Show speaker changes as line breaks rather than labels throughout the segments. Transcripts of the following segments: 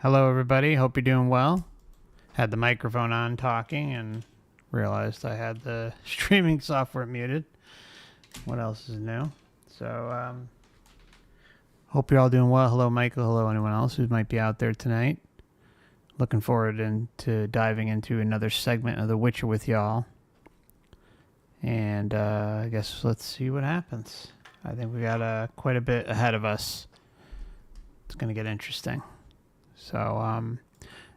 Hello everybody, hope you're doing well. Had the microphone on talking and realized I had the streaming software muted. What else is new? So, hope you're all doing well. Hello Michael, hello anyone else who might be out there tonight. Looking forward to diving into another segment of The Witcher with y'all. And I guess let's see what happens. I think we got quite a bit ahead of us. It's going to get interesting. So,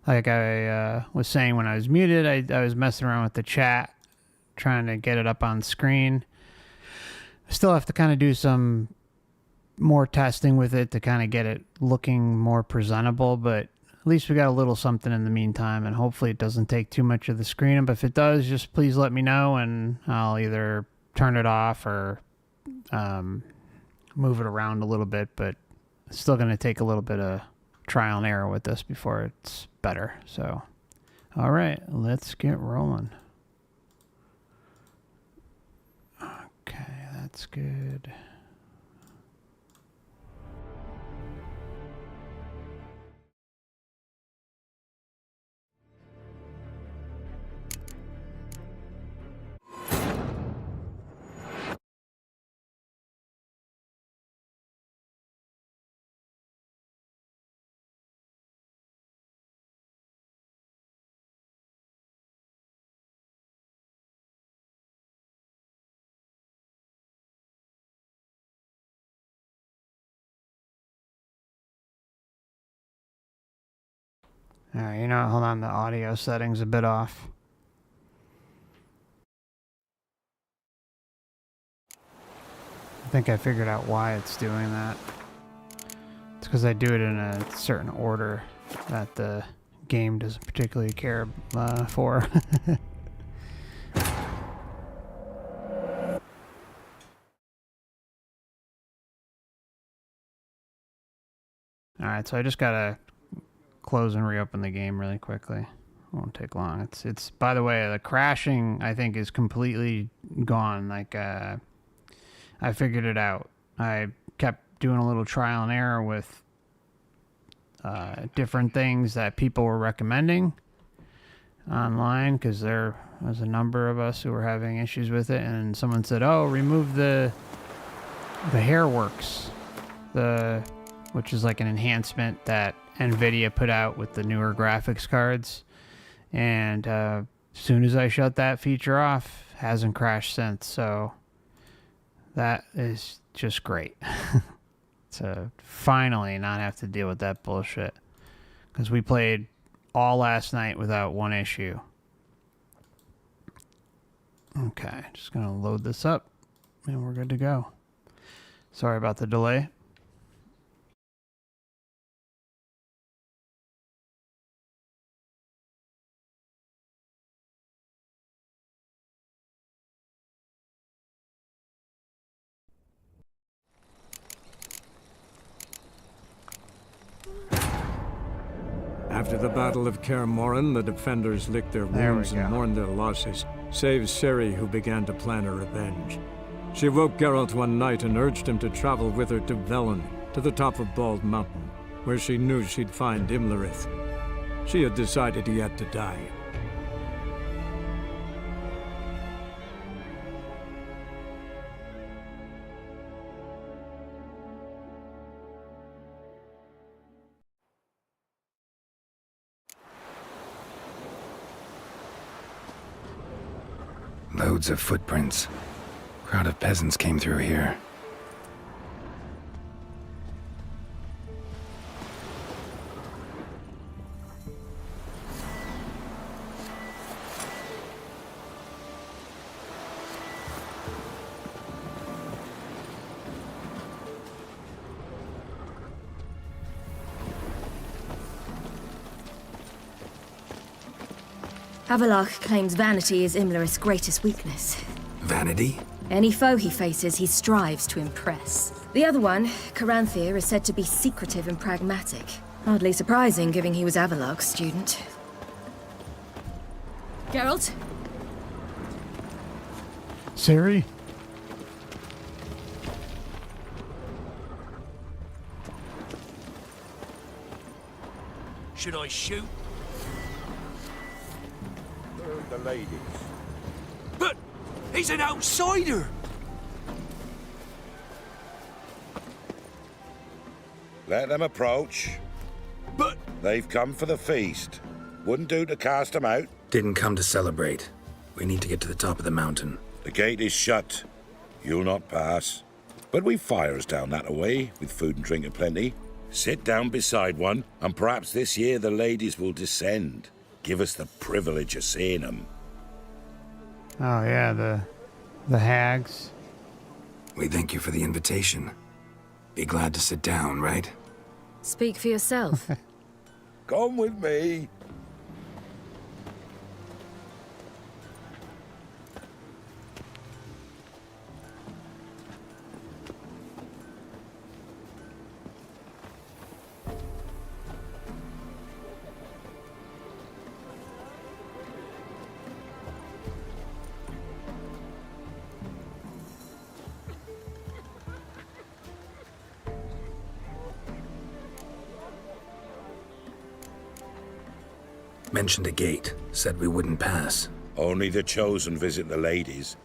like I was saying when I was muted, I was messing around with the chat, trying to get it up on screen. I still have to kind of do some more testing with it to kind of get it looking more presentable, but at least we got a little something in the meantime, and hopefully it doesn't take too much of the screen. But if it does, just please let me know, and I'll either turn it off or move it around a little bit, but it's still going to take a little bit of trial and error with this before it's better. So, all right, let's get rolling. Okay, that's good. All right, you know, hold on, the audio setting's a bit off. I think I figured out why it's doing that. It's because I do it in a certain order that the game doesn't particularly care for. Alright, so I just gotta close and reopen the game really quickly. It won't take long. It's by the way, the crashing I think is completely gone. Like I figured it out. I kept doing a little trial and error with different things that people were recommending online, because there was a number of us who were having issues with it, and someone said, oh, remove the Hairworks, which is like an enhancement that NVIDIA put out with the newer graphics cards. And as soon as I shut that feature off, hasn't crashed since. So that is just great. To finally not have to deal with that bullshit. Because we played all last night without one issue. Okay, just going to load this up and we're good to go. Sorry about the delay.
After the Battle of Kaer Morhen, the defenders licked their wounds and mourned their losses, save Ciri, who began to plan her revenge. She woke Geralt one night and urged him to travel with her to Velen, to the top of Bald Mountain, where she knew she'd find Imlerith. She had decided he had to die.
Loads of footprints. Crowd of peasants came through here.
Havelach claims vanity is Imlerith's greatest weakness.
Vanity?
Any foe he faces, he strives to impress. The other one, Caranthir, is said to be secretive and pragmatic. Hardly surprising, given he was Havelach's student. Geralt?
Ciri?
Should I shoot?
The ladies.
But he's an outsider!
Let them approach.
But...
They've come for the feast. Wouldn't do to cast them out.
Didn't come to celebrate. We need to get to the top of the mountain.
The gate is shut. You'll not pass. But we've fires down that way, with food and drink aplenty. Sit down beside one, and perhaps this year the ladies will descend. Give us the privilege of seeing them.
Oh yeah, the hags.
We thank you for the invitation. Be glad to sit down, right?
Speak for yourself.
Come with me.
Mentioned a gate. Said we wouldn't pass.
Only the chosen visit the ladies.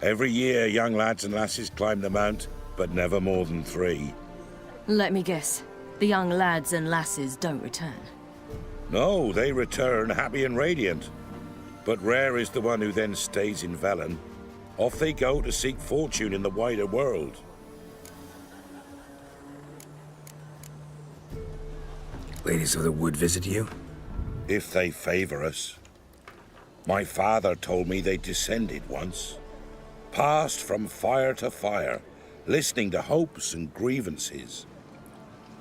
Every year, young lads and lasses climb the mount, but never more than 3.
Let me guess. The young lads and lasses don't return.
No, they return happy and radiant. But rare is the one who then stays in Velen. Off they go to seek fortune in the wider world.
Ladies of the Wood visit you?
If they favor us. My father told me they descended once. Passed from fire to fire, listening to hopes and grievances.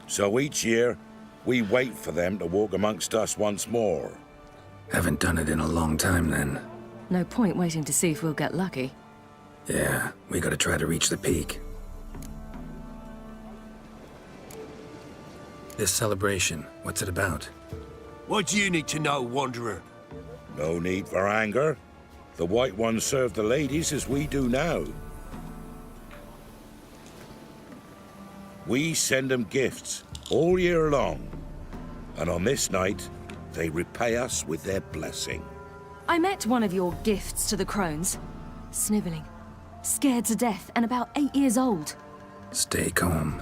So each year, we wait for them to walk amongst us once more.
Haven't done it in a long time, then.
No point waiting to see if we'll get lucky.
Yeah, we gotta try to reach the peak. This celebration, what's it about?
What do you need to know, Wanderer?
No need for anger. The White Ones serve the ladies as we do now. We send them gifts all year long. And on this night, they repay us with their blessing.
I met one of your gifts to the crones. Snivelling. Scared to death and about 8 years old.
Stay calm.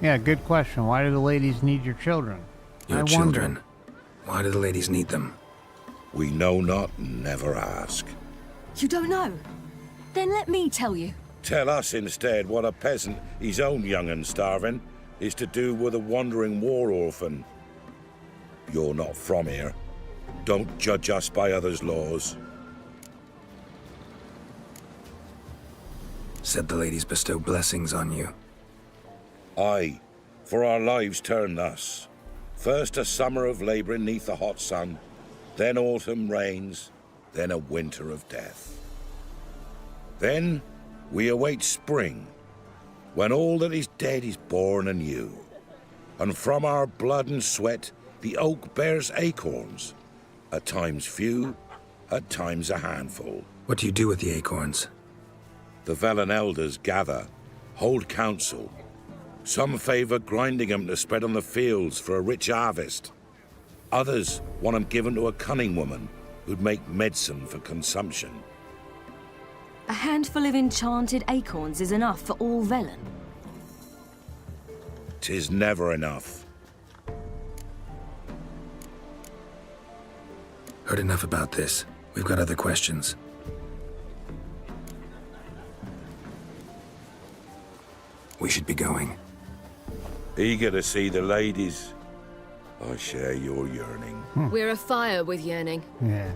Yeah, good question. Why do the ladies need your children?
Your children. Why do the ladies need them?
We know not and never ask.
You don't know? Then let me tell you.
Tell us instead what a peasant, his own young and starving, is to do with a wandering war orphan. You're not from here. Don't judge us by others' laws.
Said the ladies bestow blessings on you.
Aye, for our lives turn thus. First a summer of labouring neath the hot sun, then autumn rains, then a winter of death. Then we await spring, when all that is dead is born anew. And from our blood and sweat the oak bears acorns, at times few, at times a handful.
What do you do with the acorns?
The Velen elders gather, hold council. Some favour grinding them to spread on the fields for a rich harvest. Others want them given to a cunning woman who'd make medicine for consumption.
A handful of enchanted acorns is enough for all Velen.
'Tis never enough.
Heard enough about this. We've got other questions. We should be going.
Eager to see the ladies. I share your yearning.
We're afire with yearning.
Yeah.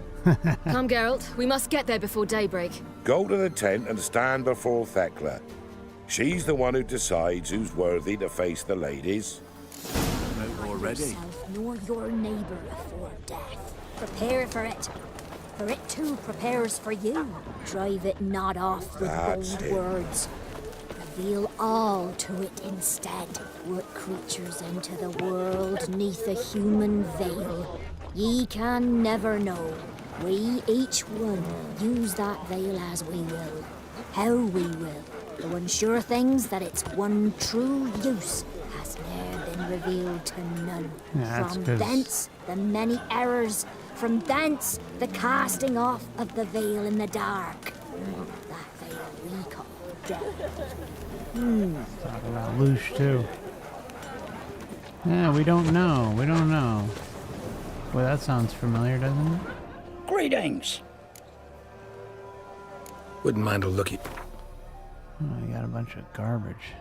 Come, Geralt. We must get there before daybreak.
Go to the tent and stand before Thekla. She's the one who decides who's worthy to face the ladies.
Already?
Yourself nor your neighbour afore death. Prepare for it. For it too prepares for you. Drive it not off with
That's
bold
it.
words. Reveal all to it instead. What creatures enter the world neath a human veil. Ye can never know. We, each one, use that veil as we will. How we will. The one sure thing's that its one true use has ne'er been revealed to none.
Yeah, that's
From
'cause-
thence the many errors, from thence the casting off of the veil in the dark. That veil we call death.
Talking about Loosh too. Yeah, we don't know. We don't know. Well, that sounds familiar, doesn't it?
Greetings.
Wouldn't mind a looky.
Oh, you got a bunch of garbage.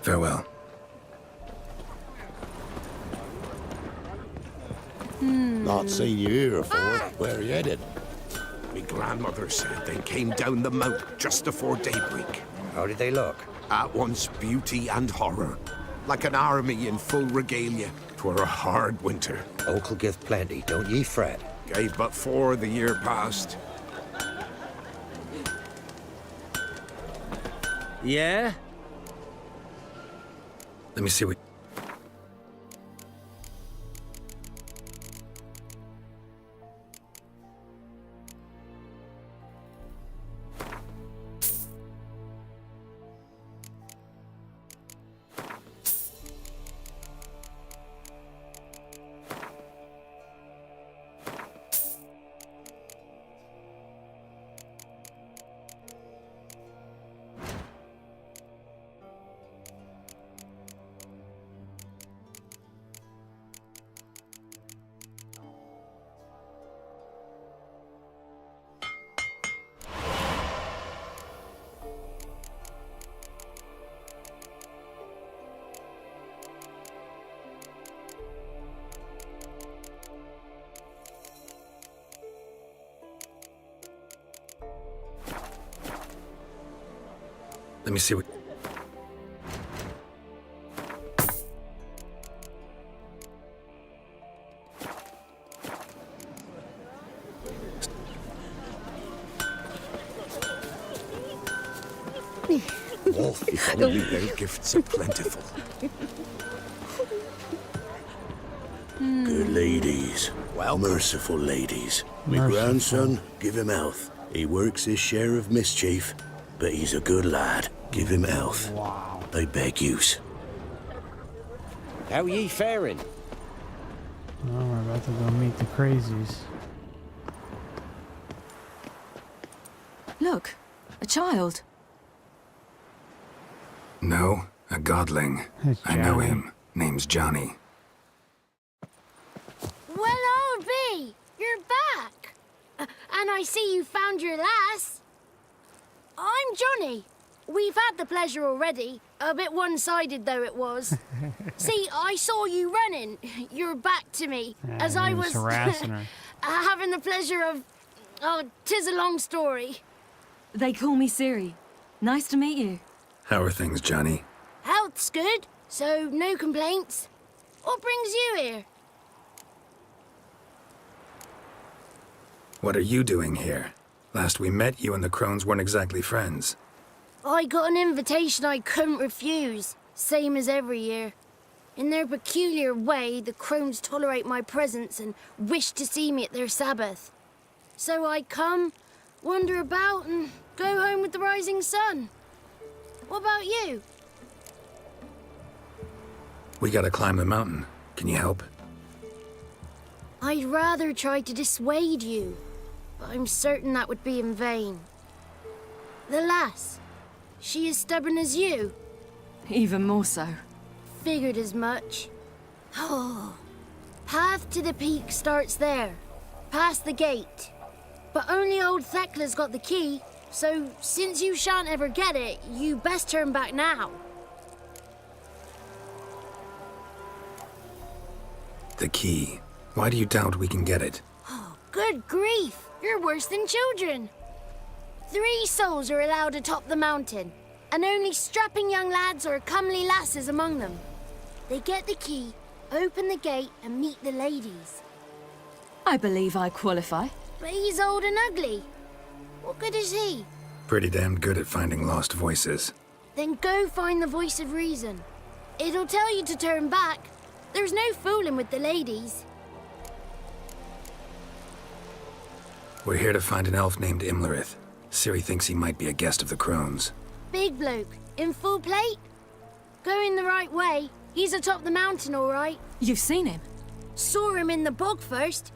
Farewell.
Not seen you here before. Where are you headed?
Me grandmother said they came down the mount just before daybreak.
How did they look?
At once beauty and horror. Like an army in full regalia. 'Twere a hard winter.
Oak'll give plenty, don't ye fret.
Gave but 4 the year past.
Yeah?
Let me see what... Let me see what...
Wolf, if
Only their gifts are plentiful.
good ladies.
Well,
Merciful ladies. My
Merciful.
grandson, give him health. He works his share of mischief, but he's a good lad. Give him health.
Wow.
I beg yous.
How ye faring?
Oh, we're about to go meet the crazies.
Look, a child.
No, a godling.
It's
I know
Johnny.
him. Name's Johnny.
Well, old B, you're back. And I see you found your lass. I'm Johnny. We've had the pleasure already. A bit one-sided, though it was. See, I saw you running. You're back to me.
Yeah,
as
he
I
was
was
harassing her.
having the pleasure of... Oh, 'tis a long story.
They call me Ciri. Nice to meet you.
How are things, Johnny?
Health's good, so no complaints. What brings you here?
What are you doing here? Last we met, you and the crones weren't exactly friends.
I got an invitation I couldn't refuse, same as every year. In their peculiar way, the crones tolerate my presence and wish to see me at their Sabbath. So I come, wander about, and go home with the rising sun. What about you?
We gotta climb the mountain. Can you help?
I'd rather try to dissuade you, but I'm certain that would be in vain. The lass, she as stubborn as you?
Even more so.
Figured as much. Oh, path to the peak starts there, past the gate. But only old Thekla's got the key, so since you shan't ever get it, you best turn back now.
The key. Why do you doubt we can get it?
Good grief, you're worse than children. 3 souls are allowed atop the mountain, and only strapping young lads or comely lasses among them. They get the key, open the gate, and meet the ladies.
I believe I qualify.
But he's old and ugly. What good is he?
Pretty damn good at finding lost voices.
Then go find the voice of reason. It'll tell you to turn back. There's no fooling with the ladies.
We're here to find an elf named Imlerith. Ciri thinks he might be a guest of the Crones.
Big bloke, in full plate? Going the right way. He's atop the mountain, all right.
You've seen him?
Saw him in the bog first.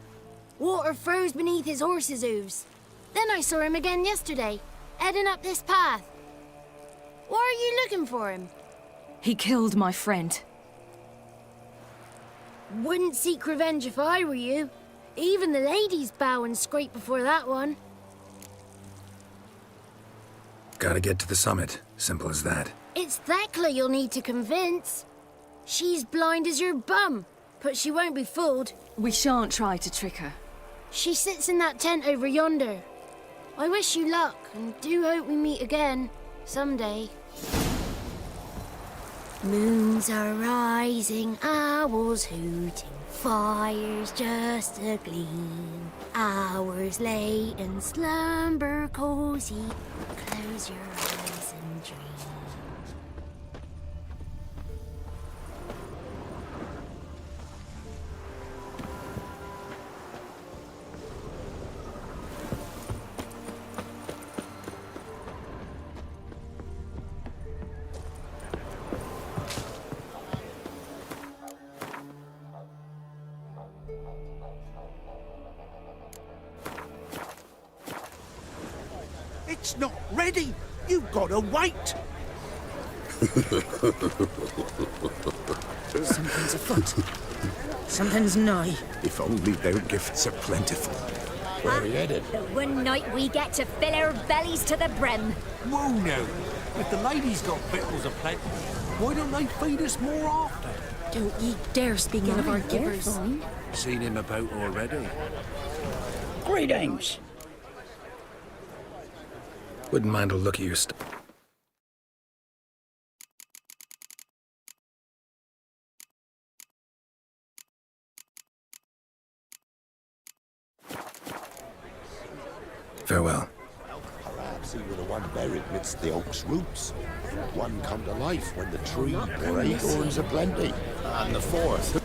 Water froze beneath his horse's hooves. Then I saw him again yesterday, heading up this path. Why are you looking for him?
He killed my friend.
Wouldn't seek revenge if I were you. Even the ladies bow and scrape before that one.
Gotta get to the summit. Simple as that.
It's Thekla you'll need to convince. She's blind as your bum, but she won't be fooled.
We shan't try to trick her.
She sits in that tent over yonder. I wish you luck, and do hope we meet again, someday. Moons are rising, owls hooting, fires just a gleam. Hours late and slumber cozy. Close your eyes and dream.
It's not ready. You've got to wait.
Something's afoot. Something's nigh.
If only their gifts are plentiful.
Where are we headed?
The one night we get to fill our bellies to the brim.
Whoa now. If the ladies got victuals aplenty, why don't they feed us more after?
Don't ye dare speak ill of our givers.
Seen him about already.
Greetings.
Wouldn't mind a look at your stuff. Farewell.
Perhaps he were the one buried midst the oak's roots. One come to life when the tree bore acorns aplenty. And the fourth.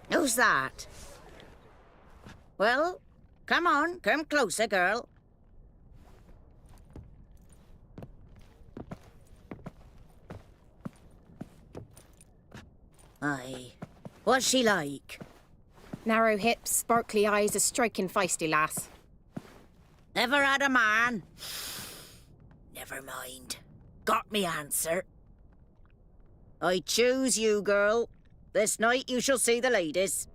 Who's that? Well, come on, come closer, girl. Aye. What's she like?
Narrow hips, sparkly eyes, a striking feisty lass.
Never had a man? Never mind. Got me answer. I choose you, girl. This night you shall see the ladies.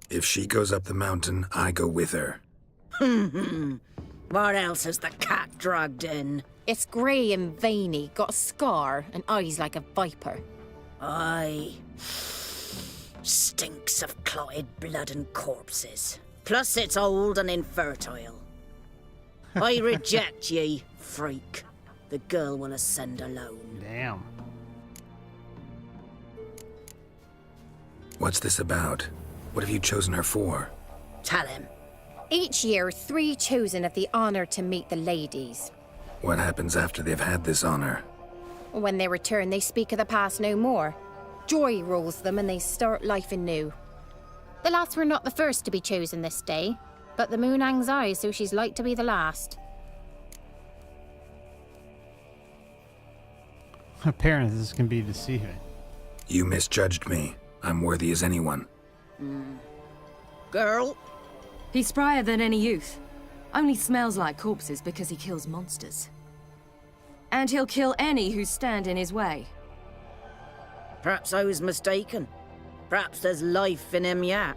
If she goes up the mountain, I go with her.
What else has the cat dragged in?
It's grey and veiny, got a scar, and eyes like a viper.
Aye. Stinks of clotted blood and corpses. Plus it's old and infertile. I reject ye, freak. The girl will ascend alone.
Damn.
What's this about? What have you chosen her for?
Tell him.
Each year, 3 chosen have the honour to meet the ladies.
What happens after they've had this honor?
When they return, they speak of the past no more. Joy rules them and they start life anew. The lass were not the first to be chosen this day, but the moon hangs high, so she's like to be the last.
Appearances can be deceiving.
You misjudged me. I'm worthy as anyone.
Girl?
He's sprier than any youth. Only smells like corpses because he kills monsters. And he'll kill any who stand in his way.
Perhaps I was mistaken. Perhaps there's life in him yet.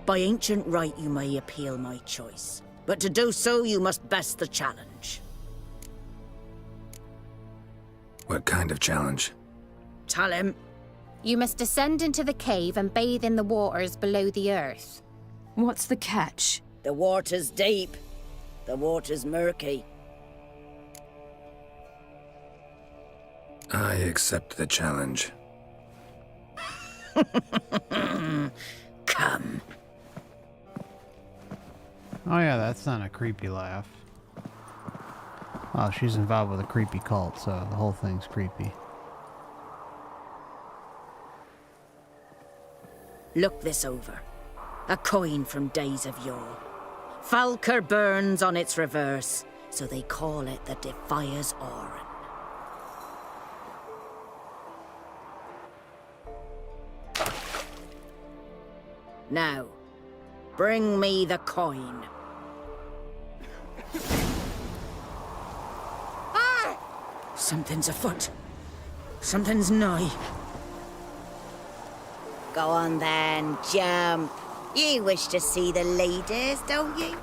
By ancient right you may appeal my choice. But to do so you must best the challenge.
What kind of challenge?
Tell him.
You must descend into the cave and bathe in the waters below the earth.
What's the catch?
The water's deep. The water's murky.
I accept the challenge.
Come.
Oh yeah, that's not a creepy laugh. Well, she's involved with a creepy cult, so the whole thing's creepy.
Look this over. A coin from days of yore. Falker burns on its reverse, so they call it the Defier's Oran. Now, bring me the coin. Ah! Something's afoot. Something's nigh. Go on then, jump. You wish to see the ladies, don't you?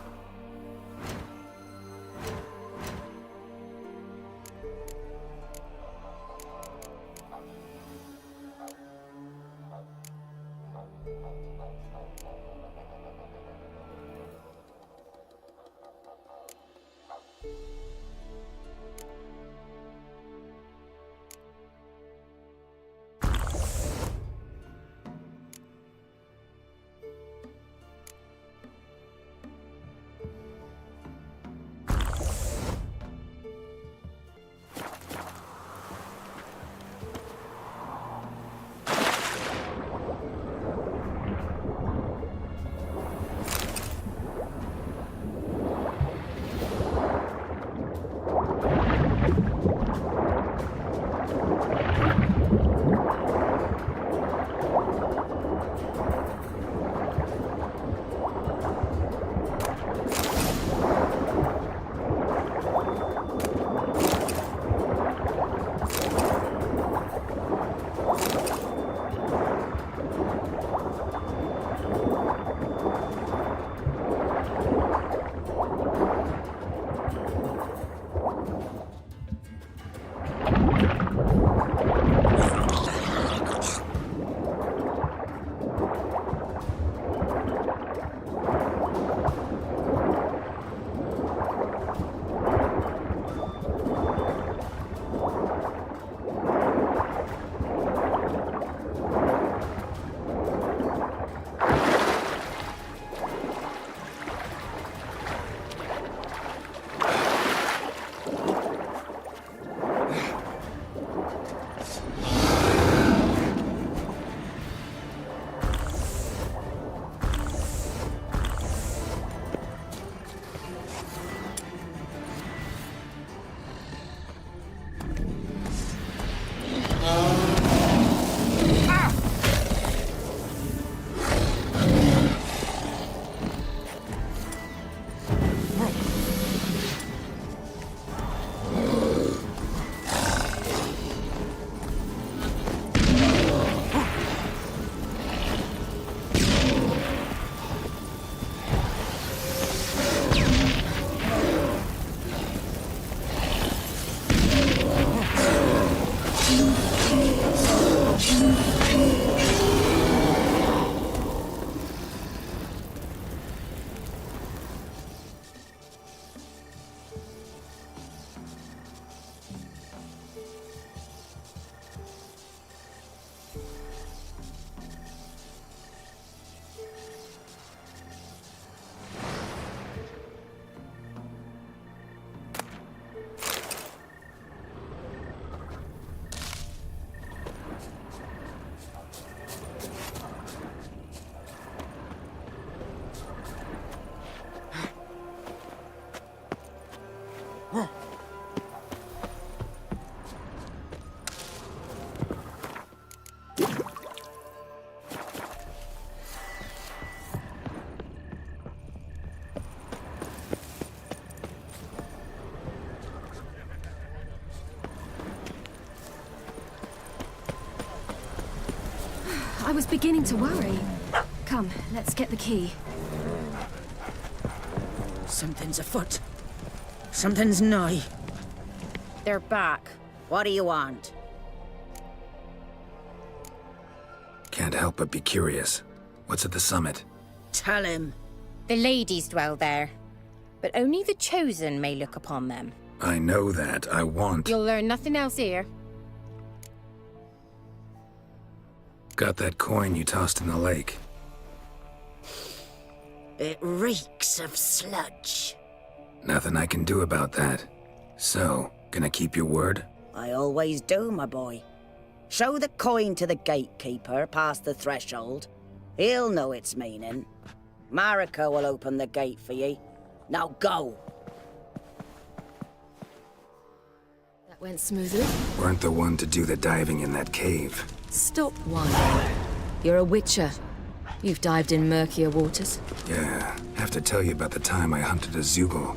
I was beginning to worry. Come, let's get the key.
Something's afoot. Something's nigh.
They're back.
What do you want?
Can't help but be curious. What's at the summit?
Tell him.
The ladies dwell there, but only the chosen may look upon them.
I know that. I want...
You'll learn nothing else here.
Got that coin you tossed in the lake.
It reeks of sludge.
Nothing I can do about that. So, gonna keep your word?
I always do, my boy. Show the coin to the gatekeeper past the threshold. He'll know its meaning. Marika will open the gate for ye. Now go!
That went smoothly.
Weren't the one to do the diving in that cave.
Stop whining. You're a witcher. You've dived in murkier waters.
Yeah, have to tell you about the time I hunted a Zugel.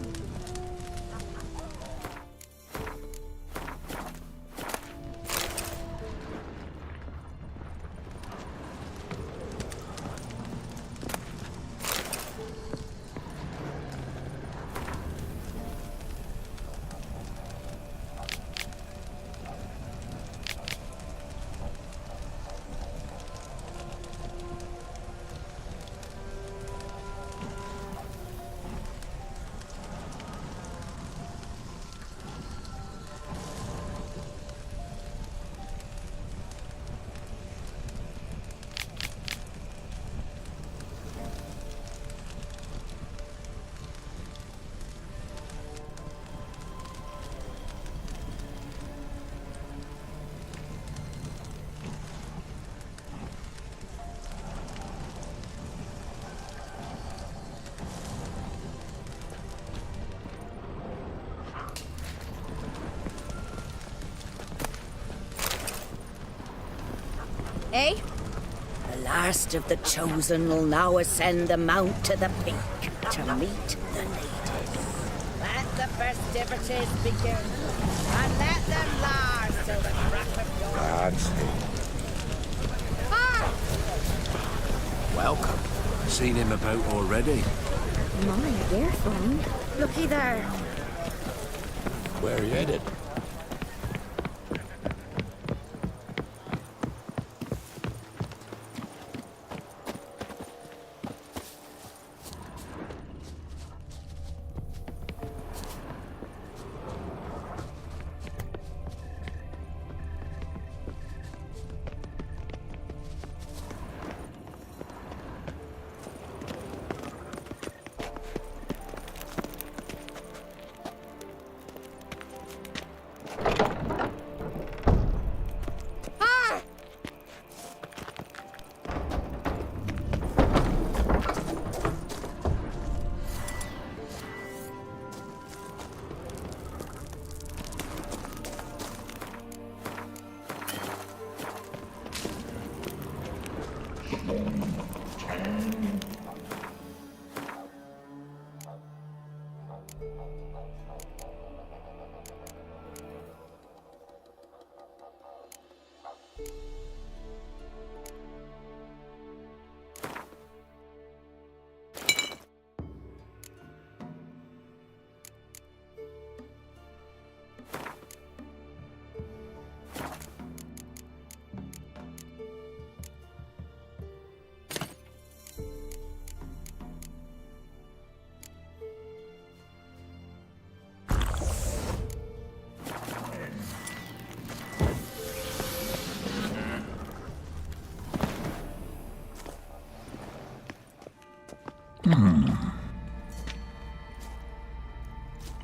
Eh?
The last of the chosen will now ascend the mount to the peak to meet the ladies. Let the festivities begin, and let them last till the crack of dawn.
That's it.
Welcome. Seen him about already?
My dear friend.
Looky there.
Where are you headed?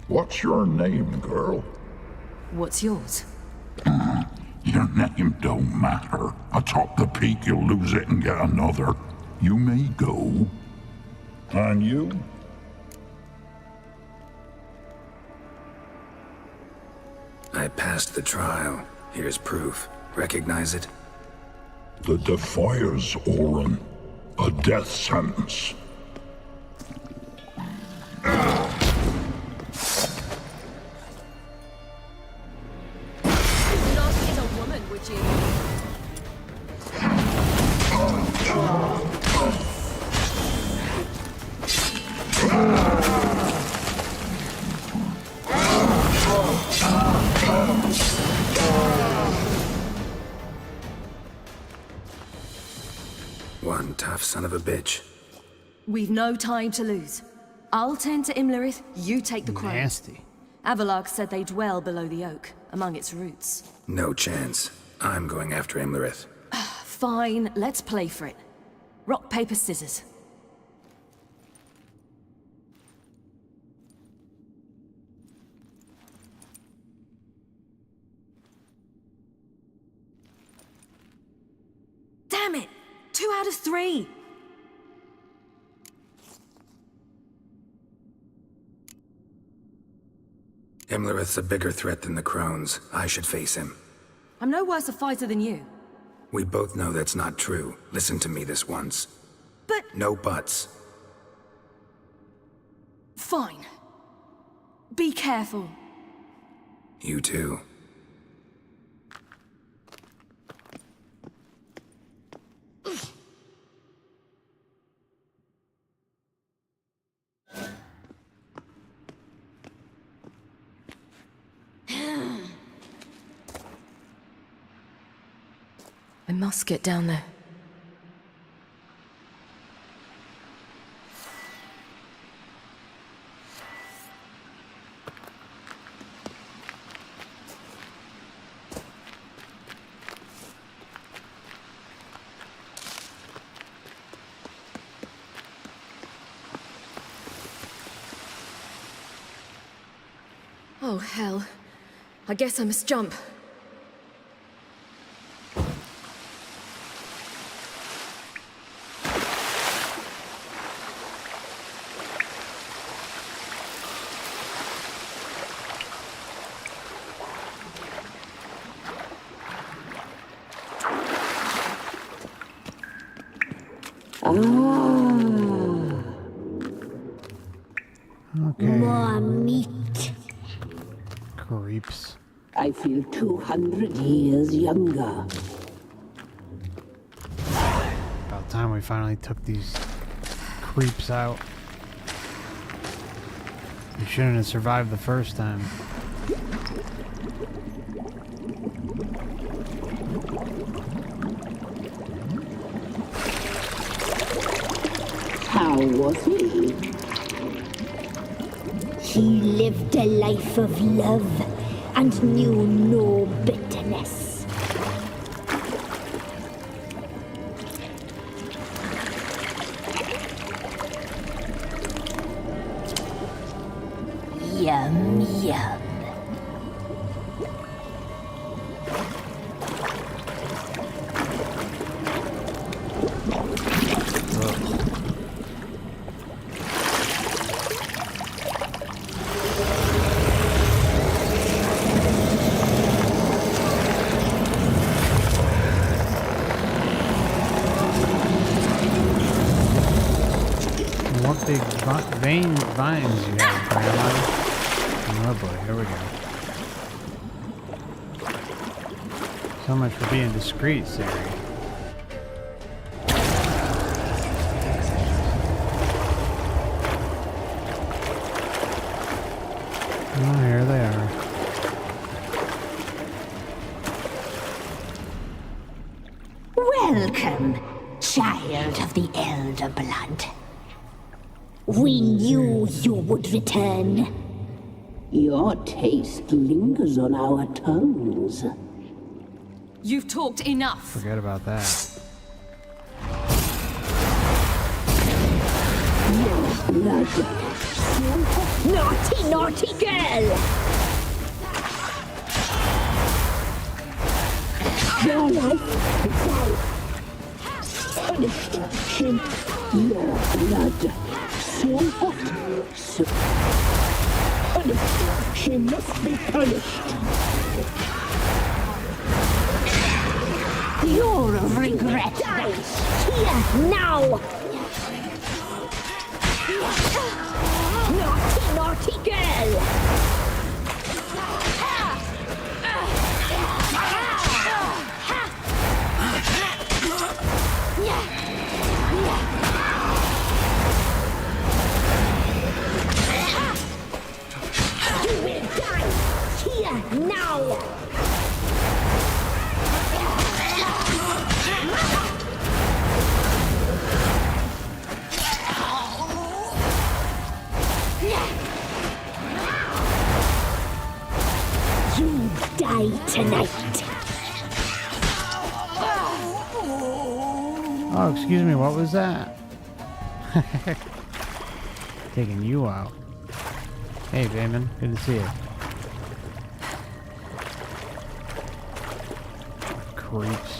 What's your name, girl?
What's yours?
Your name don't matter. Atop the peak, you'll lose it and get another. You may go. And you?
I passed the trial. Here's proof. Recognize it?
The Defiers, Orin. A death sentence.
Not hit a woman, would you?
One tough son of a bitch.
We've no time to lose. I'll tend to Imlerith, you take the crown.
Nasty.
Avalok said they dwell below the oak, among its roots.
No chance. I'm going after Imlerith.
Fine, let's play for it. Rock, paper, scissors. 2 out of 3.
Imlerith's a bigger threat than the Crones. I should face him.
I'm no worse a fighter than you.
We both know that's not true. Listen to me this once.
But...
No buts.
Fine. Be careful.
You too.
I must get down there. Oh, hell. I guess I must jump.
Okay.
More meat.
Creeps.
I feel 200 years younger.
About time we finally took these creeps out. We shouldn't have survived the first time.
How was he? He lived a life of love and knew no bitterness. Yum, yum.
What big vines you have, Grandma? Oh boy, here we go. So much for being discreet, Ciri. Oh, here they are.
Welcome, child of the Elder Blood. We knew you would return. Your taste lingers on our tongues.
You've talked enough.
Forget about that.
Your blood. Naughty, naughty girl! Your life is punishment. Your blood. So hot, so punished. She must be punished. You're a regret. Die here now. Naughty, naughty girl. You will die here now. You die tonight.
Oh, excuse me, what was that? Taking you out. Hey, Vayman, good to see you. Creeps.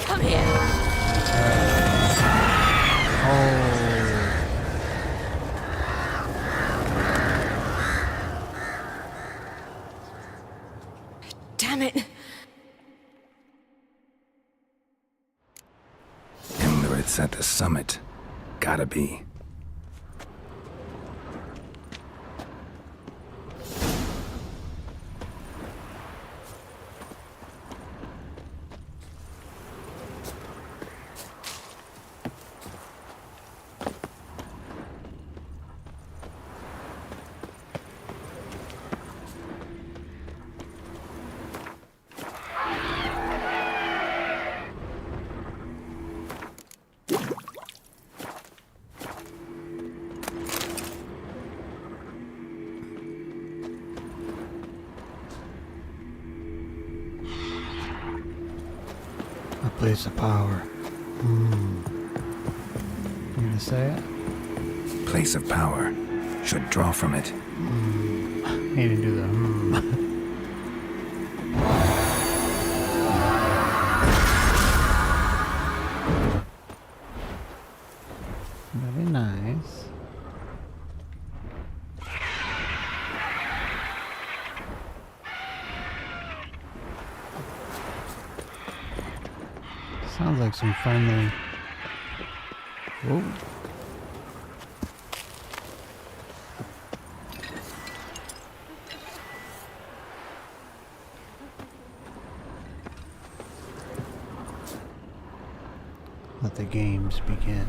Come here. Damn it.
It's at the summit. Gotta be.
A place of power. You gonna say it?
Place of power. Should draw from it.
Need to do the Very nice. Sounds like some friendly. Whoa. Let the games begin.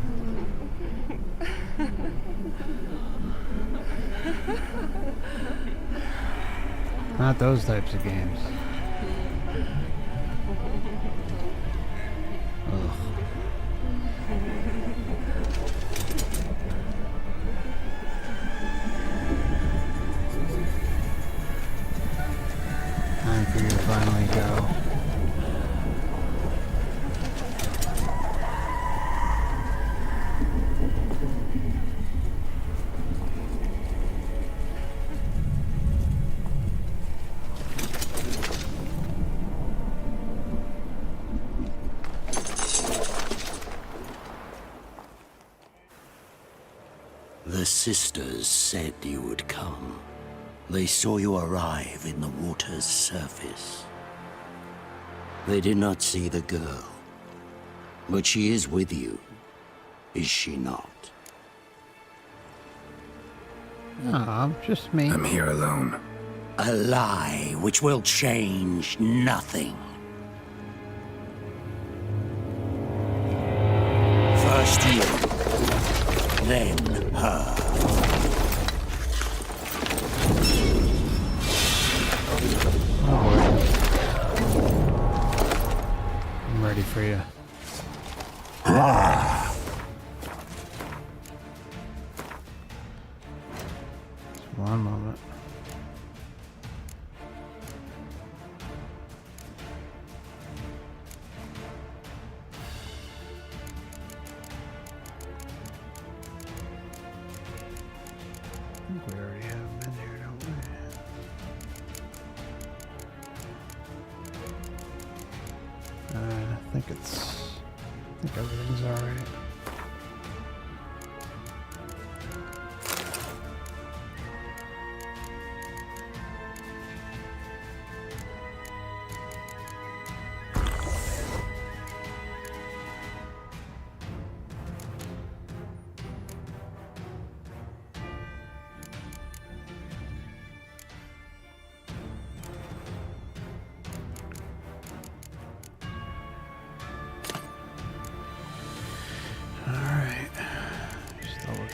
Not those types of games. Ugh. Time for you to finally go.
The sisters said you would come. They saw you arrive in the water's surface. They did not see the girl. But she is with you, is she not?
No, just me.
I'm here alone.
A lie which will change nothing. First you, then her.
I'm ready for you. Just one moment. I think we already have been here, don't we? I think everything's alright.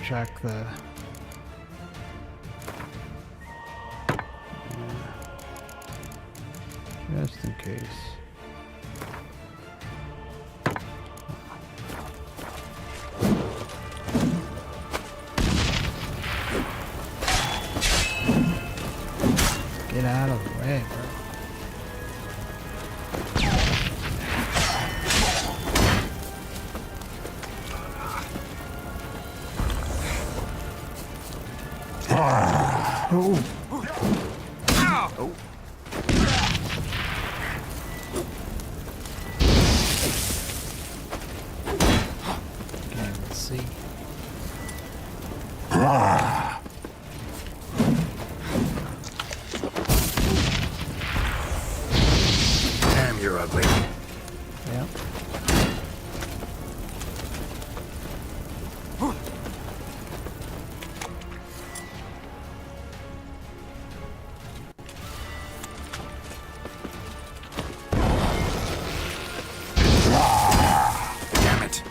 Check the just in case. Get out of the way, bro. Oh.
Oh.
Can't even see.
Damn, you're ugly.
Yep.
Damn it.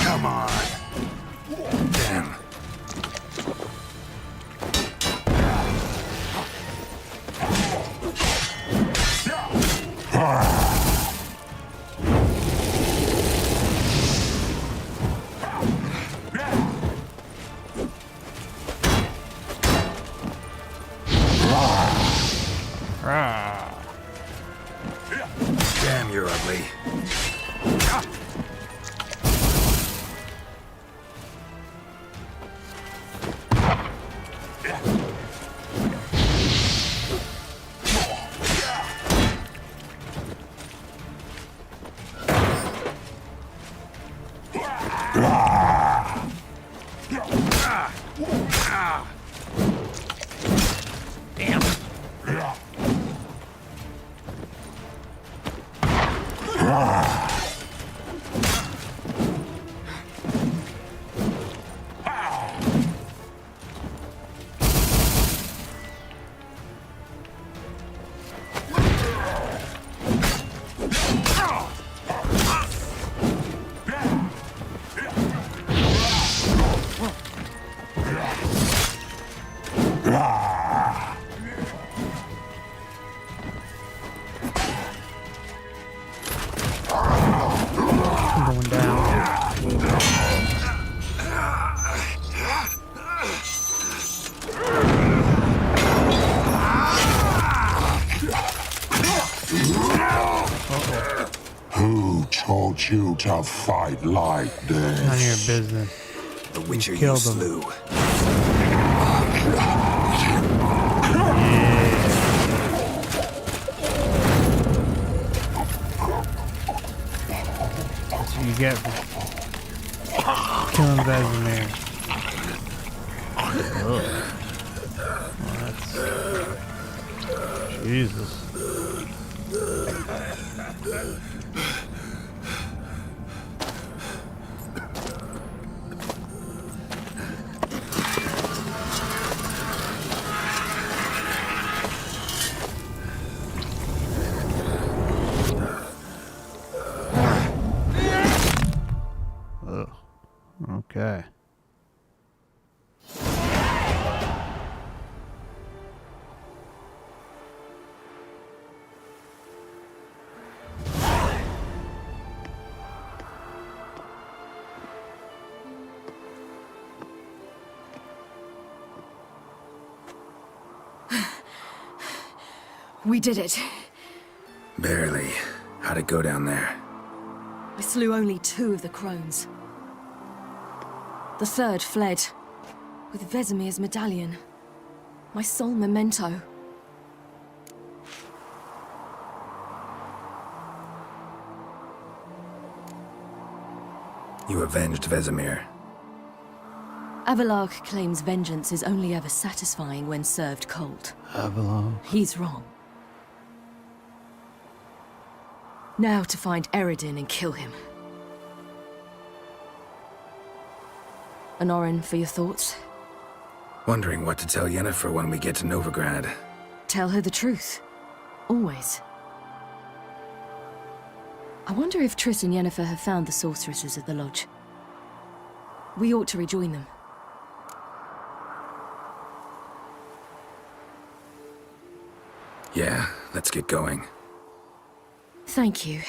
Come on. Damn. Damn, you're ugly.
Going down.
Who taught you to fight like this?
None of your business.
The Witcher you
killed him.
slew.
That's what you get for killing Vesemir. Ugh. Well, that's... Jesus. Ugh. Okay.
We did it.
Barely. How'd it go down there?
I slew only 2 of the crones. The third fled, with Vesemir's medallion. My sole memento.
You avenged Vesemir.
Avalark claims vengeance is only ever satisfying when served cold.
Avalark.
He's wrong. Now to find Eredin and kill him. Anorin, for your thoughts?
Wondering what to tell Yennefer when we get to Novigrad.
Tell her the truth. Always. I wonder if Triss and Yennefer have found the sorceresses at the lodge. We ought to rejoin them.
Yeah, let's get going.
Thank you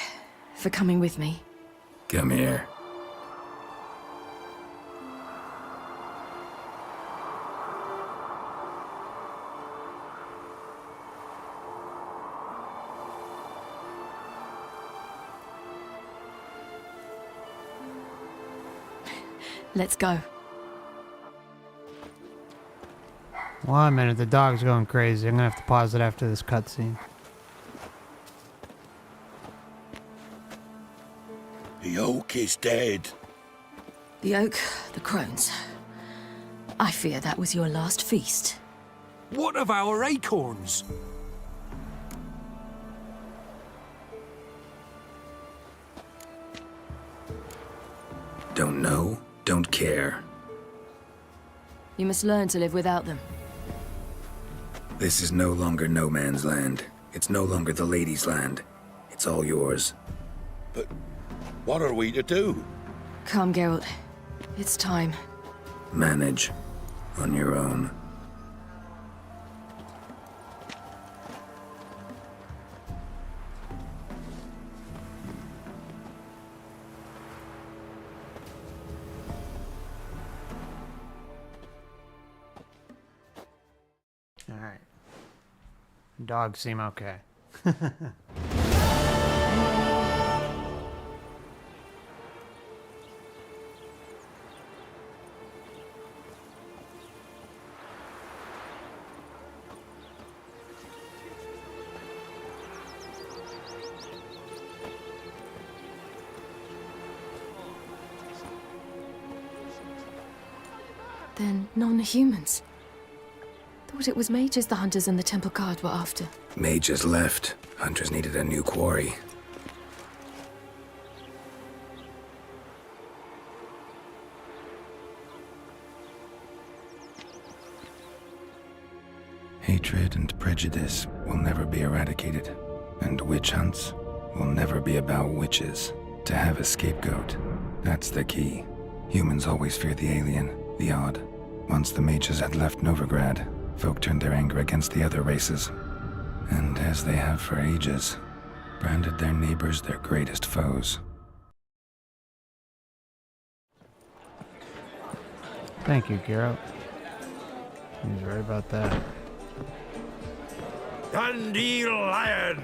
for coming with me.
Come here.
Let's go.
1 minute, the dog's going crazy. I'm gonna have to pause it after this cutscene.
The oak is dead.
The oak, the crones. I fear that was your last feast.
What of our acorns?
Don't know, don't care.
You must learn to live without them.
This is no longer no man's land. It's no longer the lady's land. It's all yours.
But what are we to do?
Come, Geralt. It's time.
Manage. On your own.
Alright. Dogs seem okay.
Then non-humans. Thought it was mages the hunters and the temple guard were after.
Mages left. Hunters needed a new quarry. Hatred and prejudice will never be eradicated, and witch hunts will never be about witches. To have a scapegoat, that's the key. Humans always fear the alien, the odd. Once the mages had left Novigrad, folk turned their anger against the other races, and as they have for ages, branded their neighbors their greatest foes.
Thank you, Geralt. He's right about that.
Dandelion!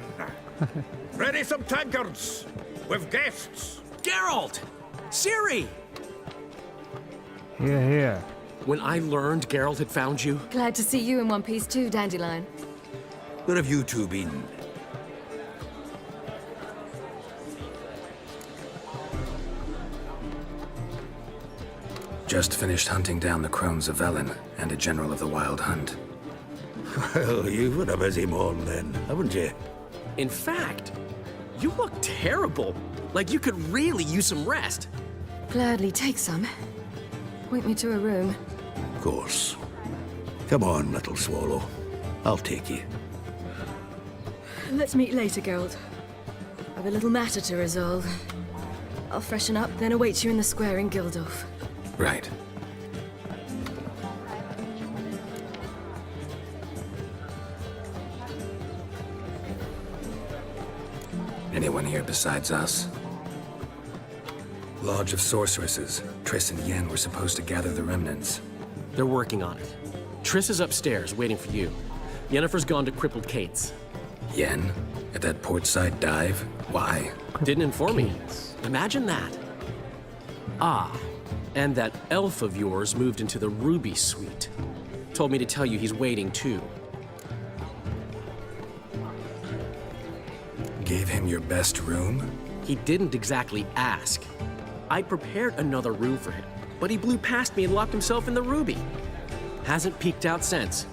Ready some tankards! With guests!
Geralt! Ciri!
Here, here.
When I learned Geralt had found you...
Glad to see you in one piece too, Dandelion.
Where have you two been?
Just finished hunting down the crones of Velen and a general of the Wild Hunt.
Well, you've had a busy morning then, haven't you?
In fact, you look terrible. Like you could really use some rest.
Gladly take some. Point me to a room.
Of course. Come on, little swallow. I'll take you.
Let's meet later, Geralt. I've a little matter to resolve. I'll freshen up, then await you in the square in Gildorf.
Right. Anyone here besides us? Lodge of Sorceresses. Triss and Yen were supposed to gather the remnants.
They're working on it. Triss is upstairs, waiting for you. Yennefer's gone to Crippled Kate's.
Yen? At that portside dive? Why?
Didn't inform me. Imagine that. Ah, and that elf of yours moved into the Ruby Suite. Told me to tell you he's waiting too.
Gave him your best room?
He didn't exactly ask. I prepared another room for him, but he blew past me and locked himself in the Ruby. Hasn't peeked out since.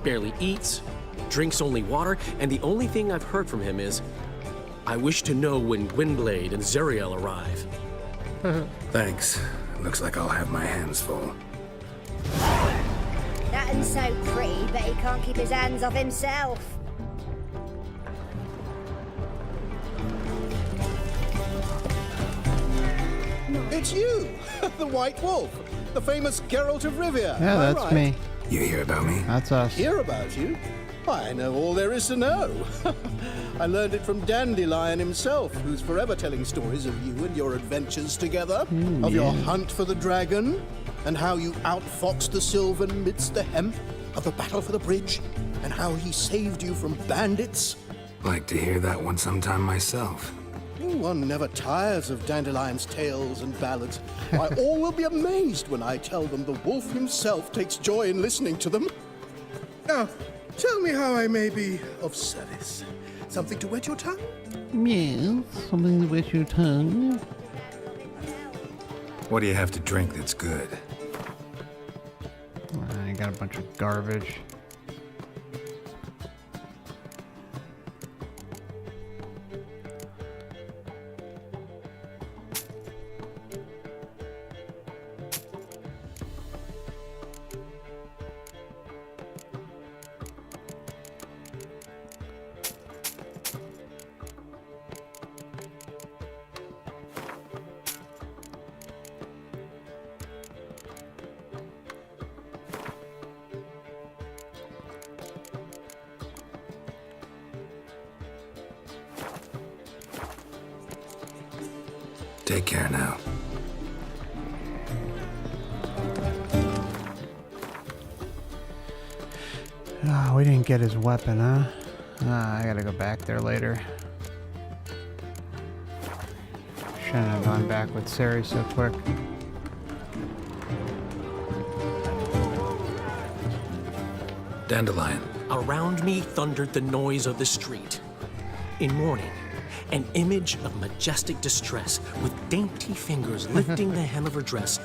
Barely eats, drinks only water, and the only thing I've heard from him is, I wish to know when Gwynblade and Zeriel arrive.
Thanks. Looks like I'll have my hands full.
Nothing's so pretty, but he can't keep his hands off himself.
It's you, the White Wolf, the famous Geralt of Rivia.
Yeah, that's
right?
me.
You hear about me?
That's us.
Hear about you? I know all there is to know. I learned it from Dandelion himself, who's forever telling stories of you and your adventures together, of your hunt for the dragon, and how you outfoxed the Sylvan midst the hemp, of the battle for the bridge, and how he saved you from bandits.
Like to hear that one sometime myself.
One never tires of Dandelion's tales and ballads. Why, all will be amazed when I tell them the wolf himself takes joy in listening to them. Now, tell me how I may be of service. Something to wet your tongue?
Yes, something to wet your tongue.
What do you have to drink that's good?
I got a bunch of garbage.
Take care now.
Oh, we didn't get his weapon, huh? I gotta go back there later. Shouldn't have gone back with Ciri so quick.
Dandelion.
Around me thundered the noise of the street. In mourning, an image of majestic distress, with dainty fingers lifting the hem of her dress,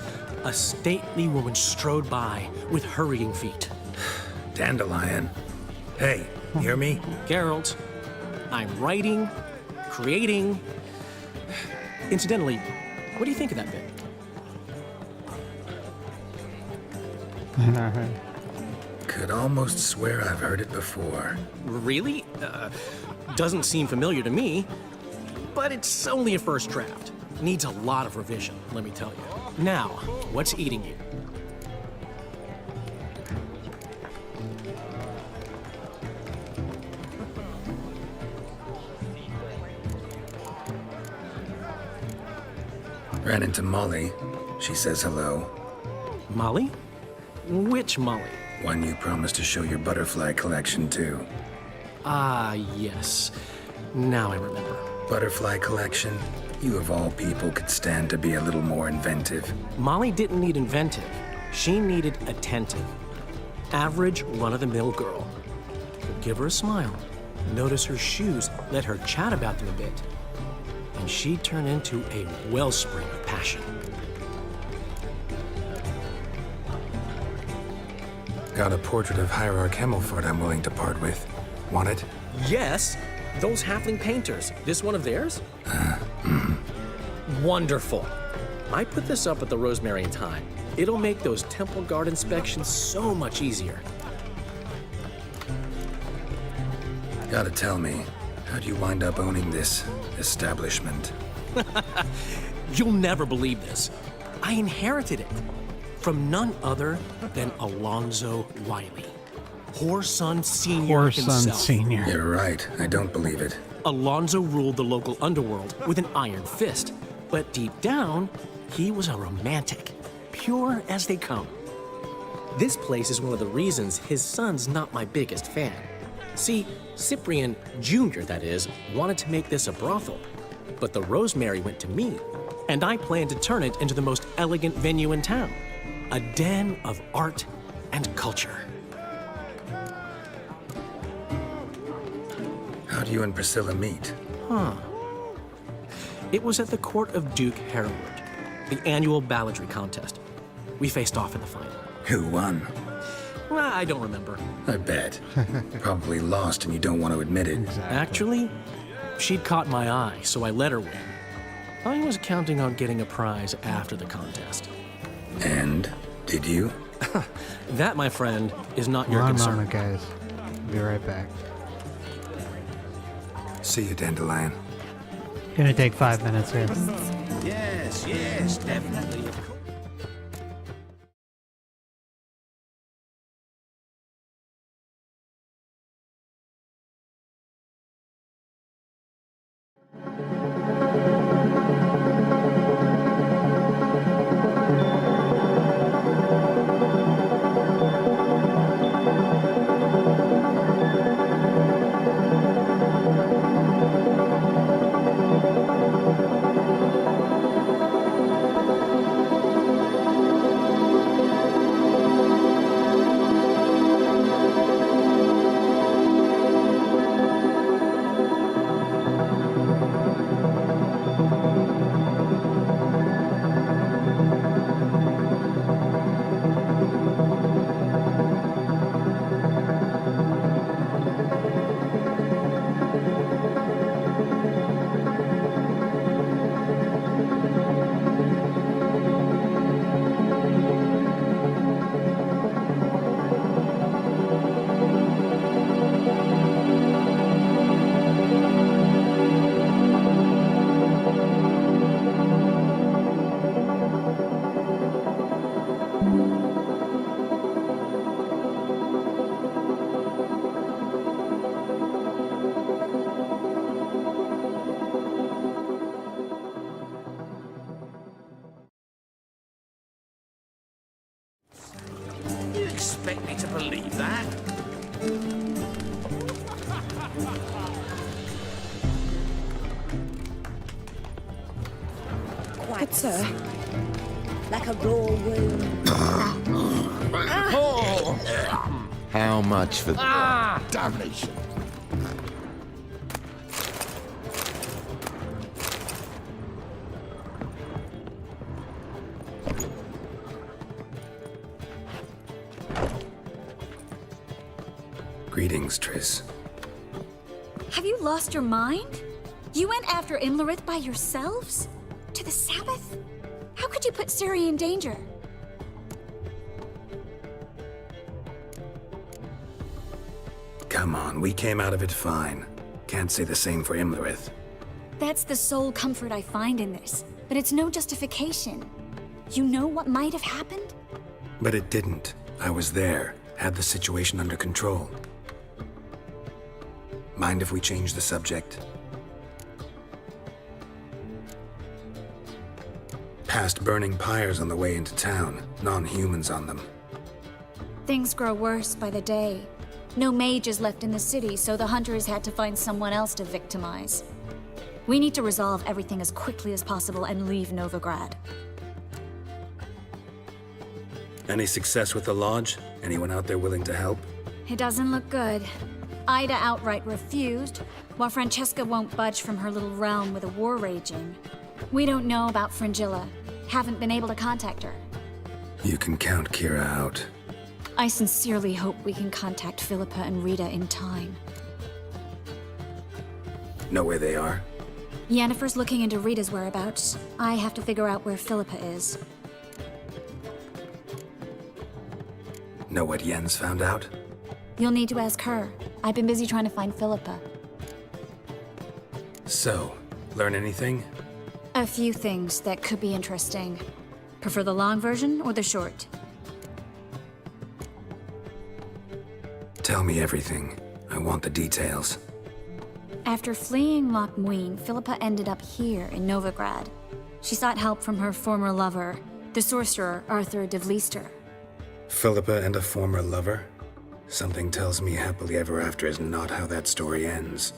a stately woman strode by with hurrying feet.
Dandelion. Hey, hear me?
Geralt, I'm writing, creating. Incidentally, what do you think of that bit?
Could almost swear I've heard it before.
Really? Doesn't seem familiar to me, but it's only a first draft. Needs a lot of revision, let me tell you. Now, what's eating you?
Ran into Molly. She says hello.
Molly? Which Molly?
One you promised to show your butterfly collection to.
Ah, yes. Now I remember.
Butterfly collection? You of all people could stand to be a little more inventive.
Molly didn't need inventive. She needed attentive. Average, run-of-the-mill girl. Give her a smile. Notice her shoes. Let her chat about them a bit. And she'd turn into a wellspring of passion.
Got a portrait of Hierarch Himmelford I'm willing to part with. Want it?
Yes, those halfling painters. This one of theirs? Wonderful. I put this up at the Rosemary in time. It'll make those temple guard inspections so much easier.
Gotta tell me, how'd you wind up owning this establishment?
You'll never believe this. I inherited it from none other than Alonzo Wiley. Whoreson Sr. himself.
Senior.
You're right, I don't believe it.
Alonzo ruled the local underworld with an iron fist, but deep down, he was a romantic, pure as they come. This place is one of the reasons his son's not my biggest fan. See, Cyprian Jr., that is, wanted to make this a brothel, but the Rosemary went to me, and I planned to turn it into the most elegant venue in town, a den of art and culture.
How'd you and Priscilla meet?
It was at the court of Duke Hereward, the annual balladry contest. We faced off in the final.
Who won?
I don't remember.
I bet. Probably lost and you don't want to admit it.
Exactly.
Actually, she'd caught my eye, so I let her win. I was counting on getting a prize after the contest.
And? Did you?
That, my friend, is not your
One
concern.
moment, guys. Be right back.
See you, Dandelion.
Gonna take 5 minutes here.
Yes, definitely.
that.
Good sir. Like a raw wound.
How much for damnation?
Greetings, Triss.
Have you lost your mind? You went after Imlerith by yourselves? To the Sabbath? How could you put Ciri in danger?
Come on, we came out of it fine. Can't say the same for Imlerith.
That's the sole comfort I find in this, but it's no justification. You know what might have happened?
But it didn't. I was there, had the situation under control. Mind if we change the subject? Past burning pyres on the way into town, non-humans on them.
Things grow worse by the day. No mages left in the city, so the hunters had to find someone else to victimize. We need to resolve everything as quickly as possible and leave Novigrad.
Any success with the Lodge? Anyone out there willing to help?
It doesn't look good. Ida outright refused, while Francesca won't budge from her little realm with a war raging. We don't know about Fringilla. Haven't been able to contact her.
You can count Kira out.
I sincerely hope we can contact Philippa and Rita in time.
Know where they are?
Yennefer's looking into Rita's whereabouts. I have to figure out where Philippa is.
Know what Yen's found out?
You'll need to ask her. I've been busy trying to find Philippa.
So, learn anything?
A few things that could be interesting. Prefer the long version or the short?
Tell me everything. I want the details.
After fleeing Loch Muin, Philippa ended up here in Novigrad. She sought help from her former lover, the sorcerer Arthur de Vlister.
Philippa and a former lover? Something tells me happily ever after is not how that story ends.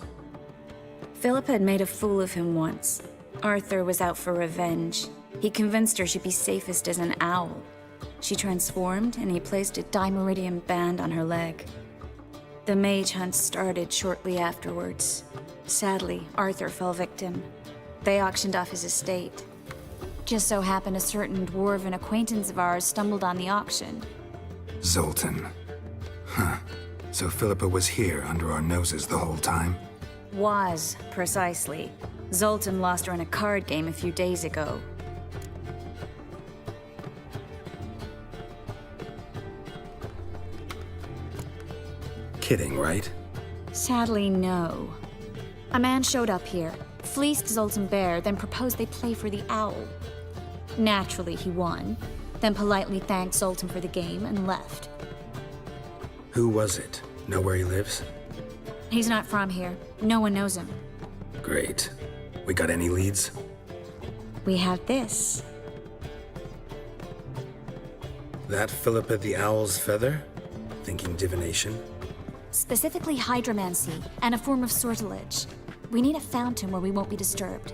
Philippa had made a fool of him once. Arthur was out for revenge. He convinced her she'd be safest as an owl. She transformed, and he placed a dimeridium band on her leg. The mage hunt started shortly afterwards. Sadly, Arthur fell victim. They auctioned off his estate. Just so happened a certain dwarven acquaintance of ours stumbled on the auction.
Zoltan. Huh. So Philippa was here under our noses the whole time?
Was, precisely. Zoltan lost her in a card game a few days ago.
Kidding, right?
Sadly, no. A man showed up here, fleeced Zoltan bare, then proposed they play for the owl. Naturally, he won, then politely thanked Zoltan for the game and left.
Who was it? Know where he lives?
He's not from here. No one knows him.
Great. We got any leads?
We have this.
That Philippa the Owl's feather? Thinking divination?
Specifically hydromancy, and a form of sortilege. We need a fountain where we won't be disturbed.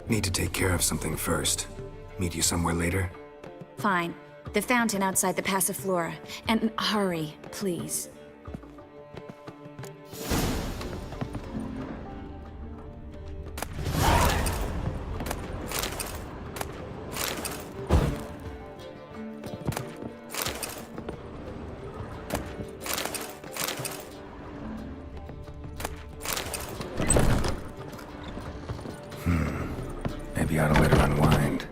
Need to take care of something first. Meet you somewhere later?
Fine. The fountain outside the Passiflora. And hurry, please.
Maybe I ought to let her unwind.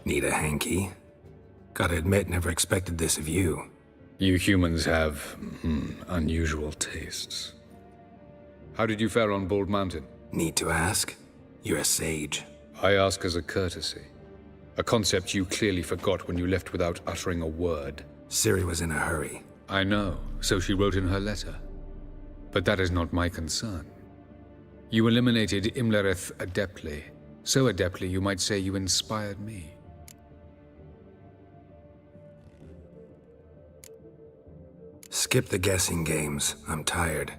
Need a hanky? Gotta admit, never expected this of you.
You humans have, unusual tastes. How did you fare on Bald Mountain?
Need to ask? You're a sage.
I ask as a courtesy. A concept you clearly forgot when you left without uttering a word.
Ciri was in a hurry.
I know, so she wrote in her letter. But that is not my concern. You eliminated Imlerith adeptly. So adeptly you might say you inspired me.
Skip the guessing games. I'm tired.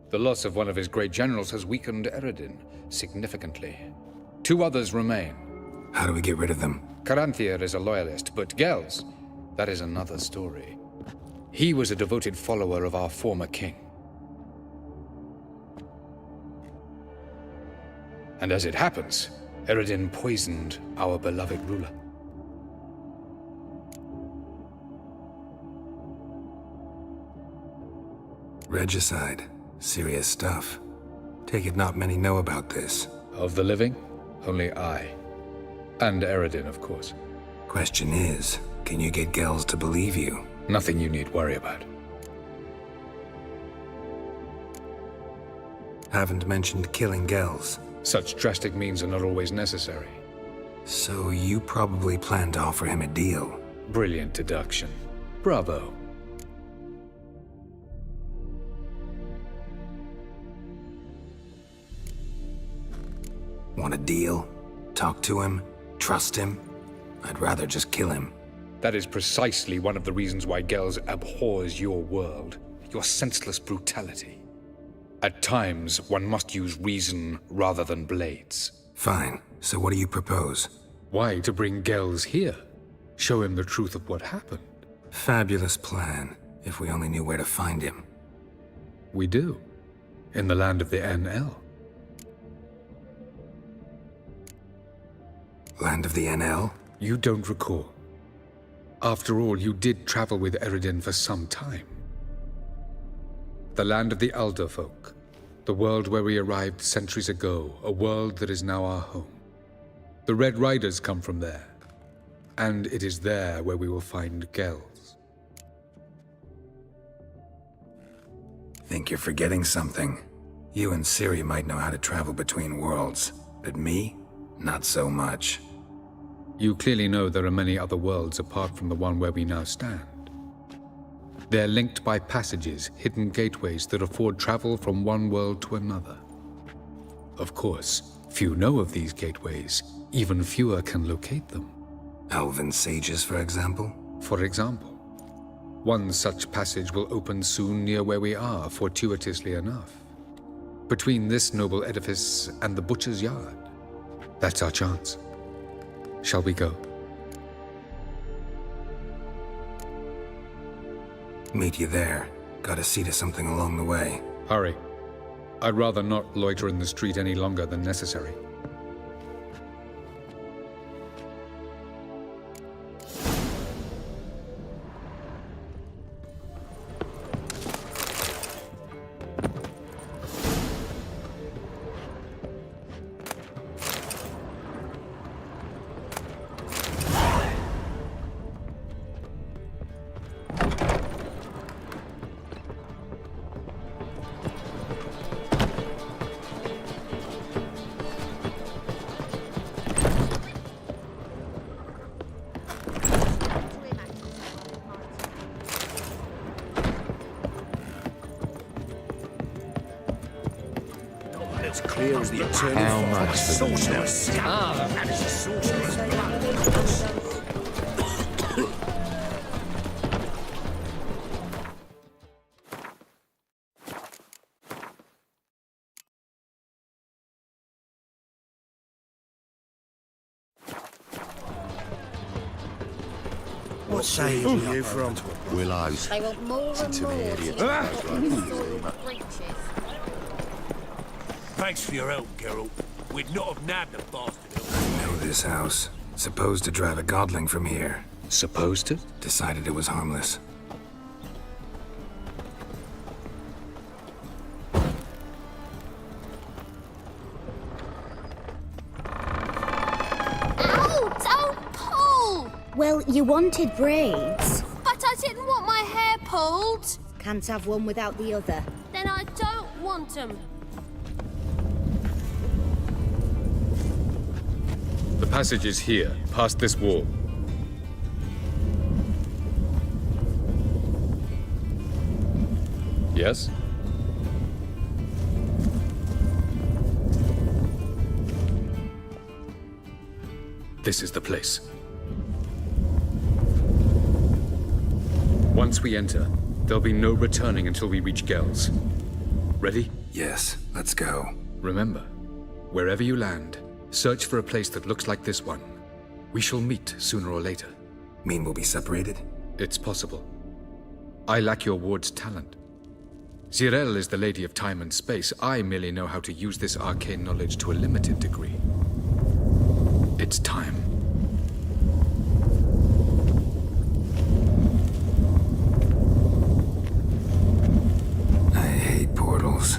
The loss of one of his great generals has weakened Eredin significantly. 2 others remain.
How do we get rid of them?
Caranthir is a loyalist, but Gels, that is another story. He was a devoted follower of our former king. And as it happens, Eredin poisoned our beloved ruler.
Regicide. Serious stuff. Take it not many know about this.
Of the living, only I. And Eredin, of course.
Question is, can you get Gels to believe you?
Nothing you need worry about.
Haven't mentioned killing Gels.
Such drastic means are not always necessary.
So you probably plan to offer him a deal.
Brilliant deduction. Bravo.
Want a deal? Talk to him? Trust him? I'd rather just kill him.
That is precisely one of the reasons why Gels abhors your world. Your senseless brutality. At times, one must use reason rather than blades.
Fine. So what do you propose?
Why, to bring Gels here. Show him the truth of what happened.
Fabulous plan, if we only knew where to find him.
We do. In the land of the NL.
Land of the NL?
You don't recall. After all, you did travel with Eredin for some time. The land of the Alder folk. The world where we arrived centuries ago. A world that is now our home. The Red Riders come from there. And it is there where we will find Gels.
Think you're forgetting something. You and Ciri might know how to travel between worlds, but me? Not so much.
You clearly know there are many other worlds apart from the one where we now stand. They're linked by passages, hidden gateways that afford travel from one world to another. Of course, few know of these gateways. Even fewer can locate them.
Elven sages, for example?
For example. One such passage will open soon near where we are, fortuitously enough. Between this noble edifice and the butcher's yard. That's our chance. Shall we go?
Meet you there. Gotta see to something along the way.
Hurry. I'd rather not loiter in the street any longer than necessary.
Clear as the eternal
How much for
sorceress. And it's a sorceress blood. What say you from? Willows.
They want more and more.
Thanks for your help, Geralt. We'd not have nabbed the bastard.
I know this house. Supposed to drive a godling from here.
Supposed to?
Decided it was harmless.
Ow! Don't pull!
Well, you wanted braids.
But I didn't want my hair pulled.
Can't have one without the other.
Then I don't want them.
The passage is here, past this wall. Yes? This is the place. Once we enter, there'll be no returning until we reach Gel's. Ready?
Yes, let's go.
Remember, wherever you land, search for a place that looks like this one. We shall meet sooner or later.
Mean we'll be separated?
It's possible. I lack your ward's talent. Zirel is the Lady of Time and Space. I merely know how to use this arcane knowledge to a limited degree. It's time.
I hate portals.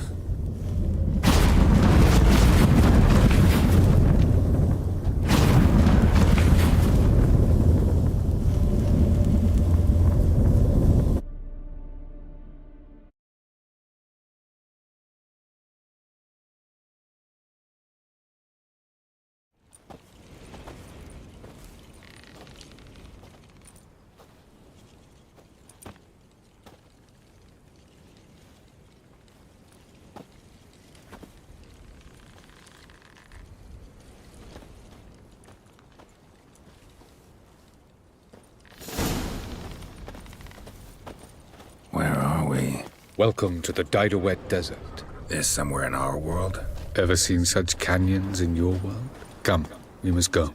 Where are we?
Welcome to the Didowet Desert.
This somewhere in our world?
Ever seen such canyons in your world? Come, we must go.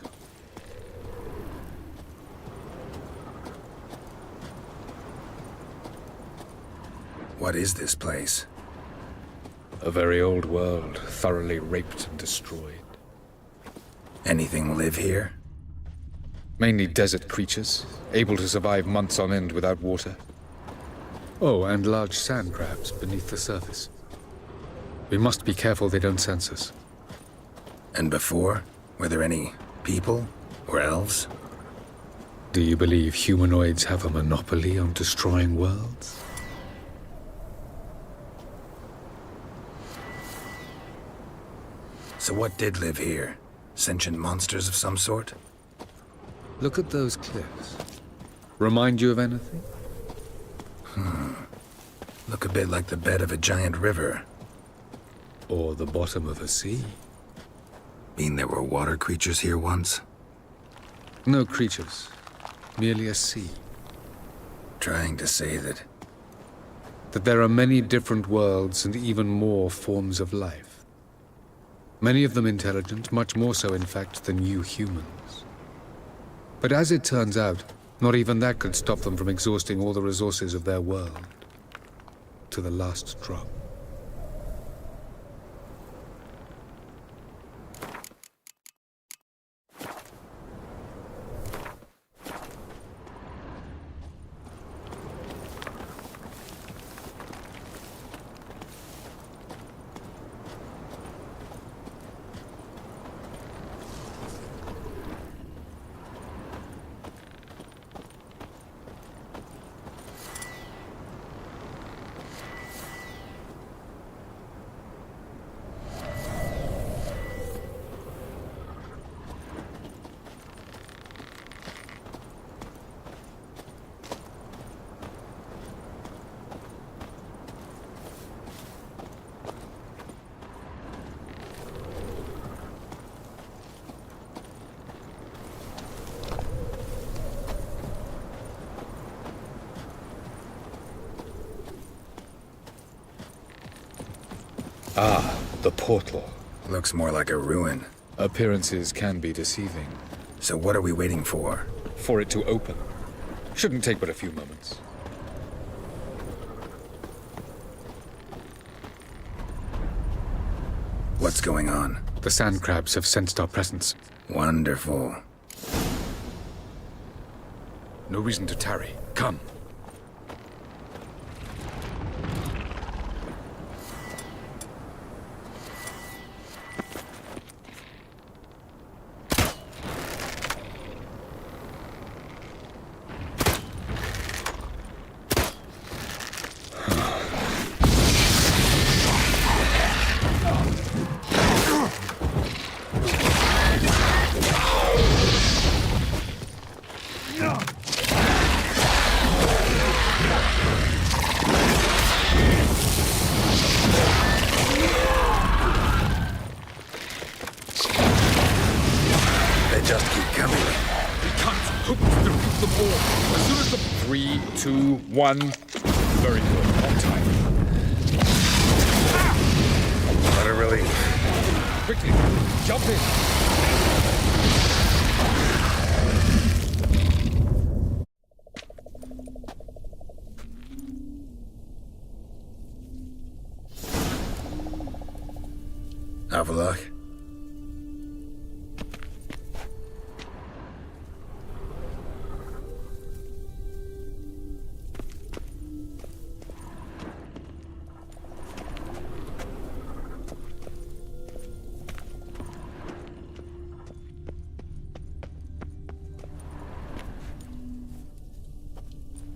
What is this place?
A very old world, thoroughly raped and destroyed.
Anything live here?
Mainly desert creatures, able to survive months on end without water. Oh, and large sand crabs beneath the surface. We must be careful they don't sense us.
And before? Were there any people? Or elves?
Do you believe humanoids have a monopoly on destroying worlds?
So what did live here? Sentient monsters of some sort?
Look at those cliffs. Remind you of anything?
Look a bit like the bed of a giant river.
Or the bottom of a sea.
Mean there were water creatures here once?
No creatures. Merely a sea.
Trying to say that
there are many different worlds and even more forms of life. Many of them intelligent, much more so in fact than you humans. But as it turns out, not even that could stop them from exhausting all the resources of their world. To the last drop. Ah, the portal.
Looks more like a ruin.
Appearances can be deceiving.
So what are we waiting for?
For it to open. Shouldn't take but a few moments.
What's going on?
The sand crabs have sensed our presence.
Wonderful.
No reason to tarry. Come. 2, 1. Very good. On time.
What a relief.
Quickly, jump in.
Have a look.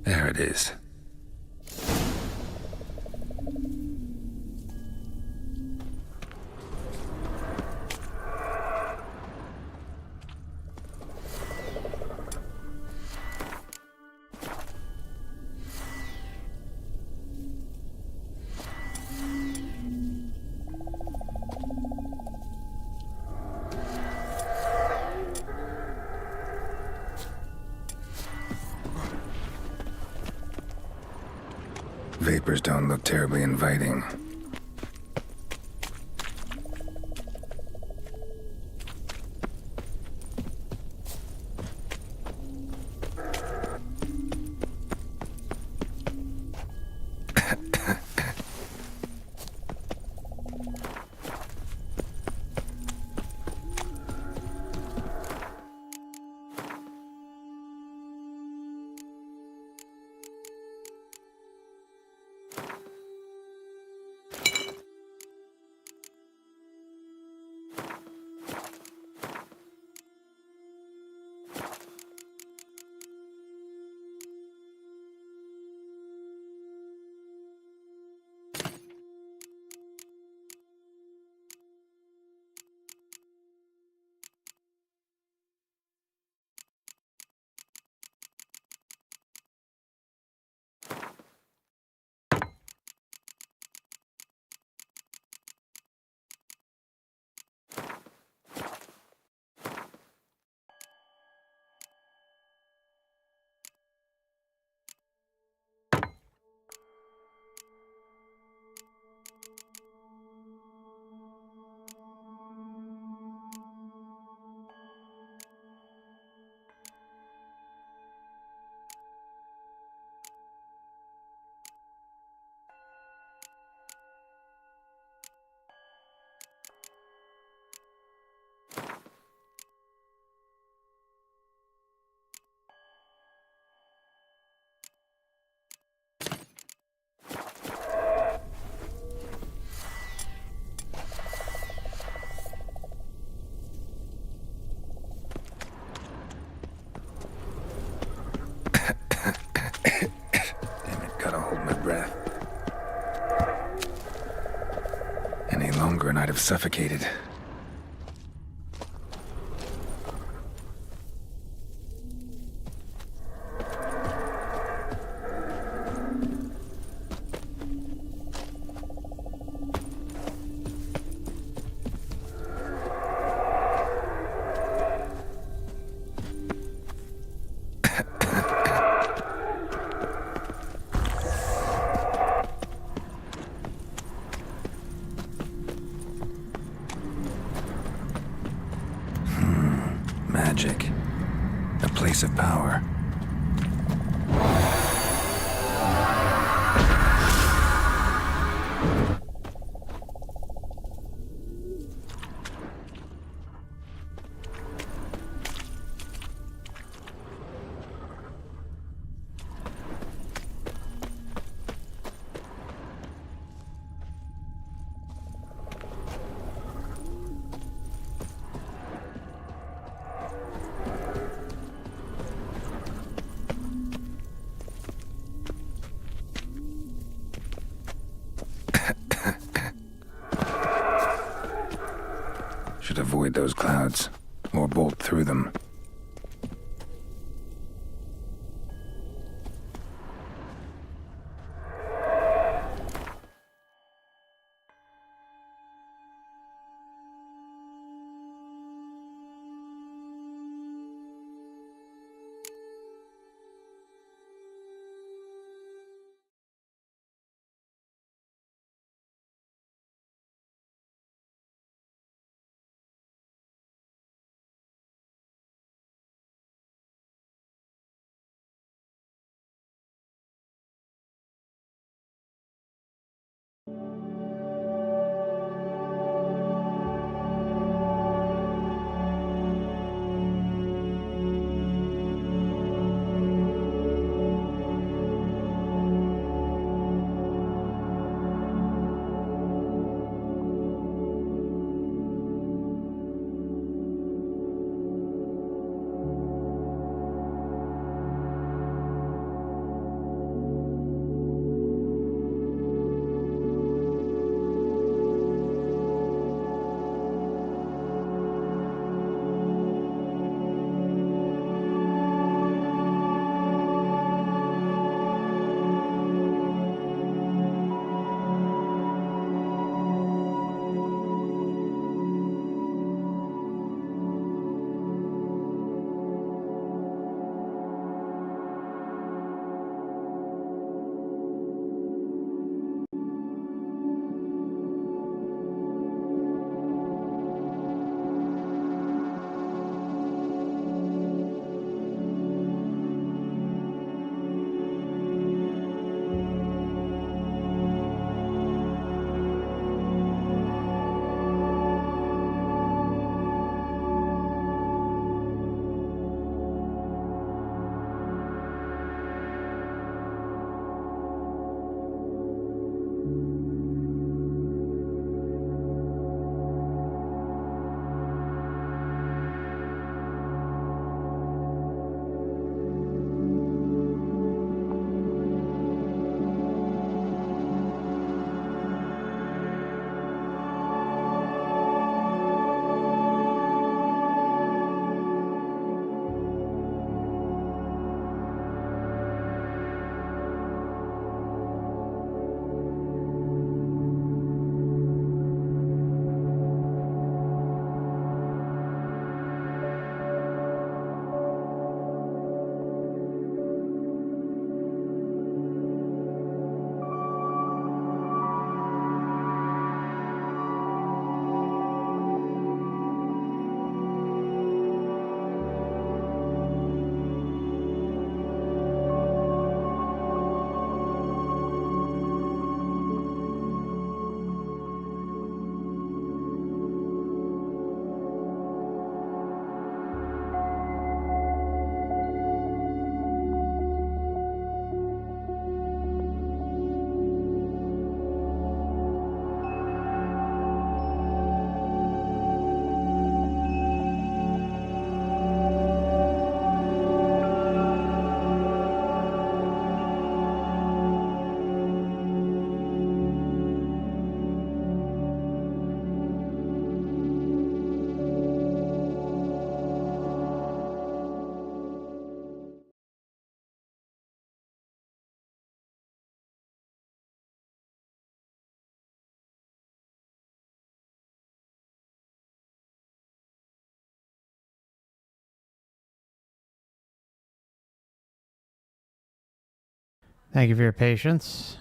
There it is. Vapors don't look terribly inviting. And I'd have suffocated. Magic. A place of power. Should avoid those clouds, or bolt through them.
Thank you for your patience.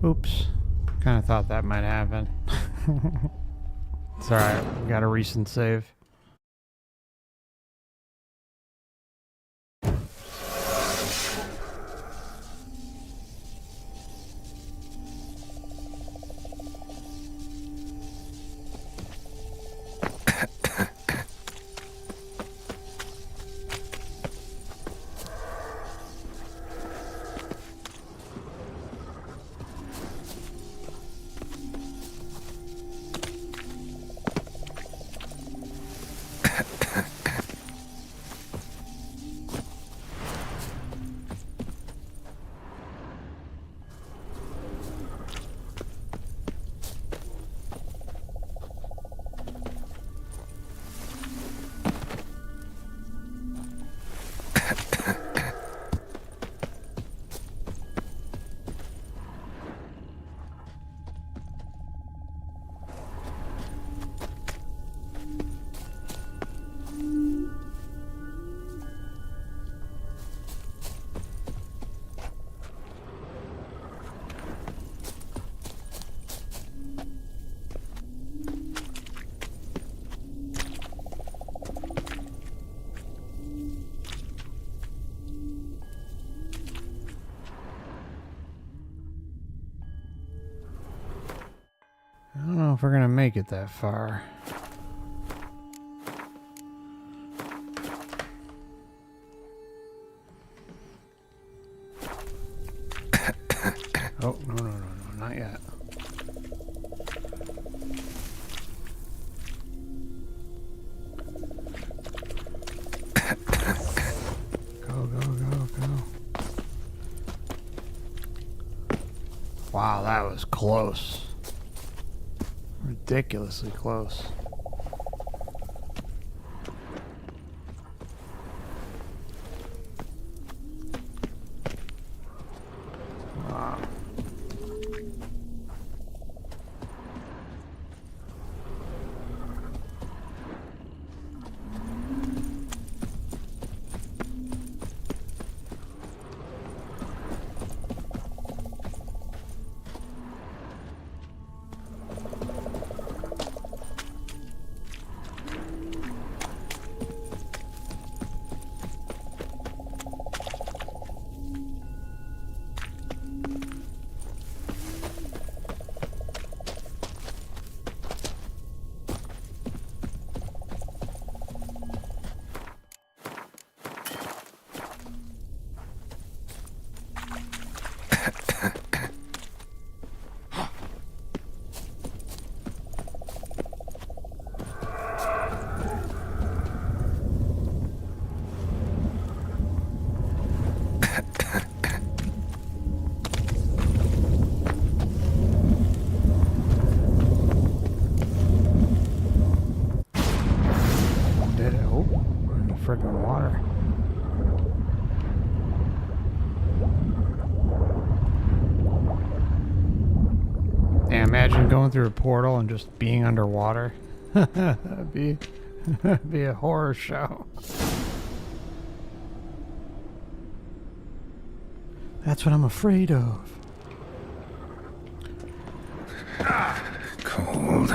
Oops. Kind of thought that might happen. It's alright, we got a recent save. I don't know if we're gonna make it that far. Oh, no, not yet. Go. Wow, that was close. Ridiculously close. Wow. freaking water. Yeah, imagine going through a portal and just being underwater. That'd be a horror show. That's what I'm afraid of.
Cold.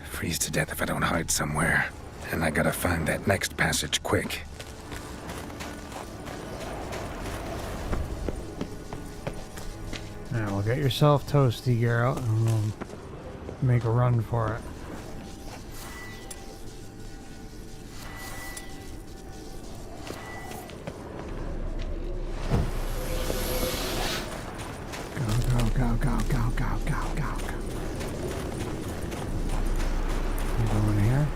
Freeze to death if I don't hide somewhere. And I gotta find that next passage quick.
Now, well, get yourself toasty, Geralt, and we'll make a run for it. Go, go, go, go, go, go, go, go. You going here?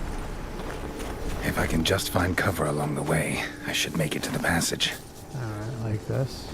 If I can just find cover along the way, I should make it to the passage.
Alright, like this.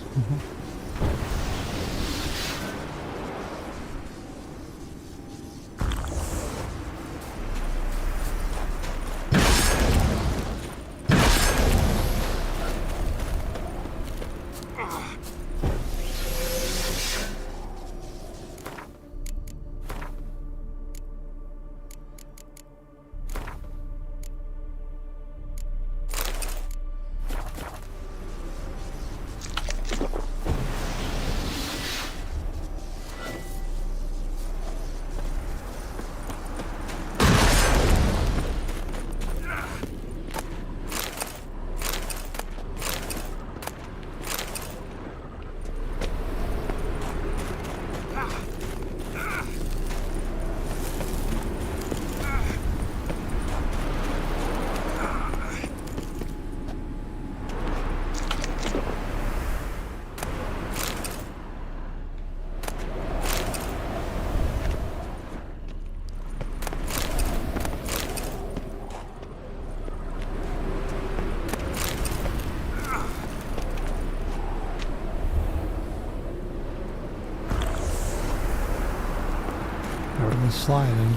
Sliding.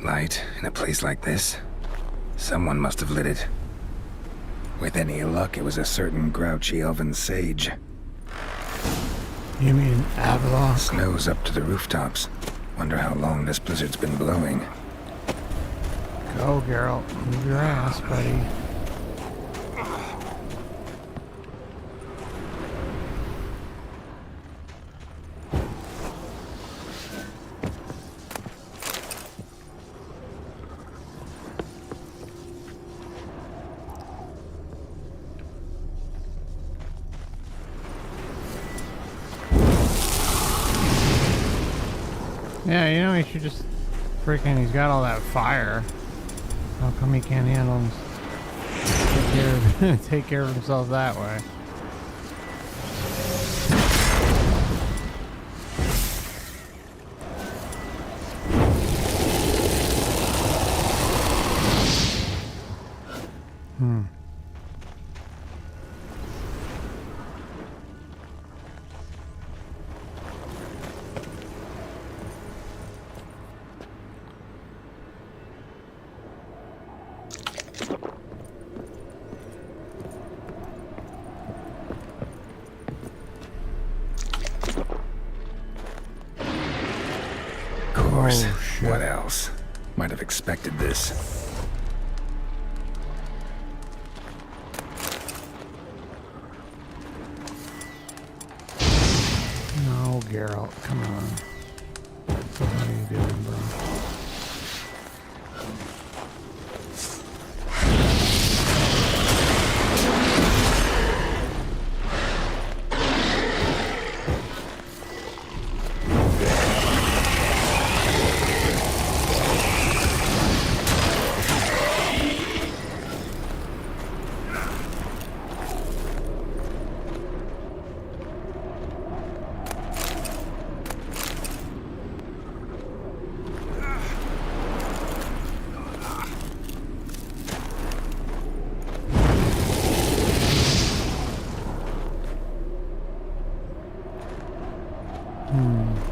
Light in a place like this? Someone must have lit it. With any luck, it was a certain grouchy elven sage.
You mean Avalon?
Snow's up to the rooftops. Wonder how long this blizzard's been blowing.
Go, Geralt. Move your ass, buddy. Yeah, you know, he should just freaking, he's got all that fire. How come he can't handle him? Take care of himself that way.
What else? Might have expected this.
No, Geralt, come on. What are you doing, bro? Go.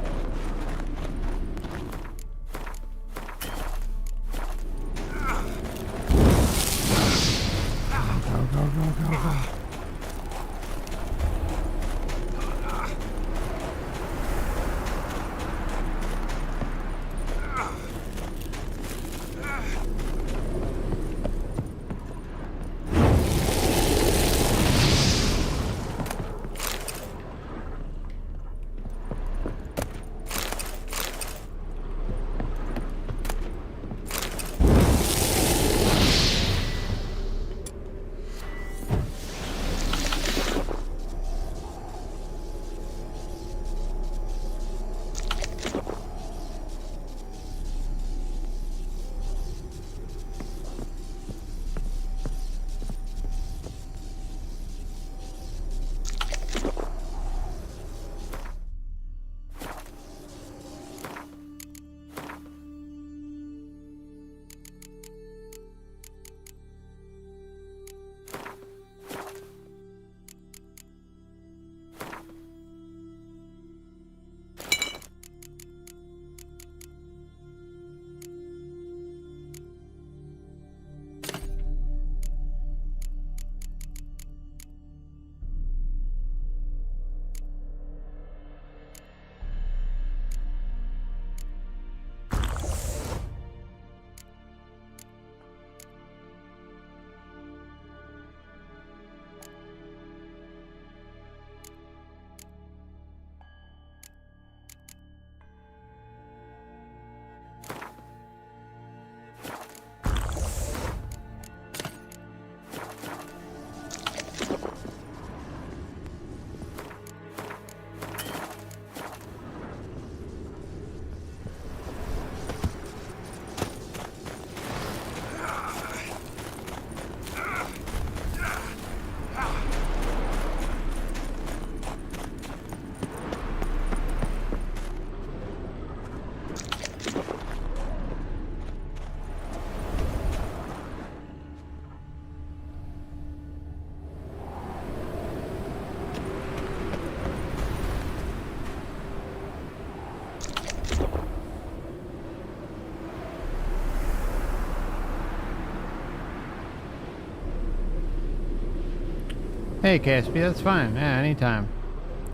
Hey, KSP, that's fine. Yeah, anytime.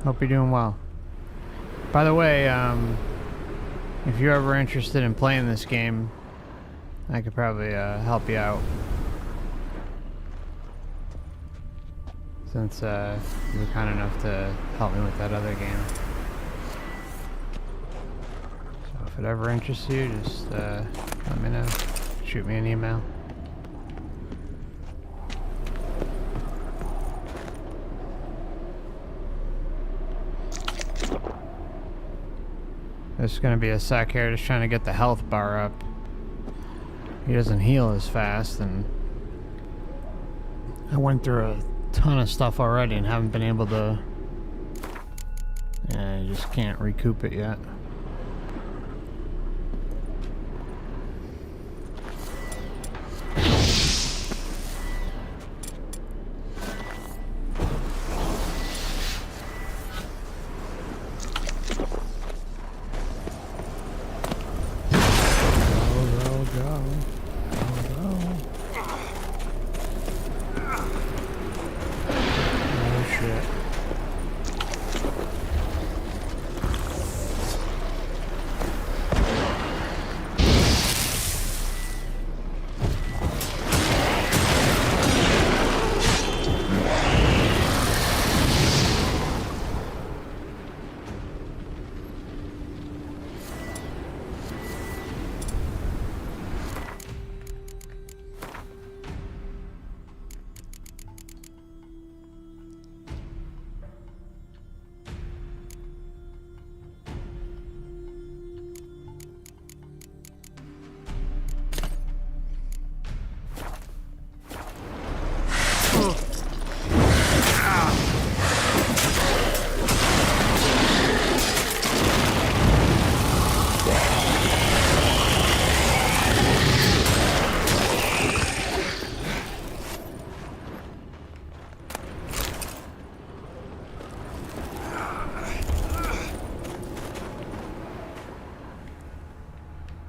Hope you're doing well. By the way, if you're ever interested in playing this game, I could probably help you out. Since you were kind enough to help me with that other game. So if it ever interests you, just let me know. Shoot me an email. There's gonna be a sec here just trying to get the health bar up. He doesn't heal as fast, and I went through a ton of stuff already and haven't been able to. Yeah, I just can't recoup it yet.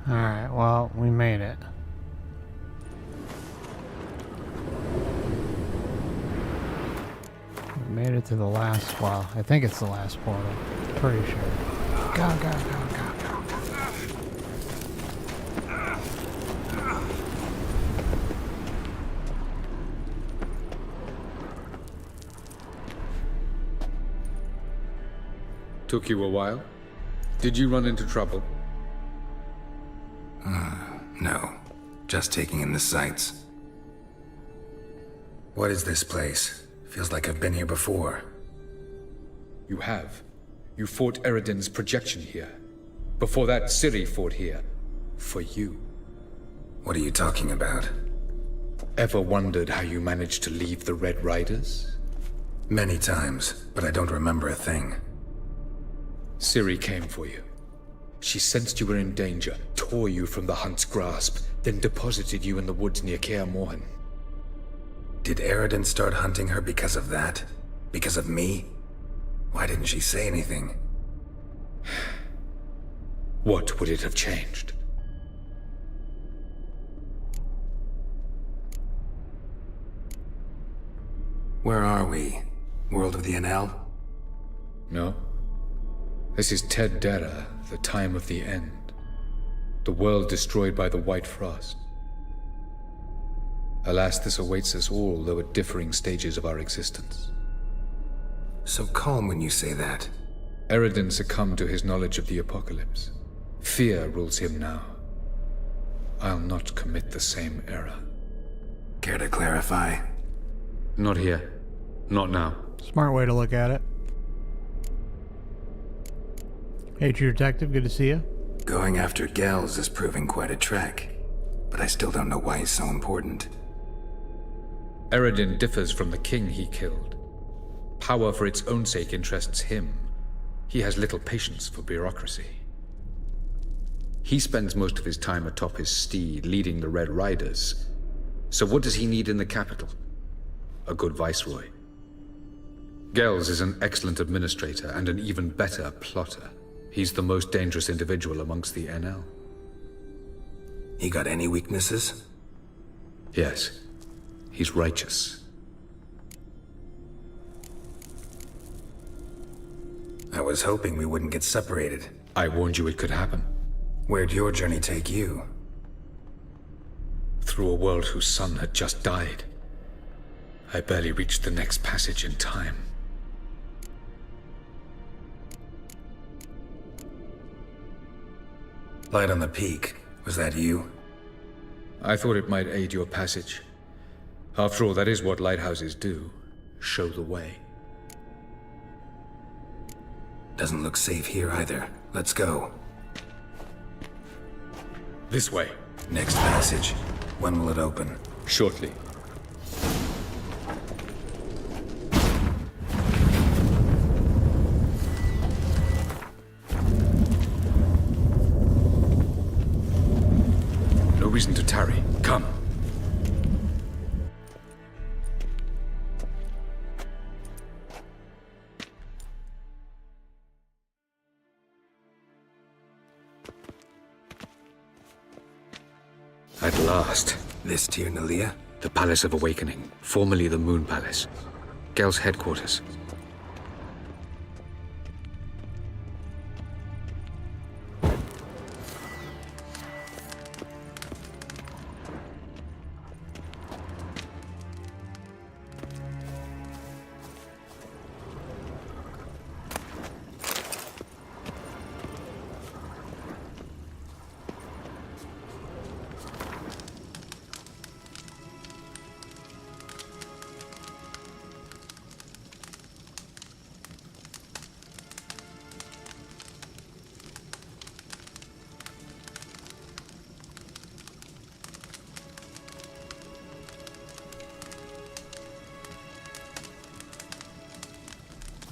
Alright, well, we made it. We made it to the last, well, I think it's the last portal. Pretty sure. Go, go, go, go, go.
Took you a while? Did you run into trouble?
No. Just taking in the sights. What is this place? Feels like I've been here before.
You have. You fought Eridan's projection here. Before that, Ciri fought here. For you.
What are you talking about?
Ever wondered how you managed to leave the Red Riders?
Many times, but I don't remember a thing.
Ciri came for you. She sensed you were in danger, tore you from the Hunt's grasp, then deposited you in the woods near Kaer Morhen.
Did Eridan start hunting her because of that? Because of me? Why didn't she say anything?
What would it have changed?
Where are we? World of the NL?
No. This is Ted Dera, the time of the end. The world destroyed by the White Frost. Alas, this awaits us all, though at differing stages of our existence.
So calm when you say that.
Eridan succumbed to his knowledge of the apocalypse. Fear rules him now. I'll not commit the same error.
Care to clarify?
Not here. Not now.
Smart way to look at it. Hey, True Detective, good to see you.
Going after Gels is proving quite a trek, but I still don't know why he's so important.
Eridan differs from the king he killed. Power for its own sake interests him. He has little patience for bureaucracy. He spends most of his time atop his steed, leading the Red Riders. So what does he need in the capital? A good viceroy. Gels is an excellent administrator and an even better plotter. He's the most dangerous individual amongst the NL.
He got any weaknesses?
Yes. He's righteous.
I was hoping we wouldn't get separated.
I warned you it could happen.
Where'd your journey take you?
Through a world whose son had just died. I barely reached the next passage in time.
Light on the peak. Was that you?
I thought it might aid your passage. After all, that is what lighthouses do. Show the way.
Doesn't look safe here either. Let's go.
This way.
Next passage. When will it open?
Shortly. No reason to tarry. Come. At last.
This Tir Nalia?
The Palace of Awakening, formerly the Moon Palace. Gel's headquarters.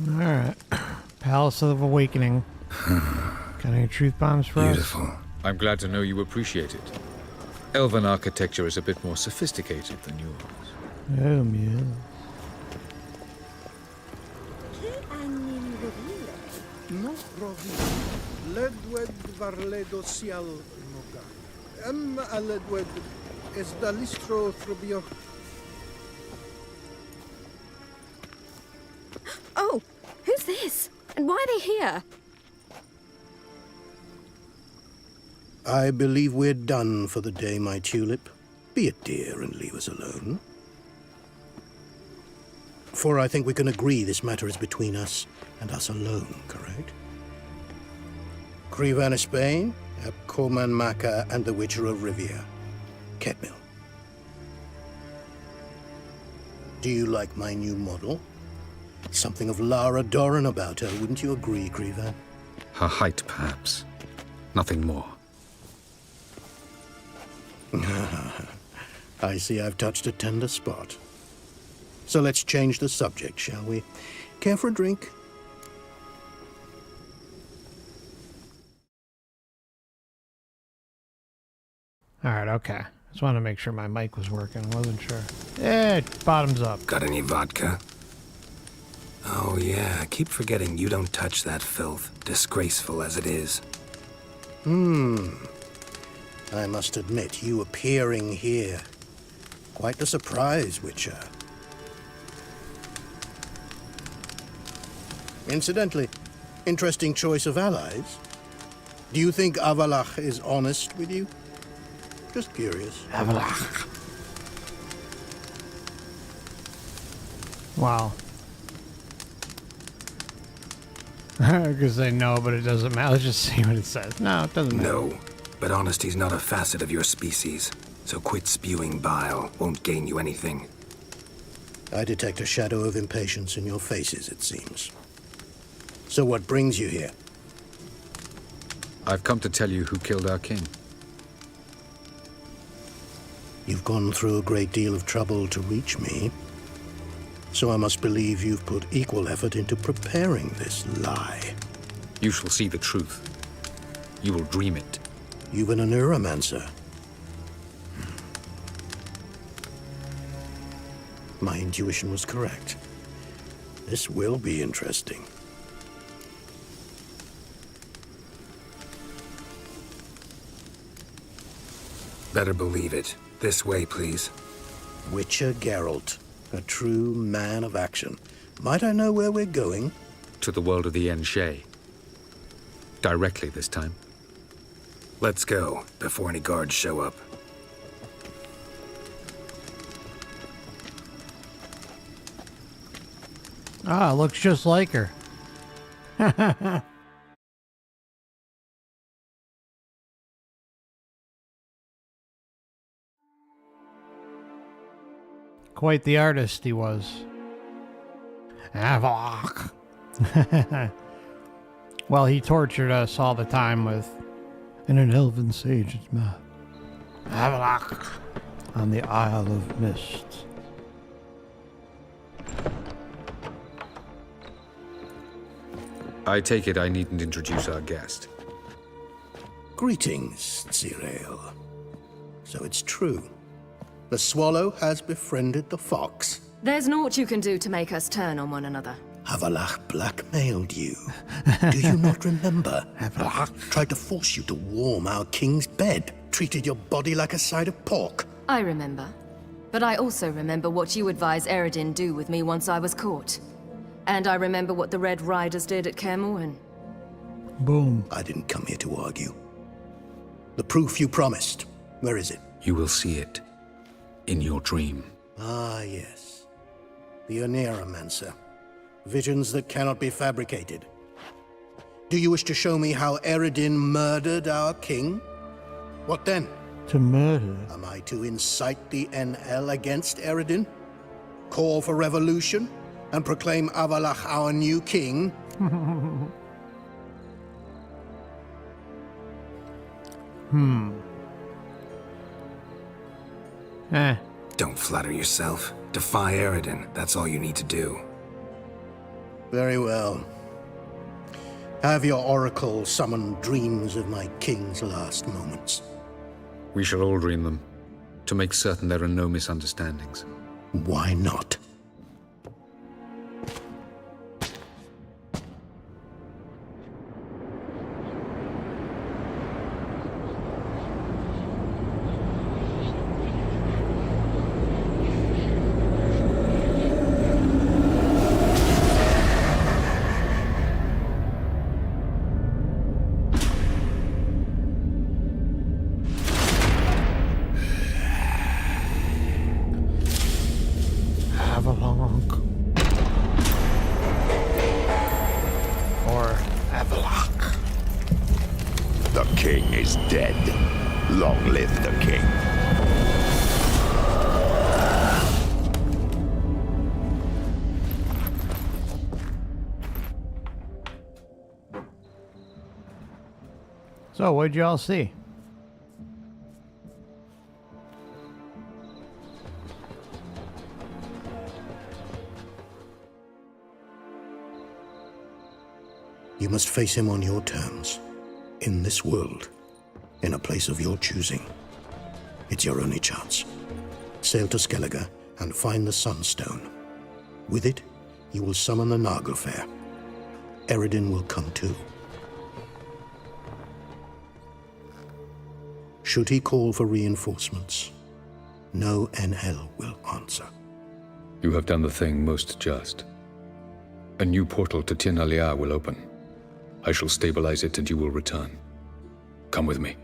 Alright. Palace of Awakening. Got any truth bombs for
Beautiful.
us?
I'm glad to know you appreciate it. Elven architecture is a bit more sophisticated than yours.
Oh, yeah.
No provi. Ledwed varledo sial nogat. Aledwed, is Dalistro Thrubio.
Oh, who's this? And why are they here?
I believe we're done for the day, my tulip. Be a dear and leave us alone. For I think we can agree this matter is between us and us alone, correct? Crevan Spain, Coman Maca, and the Witcher of Rivia. Ketmil. Do you like my new model? Something of Lara Doran about her, wouldn't you agree, Crevan?
Her height, perhaps. Nothing more.
I see I've touched a tender spot. So let's change the subject, shall we? Care for a drink?
Alright, okay. Just wanted to make sure my mic was working. Wasn't sure. Yeah, bottoms up.
Got any vodka? Oh yeah, I keep forgetting you don't touch that filth, disgraceful as it is.
I must admit, you appearing here. Quite the surprise, Witcher. Incidentally, interesting choice of allies. Do you think Avalach is honest with you? Just curious.
Avalach. Wow. Because they know, but it doesn't matter. Let's just see what it says. No, it doesn't matter.
No, but honesty's not a facet of your species. So quit spewing bile. Won't gain you anything.
I detect a shadow of impatience in your faces, it seems. So what brings you here?
I've come to tell you who killed our king.
You've gone through a great deal of trouble to reach me. So I must believe you've put equal effort into preparing this lie.
You shall see the truth. You will dream it.
You've been a neuromancer. My intuition was correct. This will be interesting.
Better believe it. This way, please.
Witcher Geralt, a true man of action. Might I know where we're going?
To the world of the Enshe. Directly this time.
Let's go, before any guards show up.
Ah, looks just like her. Quite the artist he was. Avalach. Well, he tortured us all the time with "In an elven sage's mouth. Avalach on the Isle of Mist."
I take it I needn't introduce our guest.
Greetings, Ciri. So it's true. The swallow has befriended the fox.
There's naught you can do to make us turn on one another.
Avalach blackmailed you. Do you not remember? Avalach tried to force you to warm our king's bed, treated your body like a side of pork.
I remember. But I also remember what you advised Eredin do with me once I was caught. And I remember what the Red Riders did at Kaer Morhen.
Boom.
I didn't come here to argue. The proof you promised, where is it?
You will see it. In your dream.
Ah, yes. The Oneiromancer. Visions that cannot be fabricated. Do you wish to show me how Eredin murdered our king? What then?
To murder?
Am I to incite the NL against Eredin? Call for revolution? And proclaim Avalach our new king?
Don't flatter yourself. Defy Eredin. That's all you need to do.
Very well. Have your oracle summon dreams of my king's last moments.
We shall all dream them, to make certain there are no misunderstandings.
Why not?
king is dead. Long live the king.
So, what'd y'all see?
You must face him on your terms. In this world. In a place of your choosing. It's your only chance. Sail to Skellige and find the Sunstone. With it, you will summon the Nagelfair. Eredin will come too. Should he call for reinforcements, no NL will answer.
You have done the thing most just. A new portal to Tir na Liar will open. I shall stabilize it and you will return. Come with me.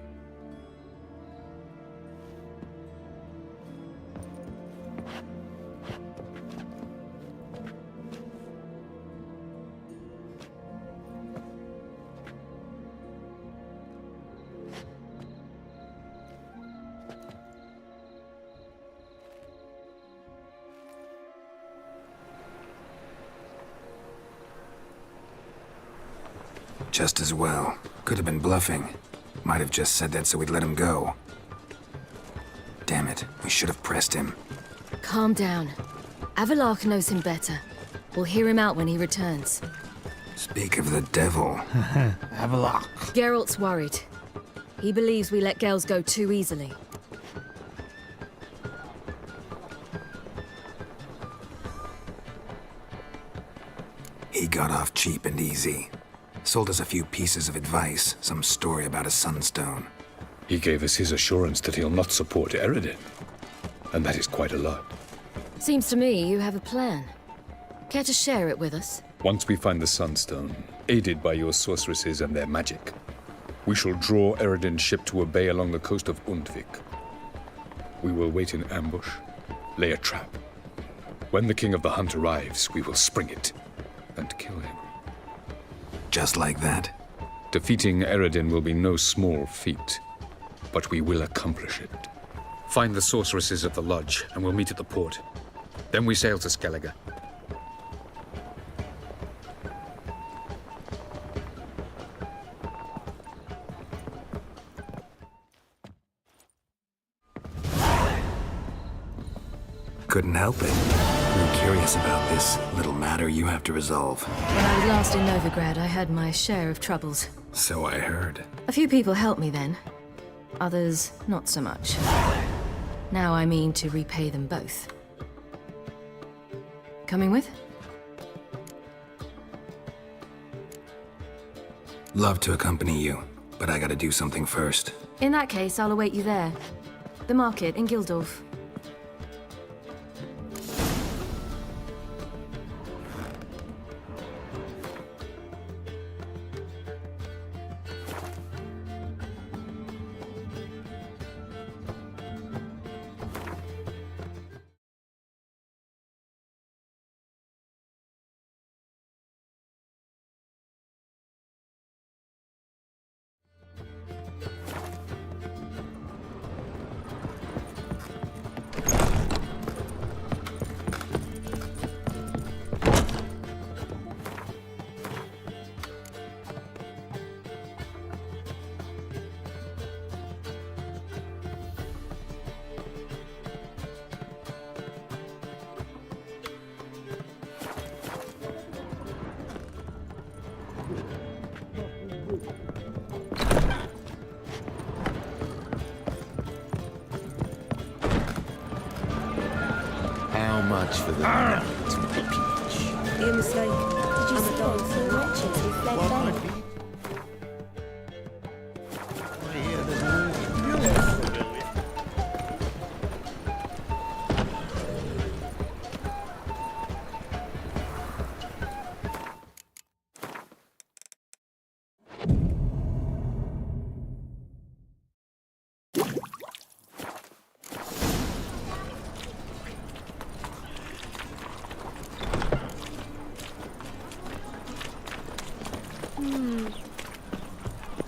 Just as well. Could have been bluffing. Might have just said that so we'd let him go. Damn it, we should have pressed him.
Calm down. Avalok knows him better. We'll hear him out when he returns.
Speak of the devil.
Avalok.
Geralt's worried. He believes we let girls go too easily.
He got off cheap and easy. Sold us a few pieces of advice, some story about a sunstone.
He gave us his assurance that he'll not support Eredin. And that is quite a lot.
Seems to me you have a plan. Care to share it with us?
Once we find the Sunstone, aided by your sorceresses and their magic, we shall draw Eredin's ship to a bay along the coast of Undvik. We will wait in ambush, lay a trap. When the King of the Hunt arrives, we will spring it and kill him.
Just like that?
Defeating Eredin will be no small feat, but we will accomplish it. Find the sorceresses at the lodge, and we'll meet at the port. Then we sail to Skellige.
Couldn't help it. I'm curious about this little matter you have to resolve.
When I was last in Novigrad, I had my share of troubles.
So I heard.
A few people helped me then. Others, not so much. Now I mean to repay them both. Coming with?
Love to accompany you, but I gotta do something first.
In that case, I'll await you there. The market in Gildorf.
How much for the night, Peach?
Your mistake. Did you see all the wretches who fled there?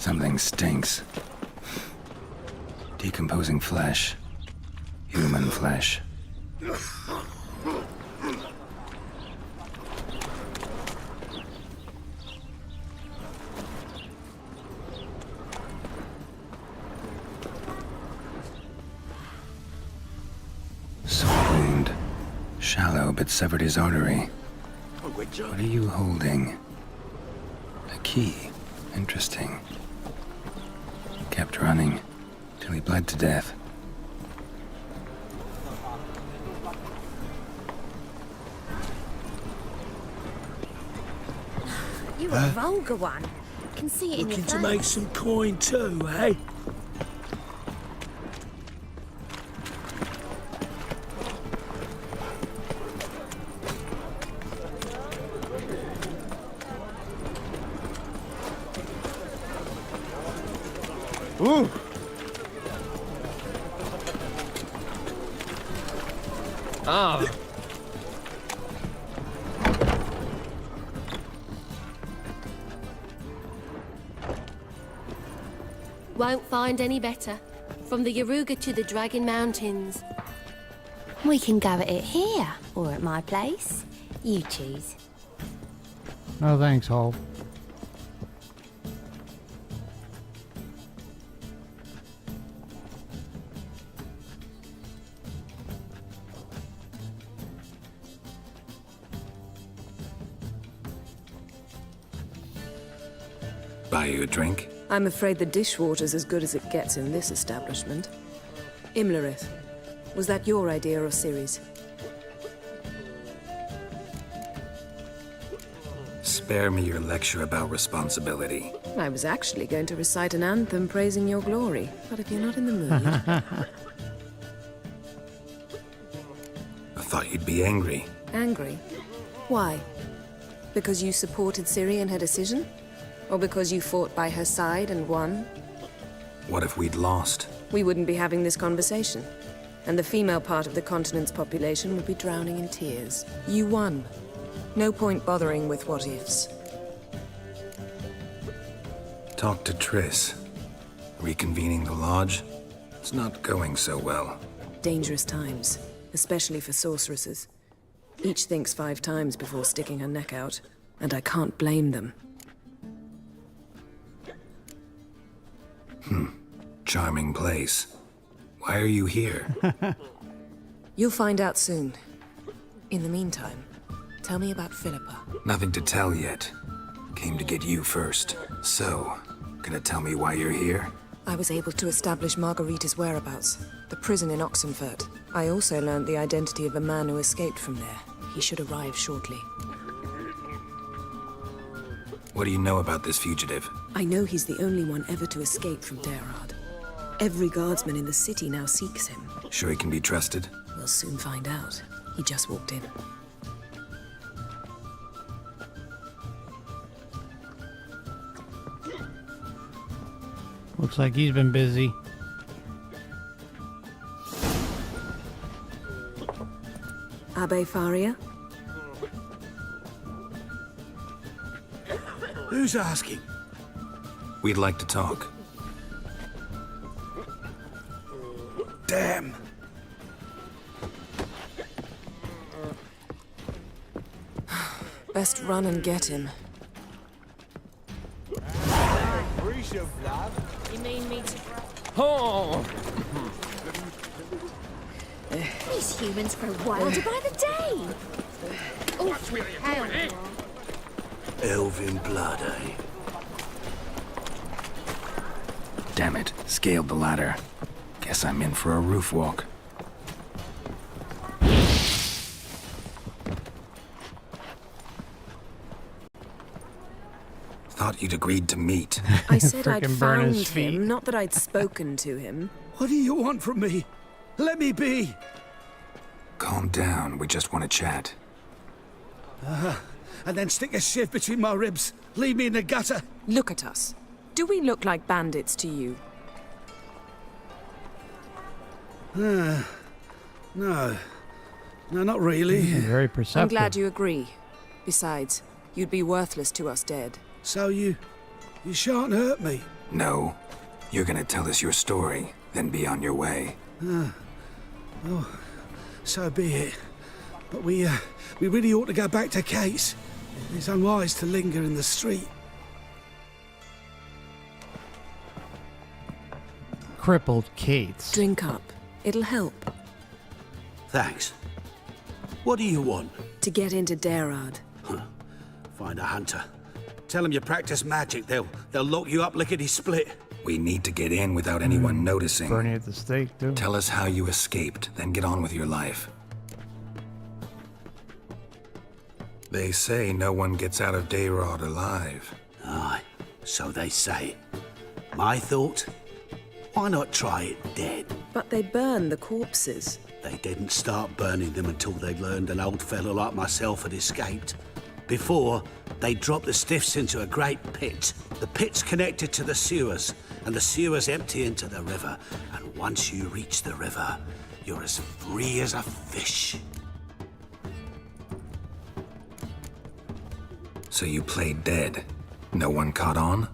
Something stinks. Decomposing flesh. Human flesh. Sword wound. Shallow, but severed his artery. What are you holding? A key. Interesting. Kept running till he bled to death.
You a vulgar one. Can see it in your
Looking
face.
to make some coin too, eh?
Ooh. Oh.
Won't find any better. From the Yaruga to the Dragon Mountains.
We can go at it here, or at my place. You choose.
No thanks, Hov.
Buy you a drink?
I'm afraid the dishwater's as good as it gets in this establishment. Imlerith, was that your idea or Ciri's?
Spare me your lecture about responsibility.
I was actually going to recite an anthem praising your glory, but if you're not in the mood...
I thought you'd be angry.
Angry? Why? Because you supported Ciri in her decision? Or because you fought by her side and won?
What if we'd lost?
We wouldn't be having this conversation. And the female part of the continent's population would be drowning in tears. You won. No point bothering with what-ifs.
Talk to Triss. Reconvening the lodge? It's not going so well.
Dangerous times, especially for sorceresses. Each thinks 5 times before sticking her neck out, and I can't blame them.
Charming place. Why are you here?
You'll find out soon. In the meantime, tell me about Philippa.
Nothing to tell yet. Came to get you first. So, gonna tell me why you're here?
I was able to establish Margarita's whereabouts, the prison in Oxenfurt. I also learned the identity of a man who escaped from there. He should arrive shortly.
What do you know about this fugitive?
I know he's the only one ever to escape from Derard. Every guardsman in the city now seeks him.
Sure he can be trusted?
We'll soon find out. He just walked in.
Looks like he's been busy.
Abbe Faria?
Who's asking?
We'd like to talk.
Damn.
Best run and get him.
You mean me to...
Oh!
These humans grow wilder by the day. Oh, hell.
Elven blood, eh?
Damn it, scaled the ladder. Guess I'm in for a roof walk. Thought you'd agreed to meet.
I said I'd
Frickin' burn
found
his feet.
him, not that I'd spoken to him.
What do you want from me? Let me be.
Calm down, we just want to chat.
And then stick a shiv between my ribs. Leave me in the gutter.
Look at us. Do we look like bandits to you?
No. No, not really.
Very perceptive.
I'm glad you agree. Besides, you'd be worthless to us dead.
So you shan't hurt me.
No. You're gonna tell us your story, then be on your way.
Oh, so be it. But we really ought to go back to Kate's. It's unwise to linger in the street.
Crippled Kate's.
Drink up. It'll help.
Thanks. What do you want?
To get into Geralt.
Find a hunter. Tell them you practice magic. They'll lock you up lickety-split.
We need to get in without anyone noticing.
Burning at the stake, too.
Tell us how you escaped, then get on with your life. They say no one gets out of Geralt alive.
Aye, so they say. My thought? Why not try it dead?
But they burn the corpses.
They didn't start burning them until they learned an old fellow like myself had escaped. Before, they dropped the stiffs into a great pit. The pit's connected to the sewers, and the sewers empty into the river. And once you reach the river, you're as free as a fish.
So you played dead. No one caught on?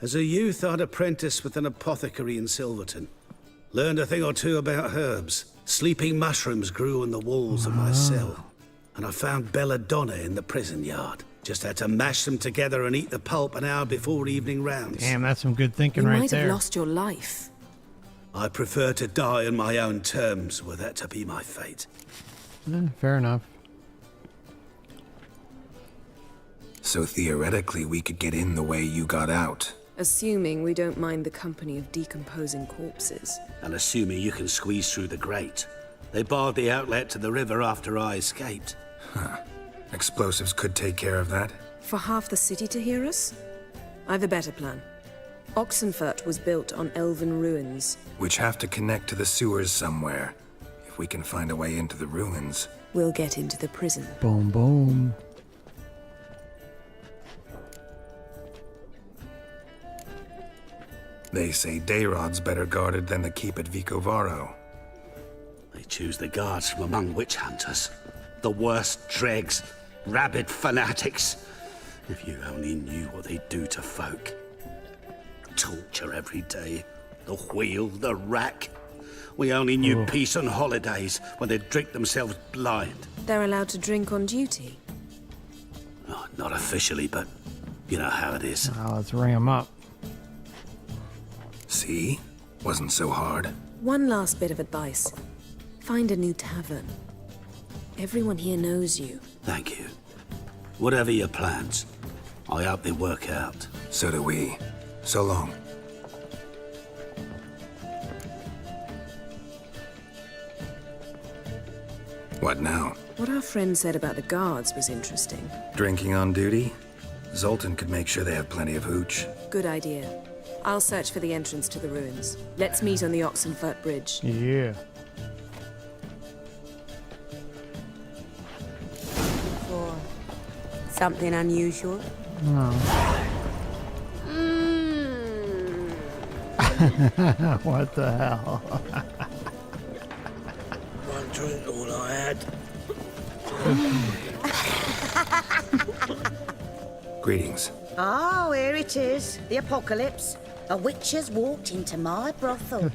As a youth, I'd apprenticed with an apothecary in Silverton. Learned a thing or two about herbs. Sleeping mushrooms grew on the walls of my cell. And I found belladonna in the prison yard. Just had to mash them together and eat the pulp an hour before evening rounds.
Damn, that's some good thinking right there.
You might have lost your life.
I prefer to die on my own terms, were that to be my fate.
Fair enough.
So theoretically, we could get in the way you got out.
Assuming we don't mind the company of decomposing corpses.
And assuming you can squeeze through the grate. They barred the outlet to the river after I escaped.
Huh. Explosives could take care of that?
For half the city to hear us? I've a better plan. Oxenfurt was built on elven ruins.
Which have to connect to the sewers somewhere. If we can find a way into the ruins.
We'll get into the prison.
Boom, boom.
They say Dayrod's better guarded than the keep at Vicovaro.
They choose the guards from among witch hunters. The worst dregs, rabid fanatics. If you only knew what they do to folk. Torture every day. The wheel, the rack. We only knew peace on holidays when they'd drink themselves blind.
They're allowed to drink on duty?
Oh, not officially, but you know how it is.
Now let's ring them up.
See? Wasn't so hard.
One last bit of advice. Find a new tavern. Everyone here knows you.
Thank you. Whatever your plans, I hope they work out.
So do we. So long. What now?
What our friend said about the guards was interesting.
Drinking on duty? Zoltan could make sure they have plenty of hooch.
Good idea. I'll search for the entrance to the ruins. Let's meet on the Oxenfurt Bridge.
Yeah.
For something unusual?
No. What the hell?
One drink, all I had.
Greetings.
Oh, here it is. The apocalypse. A witch has walked into my brothel.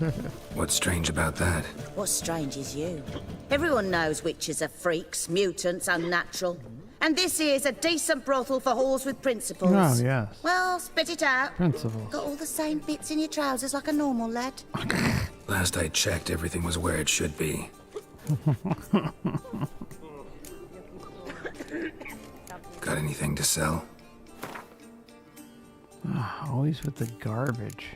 What's strange about that?
What's strange is you. Everyone knows witches are freaks, mutants, unnatural. And this here's a decent brothel for whores with principles.
Oh, yes.
Well, spit it out.
Principles.
Got all the same bits in your trousers like a normal lad.
Last I checked, everything was where it should be. Got anything to sell?
Oh, always with the garbage.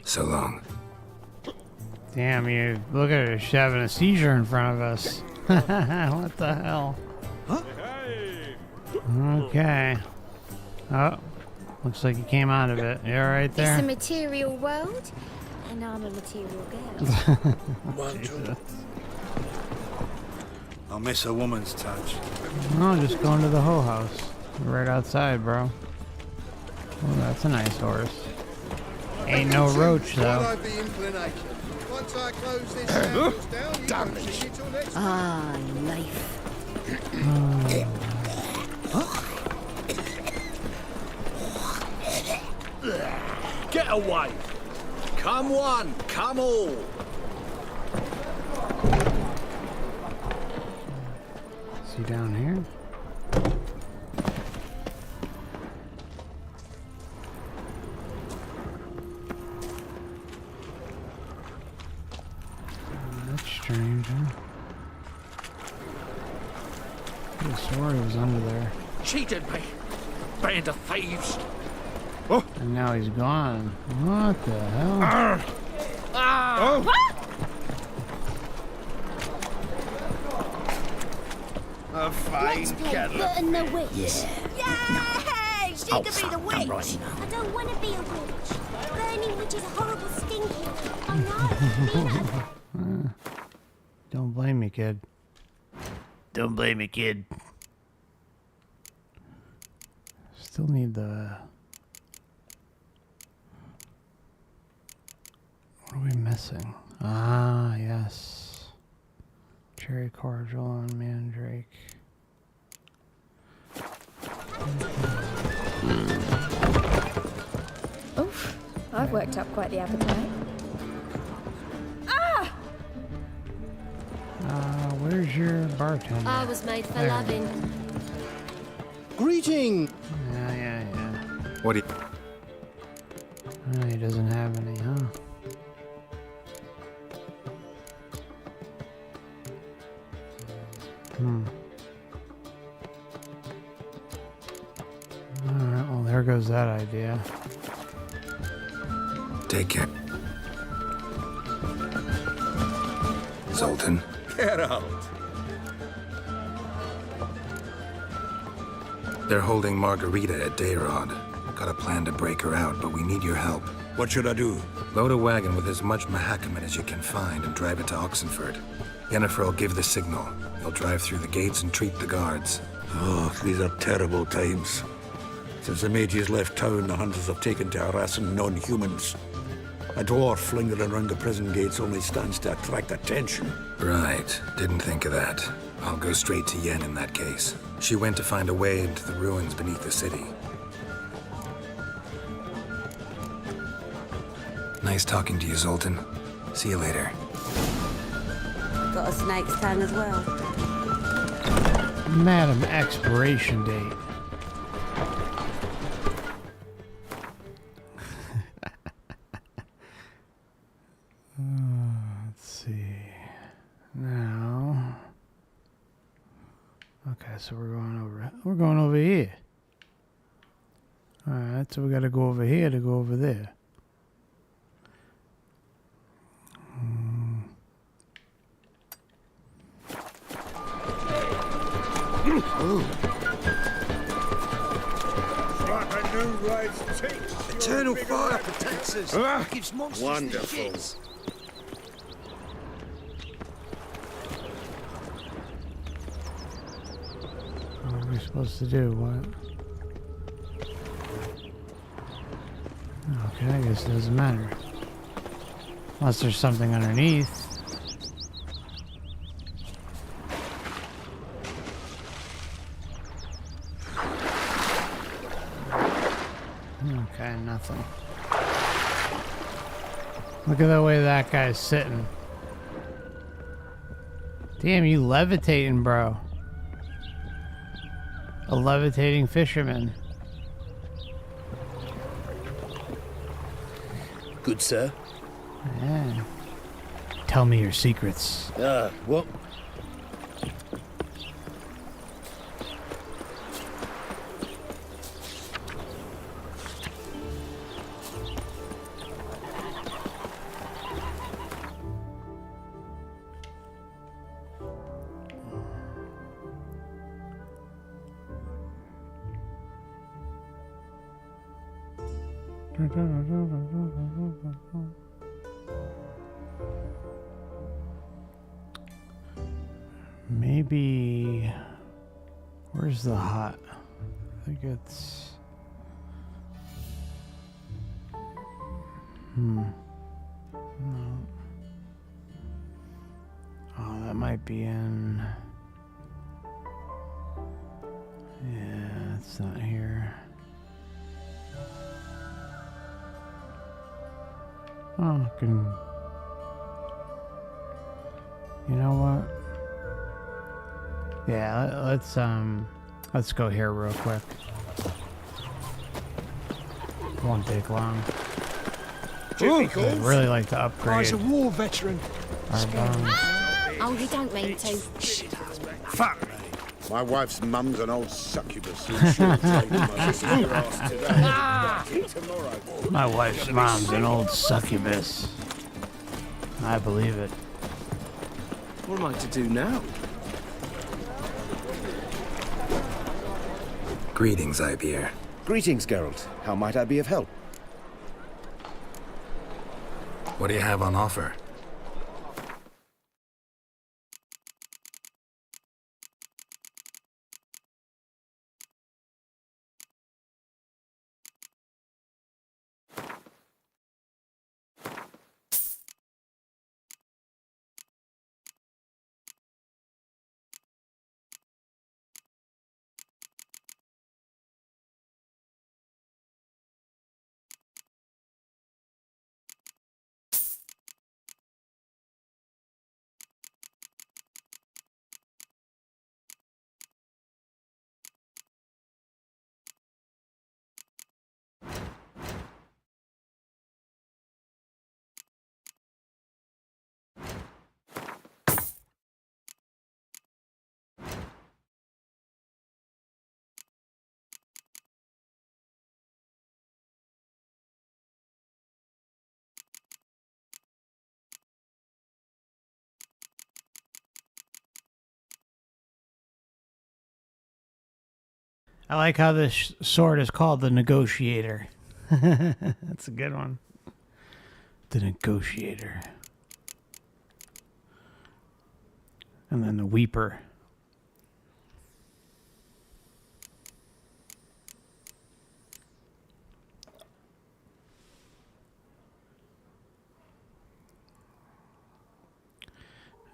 So long.
Damn, you look at her, she's having a seizure in front of us. What the hell?
Huh?
Okay. Oh, looks like you came out of it. You alright there?
It's a material world, and I'm a material girl.
Jesus.
I'll miss a woman's touch.
No, just going to the whole house. Right outside, bro. Oh, that's a nice horse. Ain't no roach, though.
Once I close this sandals down, you
Damn
won't
it.
see me till next
Ah, life.
Get away! Come one, come all!
Is he down here? That's strange, huh? I swore he was under there.
Cheated me! Band of thieves!
And now he's gone. What the hell?
A fine
Let's play
kettle.
Bert and the Witch.
Yay! She
Oh,
could be
fuck,
the
I'm
witch.
right now.
I don't want to be a witch. Burning witches are horrible, stinky. I know.
Don't blame me, kid. Don't blame me, kid. Still need the... What are we missing? Ah, yes. Cherry cordial and mandrake.
Oof, I've worked up quite the appetite. Ah!
Where's your bartender?
I was made for
There.
loving.
Greeting!
Yeah.
What do you...
Oh, he doesn't have any, huh? Alright, well there goes that idea.
Take care. Zoltan.
Geralt!
They're holding Margarita at Dayrod. Got a plan to break her out, but we need your help.
What should I do?
Load a wagon with as much Mahakaman as you can find and drive it to Oxenford. Yennefer will give the signal. You'll drive through the gates and treat the guards.
Oh, these are terrible times. Since the mages left town, the hunters have taken to harassing non-humans. A dwarf lingering around the prison gates only stands to attract attention.
Right. Didn't think of that. I'll go straight to Yen in that case. She went to find a way into the ruins beneath the city. Nice talking to you, Zoltan. See you later.
Got a snake's tongue as well.
Madam, expiration date. Let's see. Now. Okay, so we're going over here. Alright, so we gotta go over here to go over there.
Eternal fire protects us. Gives monsters
Wonderful.
the shits.
What are we supposed to do? What? Okay, I guess it doesn't matter. Unless there's something underneath. Okay, nothing. Look at the way that guy's sitting. Damn, you levitating, bro. A levitating fisherman.
Good, sir.
Yeah. Tell me your secrets.
What?
Maybe... Where's the hut? I think it's... No. Oh, that might be in... Yeah, it's not here. Oh, I can... You know what? Yeah, let's go here real quick. Won't take long. I'd really like to upgrade.
He's a war veteran.
Our bombs.
Oh, you don't mean to.
Fuck.
My wife's mum's an old succubus. She'll take my sister ass today. Tomorrow.
My wife's mom's an old succubus. I believe it.
What am I to do now?
Greetings, Ibeer.
Greetings, Geralt. How might I be of help?
What do you have on offer?
I like how this sword is called the Negotiator. That's a good one. The Negotiator. And then the Weeper.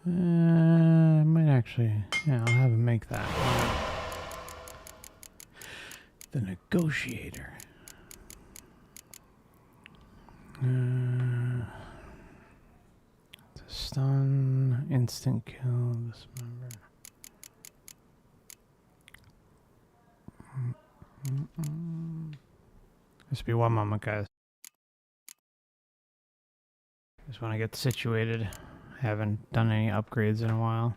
I might actually, yeah, I'll have him make that. The Negotiator. To stun, instant kill, dismember. Just be one moment, guys. Just want to get situated. Haven't done any upgrades in a while.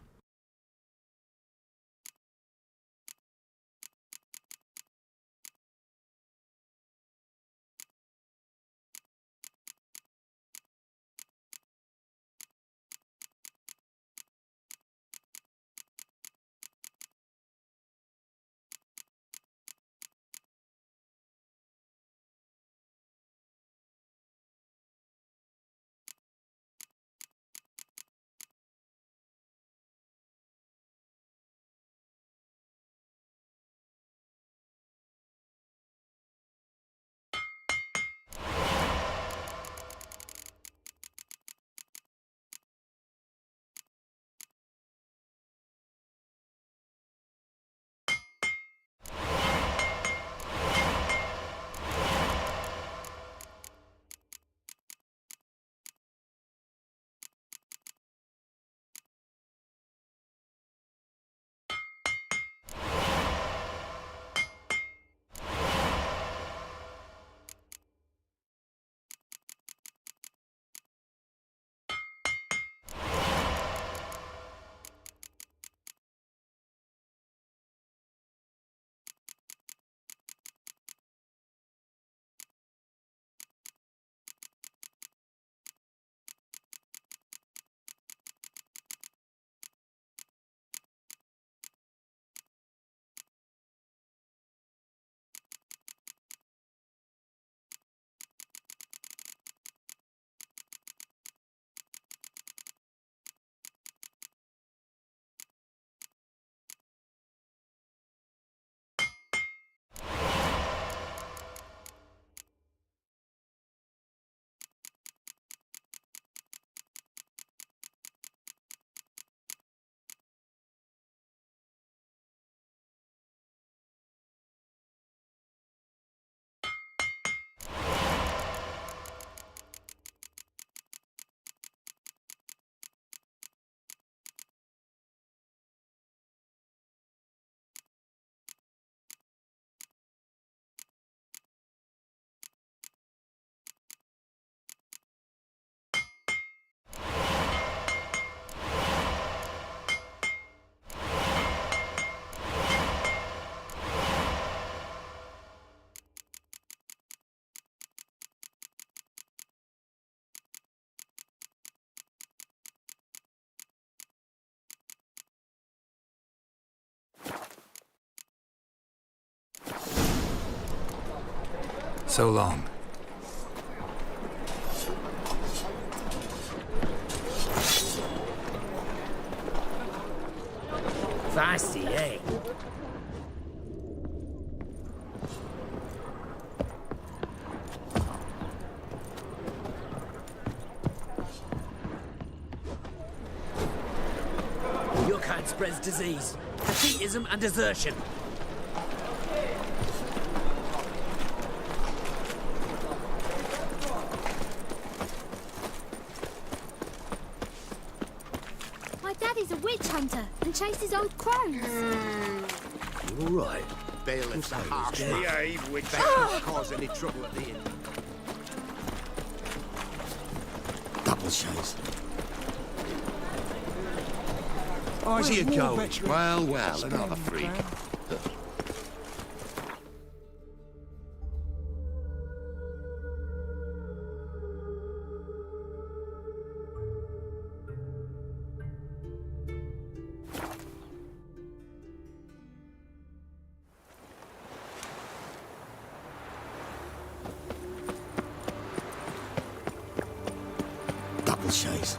So long.
Fancy, eh? Your kind spreads disease, defeatism, and desertion.
My daddy's a witch hunter and chases old crows.
You all right?
Bailiff's a harsh man.
Behave, witch.
Better cause any trouble at the inn.
Double shows.
How's he
War
going?
veteran.
Well, well, another freak.
Double shows.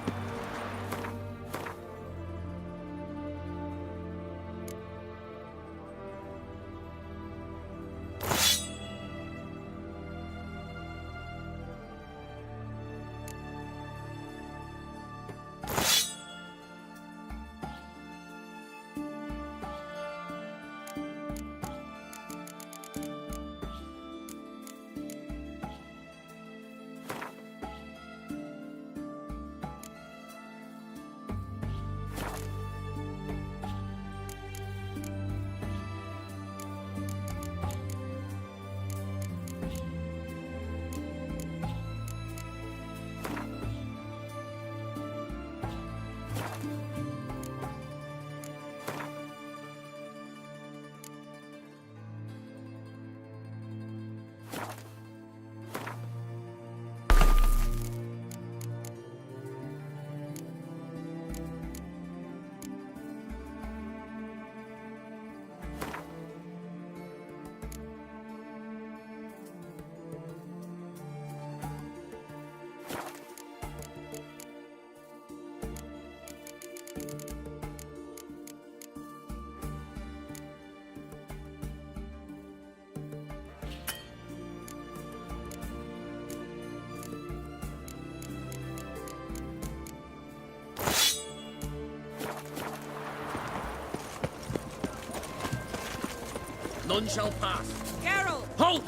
None shall pass. Geralt! Halt!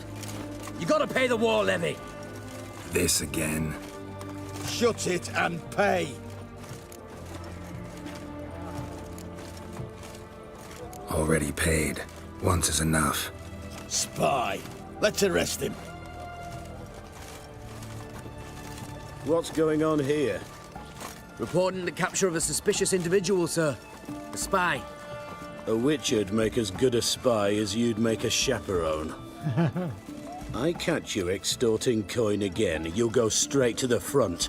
You gotta pay the war levy.
This again.
Shut it and pay.
Already paid. Once is enough.
Spy. Let's arrest him. What's going on here?
Reporting the capture of a suspicious individual, sir. A spy.
A witcher'd make as good a spy as you'd make a chaperone. I catch you extorting coin again, you'll go straight to the front.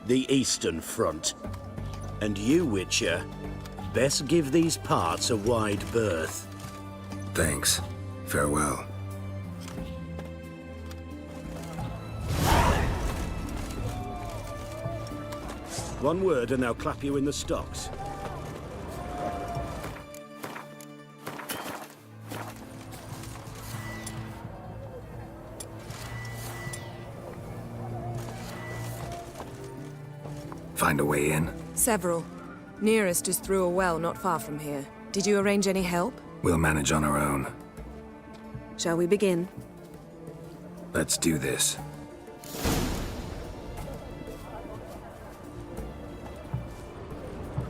The Eastern Front. And you, Witcher, best give these parts a wide berth.
Thanks. Farewell.
One word and I'll clap you in the stocks.
Find a way in?
Several. Nearest is through a well not far from here. Did you arrange any help?
We'll manage on our own.
Shall we begin?
Let's do this.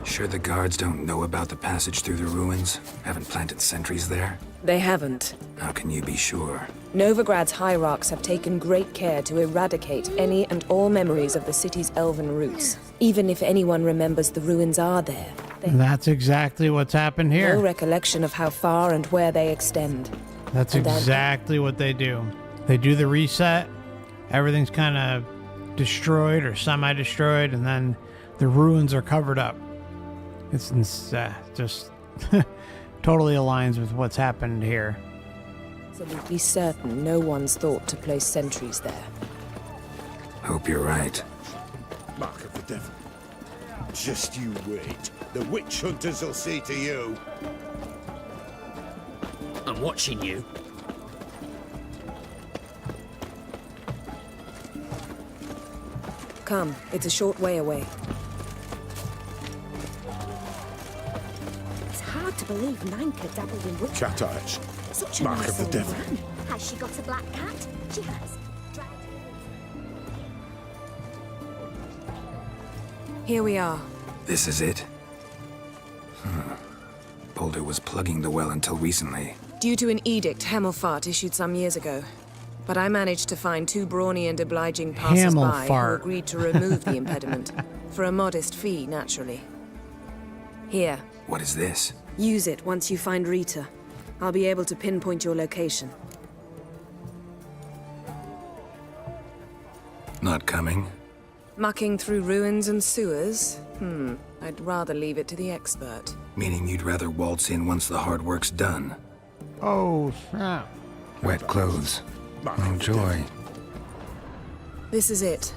Sure the guards don't know about the passage through the ruins? Haven't planted sentries there?
They haven't.
How can you be sure?
Novigrad's hierarchs have taken great care to eradicate any and all memories of the city's elven roots. Even if anyone remembers the ruins are there,
And that's exactly what's happened
no
here.
recollection of how far and where they extend.
That's
And then-
exactly what they do. They do the reset. Everything's kind of destroyed or semi-destroyed, and then the ruins are covered up. It's just totally aligns with what's happened here.
Absolutely certain no one's thought to place sentries there.
Hope you're right.
Mark of the devil. Just you wait. The witch hunters will see to you.
I'm watching you.
Come, it's a short way away.
It's hard to believe Nanka dabbled in witchcraft.
Cat eyes.
Such a
Mark
nice
of the
old
devil.
man. Has she got a black cat? She has.
Here we are.
This is it? Boulder was plugging the well until recently.
Due to an edict Hemelfart issued some years ago. But I managed to find two brawny and obliging passers-by who
Hemelfart.
agreed to remove the impediment. For a modest fee, naturally. Here.
What is this?
Use it once you find Rita. I'll be able to pinpoint your location.
Not coming?
Mucking through ruins and sewers? I'd rather leave it to the expert.
Meaning you'd rather waltz in once the hard work's done.
Oh, snap.
Wet clothes. Oh, joy.
This is it.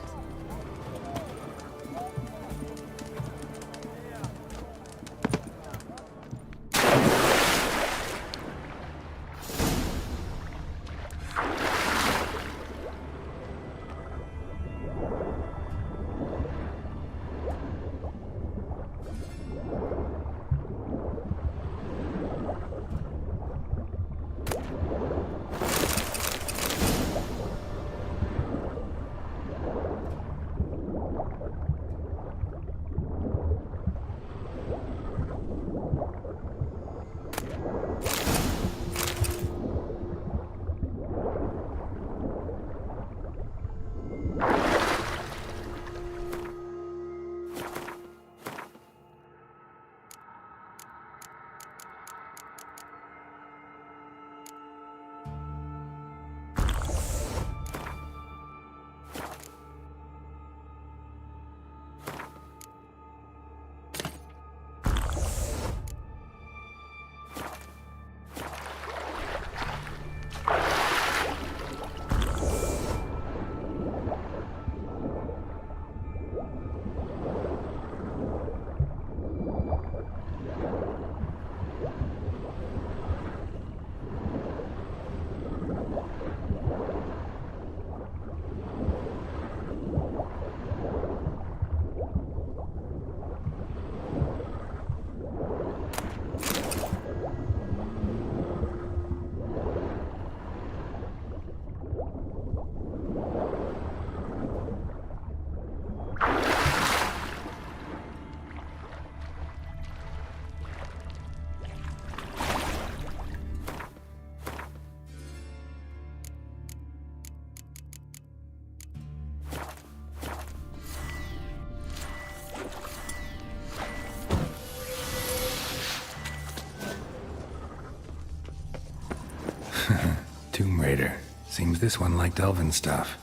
Tomb Raider. Seems this one liked elven stuff.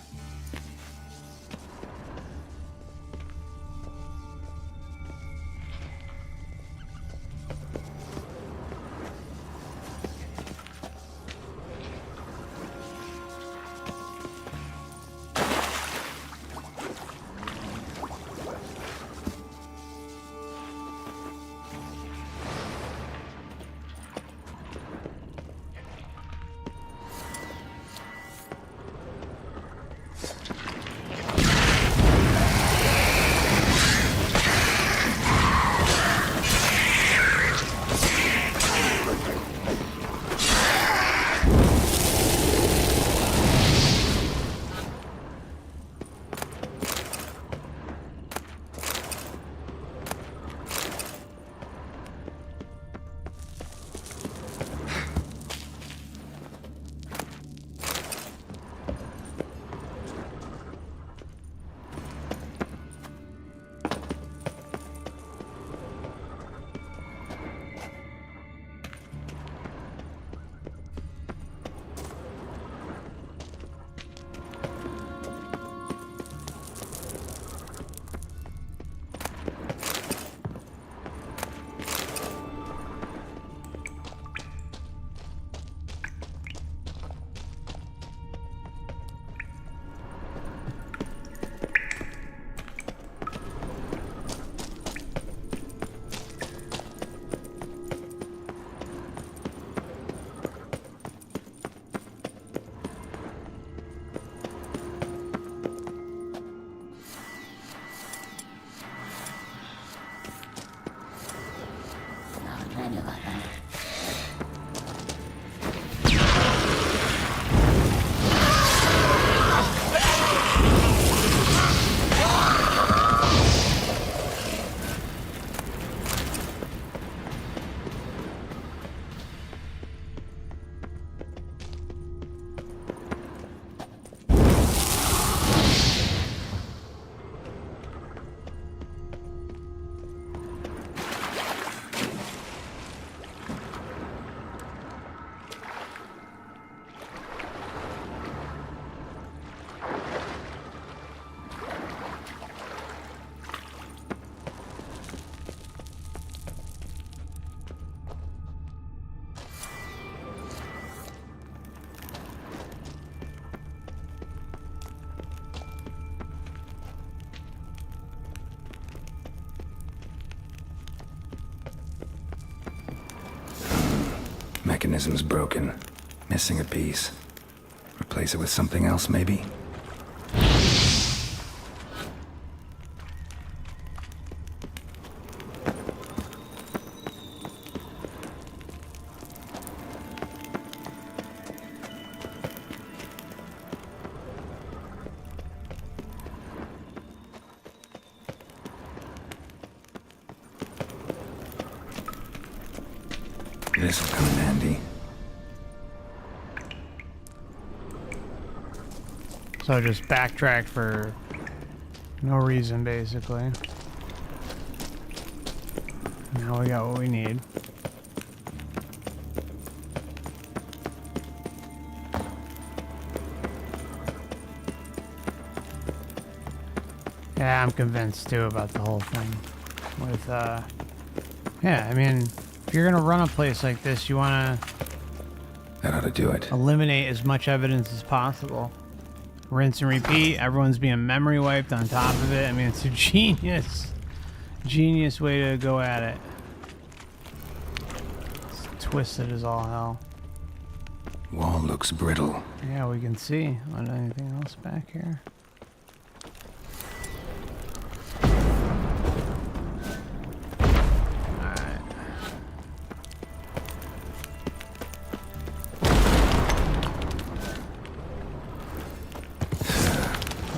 mechanism's broken. Missing a piece. Replace it with something else, maybe? This'll come in handy.
So just backtrack for no reason, basically. Now we got what we need. Yeah, I'm convinced too about the whole thing. With, yeah, I mean, if you're gonna run a place like this, you wanna...
That ought to do it.
Eliminate as much evidence as possible. Rinse and repeat. Everyone's being memory wiped on top of it. I mean, it's a genius way to go at it. It's twisted as all hell.
Wall looks brittle.
Yeah, we can see. Anything else back here?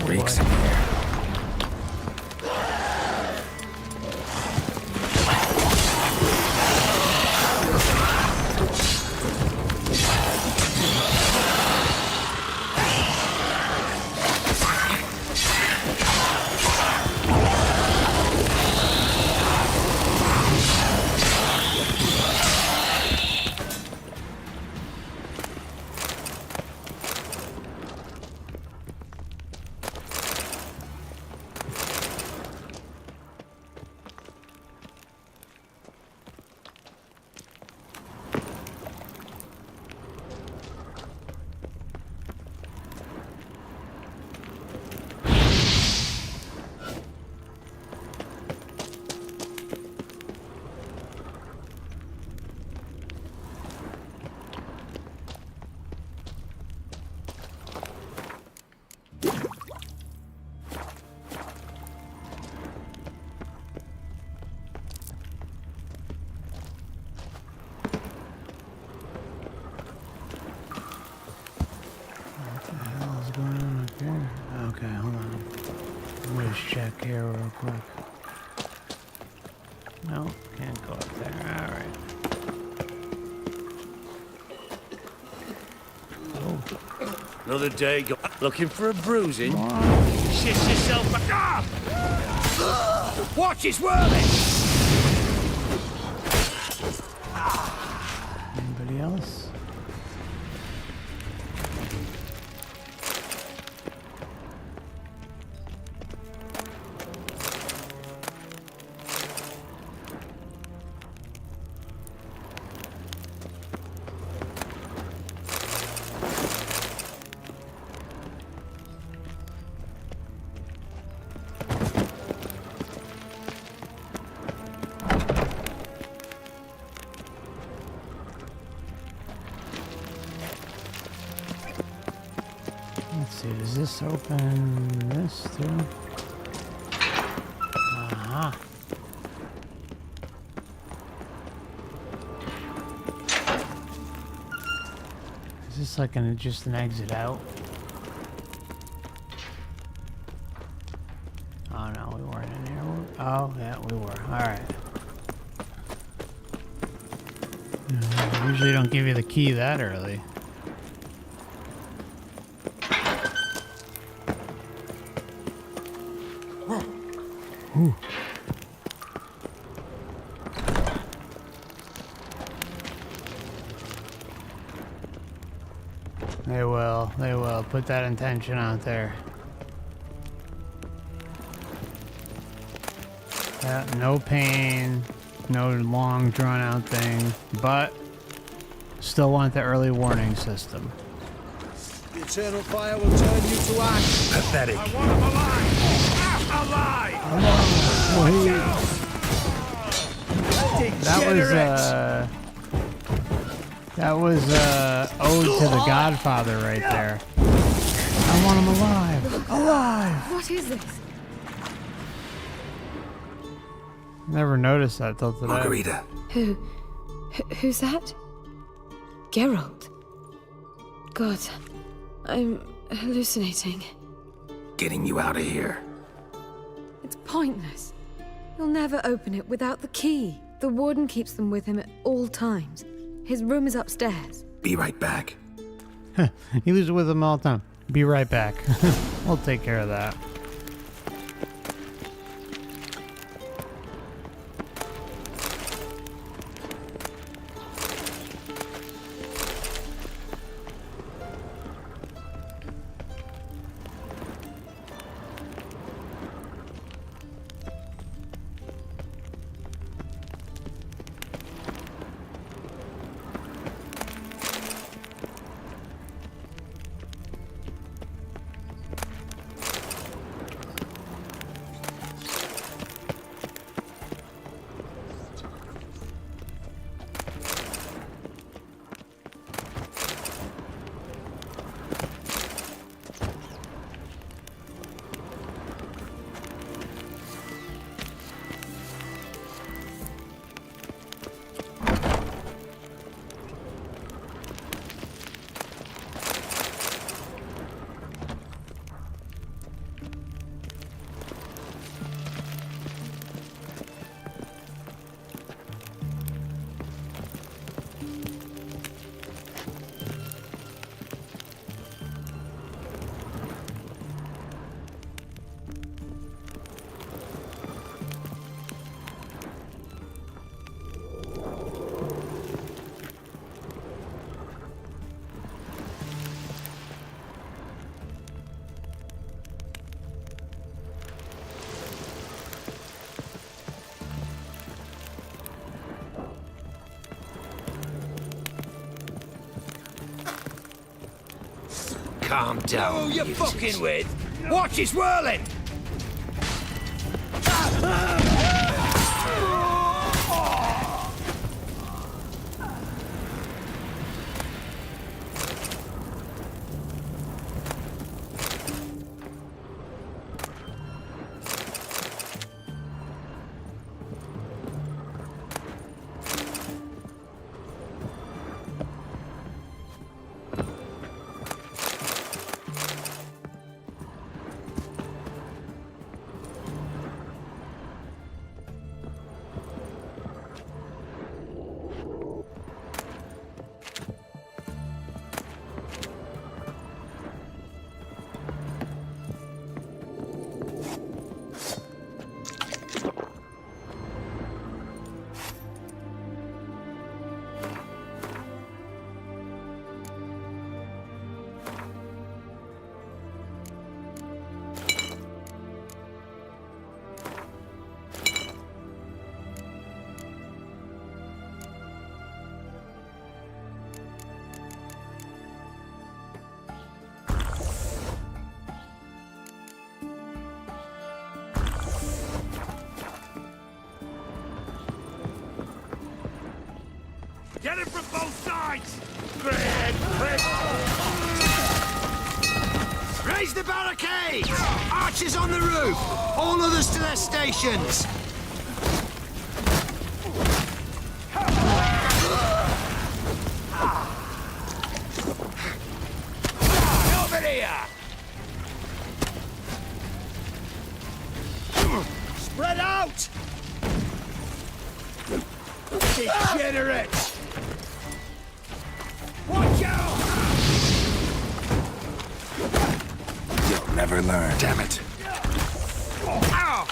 Reeks in here. Okay, hold on. Let me just check here real quick. No, can't go up there. Alright. Oh.
Another day looking for a bruising. Shit yourself back up! Watch his whirling!
Anybody else? Let's see, does this open this too? Uh-huh. Is this like just an exit out? Oh no, we weren't in here. Oh yeah, we were. Alright. Usually don't give you the key that early. Ooh. They will put that intention out there. Yeah, no pain, no long drawn out thing, but still want the early warning system.
The eternal fire will turn you to ash.
Pathetic.
I want him alive!
That was That was ode to the Godfather right there. I want him alive. Alive!
What is this?
Never noticed that till today.
Margarita.
Who's that? Geralt. God, I'm hallucinating.
Getting you out of here.
It's pointless. He'll never open it without the key. The warden keeps them with him at all times. His room is upstairs.
Be right back.
He was with him all the time. Be right back. We'll take care of that.
Calm down. Who you fucking with? Watch his whirling! Get it from both sides! Raise the barricade! Archers on the roof! All others to their stations! Over here! Spread out! Degenerate! Watch out!
You'll never learn. Damn it.
Ow!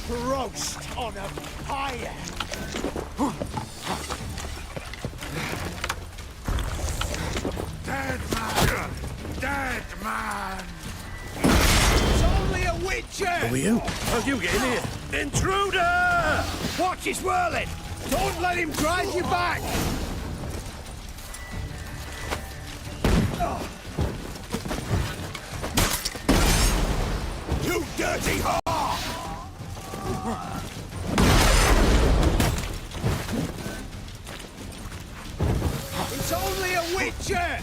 Roast on a fire! Dead man! Dead man! It's only a witcher!
Who are you?
How'd you get in here? Intruder! Watch his whirling! Don't let him drive you back! You dirty whore! Watch it!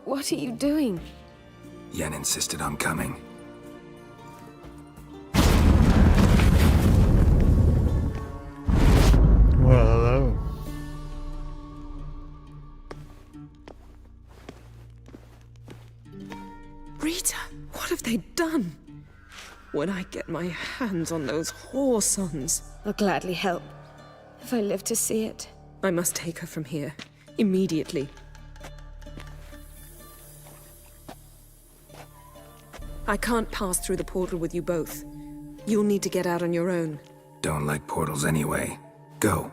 What are you doing?
Yen insisted on coming.
Well, hello.
Rita, what have they done? When I get my hands on those whore sons, I'll gladly help. If I live to see it. I must take her from here. Immediately. I can't pass through the portal with you both. You'll need to get out on your own.
Don't like portals anyway. Go.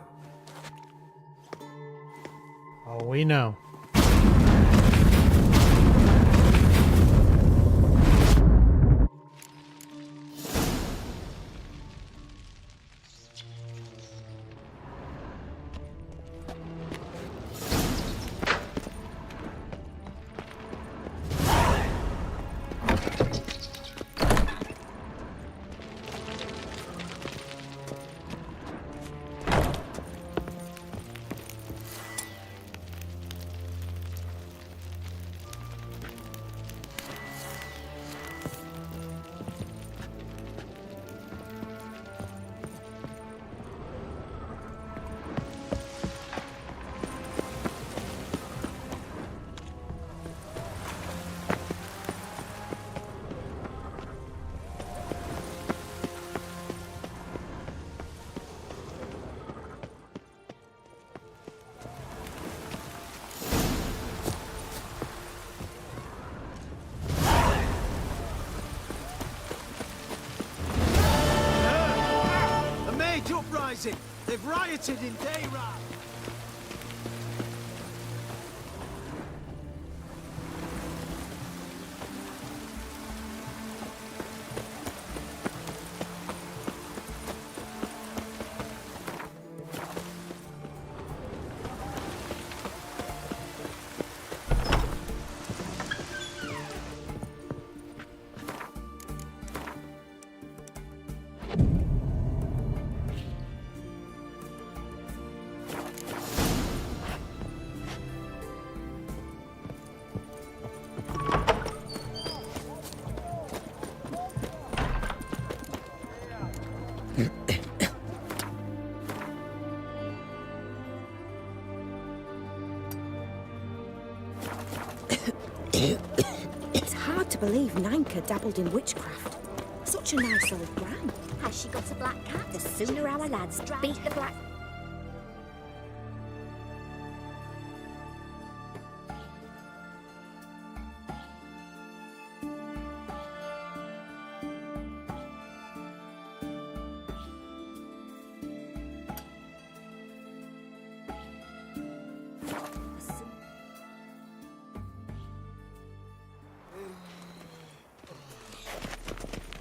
Oh, we know.
They've rioted in Dayra!
It's hard to believe Nanka dabbled in witchcraft. Such a nice old gran. Has she got a black cat? The sooner our lads beat the black...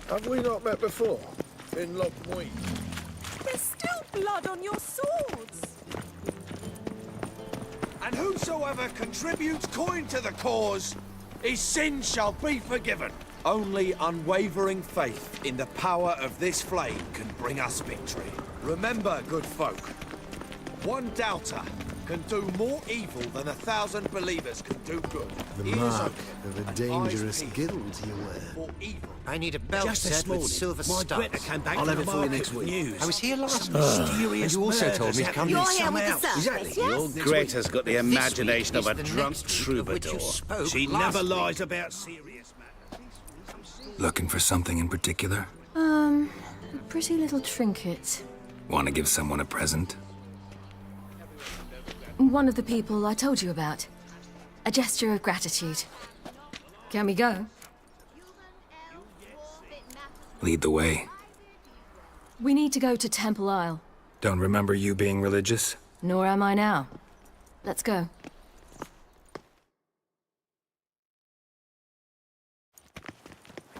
Have we not met before? In Lockmuir?
There's still blood on your swords.
And whosoever contributes coin to the cause, his sins shall be forgiven. Only unwavering faith in the power of this flame can bring us victory. Remember, good folk, one doubter can do more evil than 1,000 believers can do good.
The
Ears
mark
open
of a
and
dangerous
eyes peeled
guild you wear.
for evil.
I need a belt
Just this
set
morning,
with silver
my
studs.
Greta came back
I'll
from
have
the
it for you
market
next
with
week.
news.
I was here last
Some
week.
mysterious
And you also told me to
murders
come
happening
here
somewhere
with the
else.
service,
Exactly.
yes?
Your
Next
Greta's got the
This week
imagination of
is
a
the
drunk
next week of which you
troubadour.
spoke
She
last
never
week.
lies about serious matters.
Looking for something in particular?
A pretty little trinket.
Want to give someone a present?
One of the people I told you about. A gesture of gratitude. Can we go?
Lead the way.
We need to go to Temple Isle.
Don't remember you being religious?
Nor am I now. Let's go.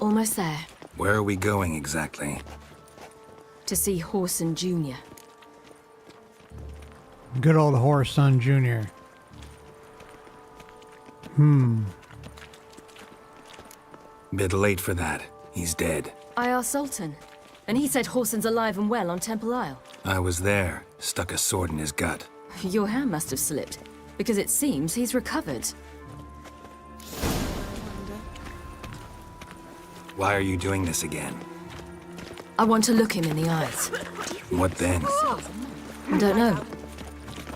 Almost there.
Where are we going exactly?
To see Horson Jr.
Good old Horson Jr.
Bit late for that. He's dead.
I asked Sultan, and he said Horson's alive and well on Temple Isle.
I was there. Stuck a sword in his gut.
Your hand must have slipped, because it seems he's recovered.
Why are you doing this again?
I want to look him in the eyes.
What then?
I don't know.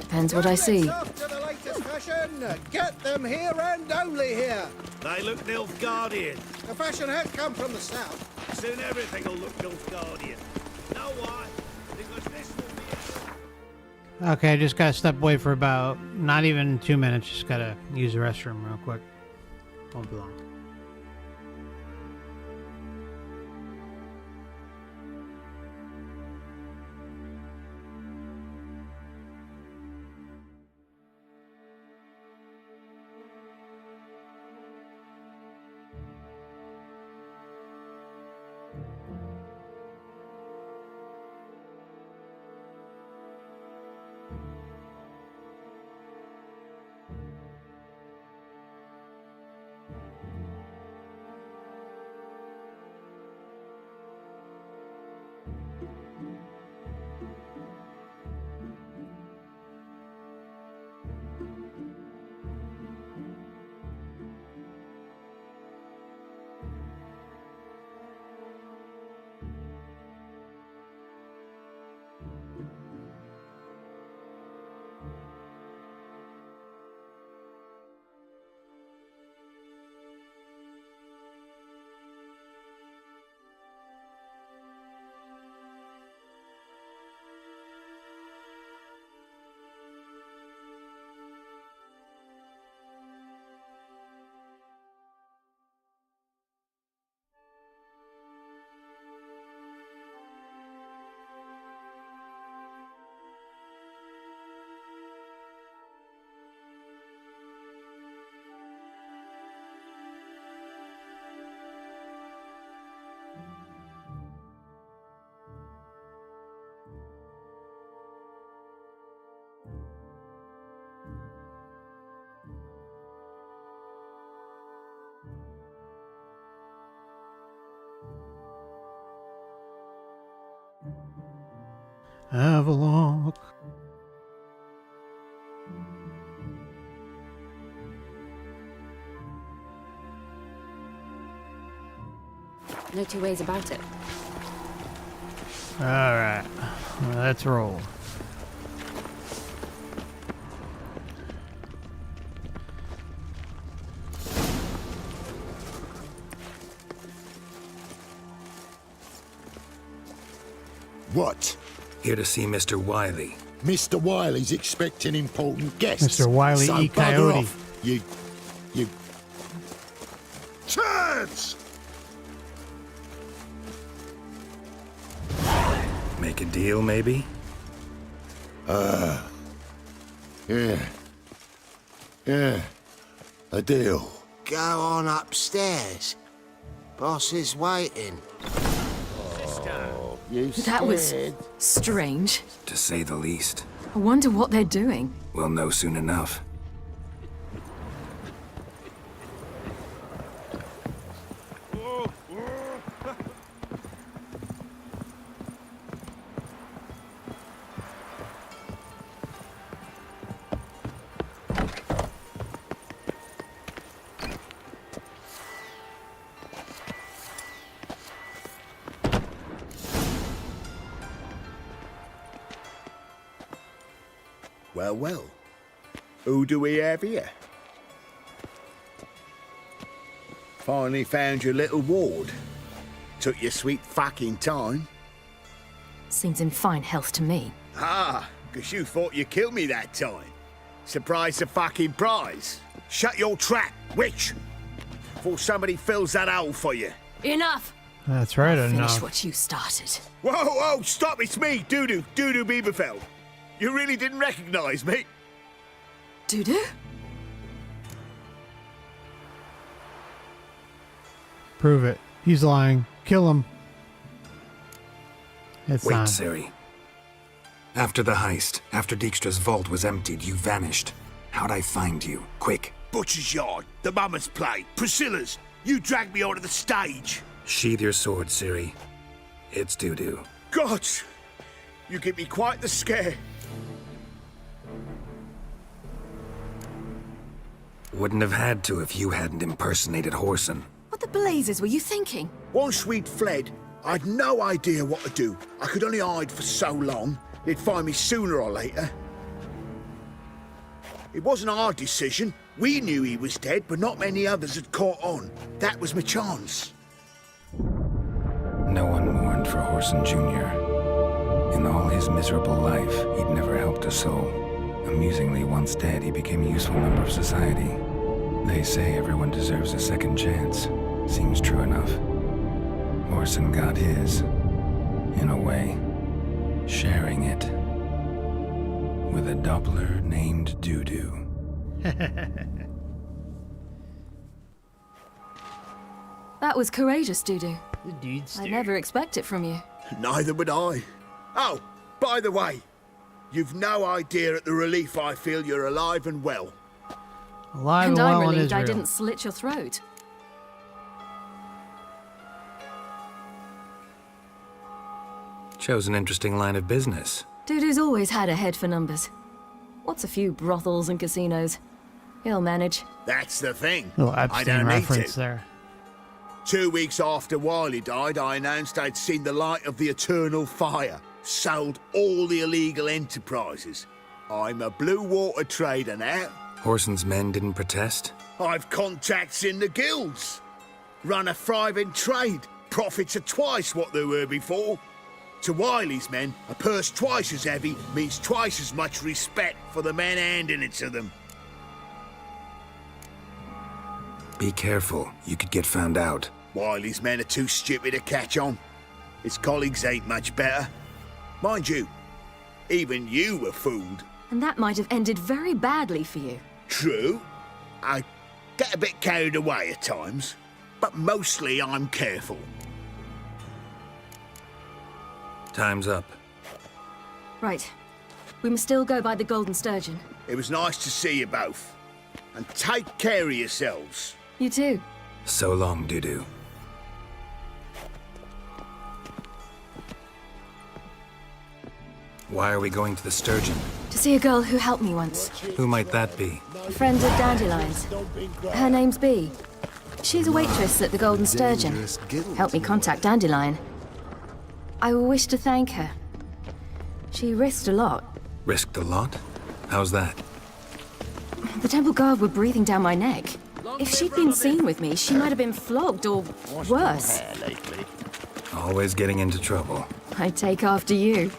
Depends what I see.
Off to the latest fashion. Get them here and only here.
They look Nilfgaardian.
The fashion had come from the south.
Soon everything will look Nilfgaardian. Know why? Because this will be...
Okay, I just gotta step away for about not even 2 minutes. Just gotta use the restroom real quick. Won't be long. Have a look.
No two ways about it.
Alright, let's roll.
What?
Here to see Mr. Wiley.
Mr. Wiley's expecting important guests.
Mr. Wiley
so
E.
bugger
Coyote.
off, you... Turds!
Make a deal, maybe?
Yeah. A deal.
Go on upstairs. Boss is waiting.
That was strange.
To say the least.
I wonder what they're doing.
We'll know soon enough.
Well, well. Who do we have here? Finally found your little ward. Took your sweet fucking time.
Seems in fine health to me.
Ah, 'cause you thought you killed me that time. Surprise the fucking prize. Shut your trap, witch! Before somebody fills that hole for you.
Enough!
That's right, I know.
Finish what you started.
Whoa, whoa, stop, it's me, Dudu Bieberfeld. You really didn't recognize me?
Dudu?
Prove it. He's lying. Kill him. It's
Wait,
on.
Ciri. After the heist, after Dijkstra's vault was emptied, you vanished. How'd I find you? Quick.
Butcher's Yard, the Mama's Play, Priscilla's. You dragged me onto the stage.
Sheathe your sword, Ciri. It's Dudu.
God, you give me quite the scare.
Wouldn't have had to if you hadn't impersonated Whoreson.
What the blazes were you thinking?
Once we'd fled, I'd no idea what to do. I could only hide for so long. They'd find me sooner or later. It wasn't our decision. We knew he was dead, but not many others had caught on. That was my chance.
No one mourned for Whoreson Jr. In all his miserable life, he'd never helped a soul. Amusingly, once dead, he became a useful member of society. They say everyone deserves a second chance. Seems true enough. Whoreson got his, in a way, sharing it with a Doppler named Dudu.
That was courageous, Dudu.
The dude's
I never expect it from you.
Neither would I. Oh, by the way, you've no idea at the relief I feel you're alive and well.
Alive
And
and
I'm
well in
relieved I
Israel.
didn't slit your throat.
Chose an interesting line of business.
Dudu's always had a head for numbers. What's a few brothels and casinos? He'll manage.
That's the thing.
Little
I
Epstein
don't need
reference
to.
there.
2 weeks after Wiley died, I announced I'd seen the light of the eternal fire. Sold all the illegal enterprises. I'm a blue water trader now.
Whoreson's men didn't protest?
I've contacts in the guilds. Run a thriving trade. Profits are twice what they were before. To Wiley's men, a purse twice as heavy means twice as much respect for the men handing it to them.
Be careful, you could get found out.
Wiley's men are too stupid to catch on. His colleagues ain't much better. Mind you, even you were fooled.
And that might have ended very badly for you.
True. I get a bit carried away at times, but mostly I'm careful.
Time's up.
Right. We must still go by the Golden Sturgeon.
It was nice to see you both. And take care of yourselves.
You too.
So long, Dudu. Why are we going to the Sturgeon?
To see a girl who helped me once.
Who might that be?
A friend of Dandelion's. Her name's Bee. She's a waitress at the Golden Sturgeon. Helped me contact Dandelion. I wish to thank her. She risked a lot.
Risked a lot? How's that?
The temple guard were breathing down my neck. If she'd been seen with me, she might have been flogged or worse.
Always getting into trouble.
I take after you.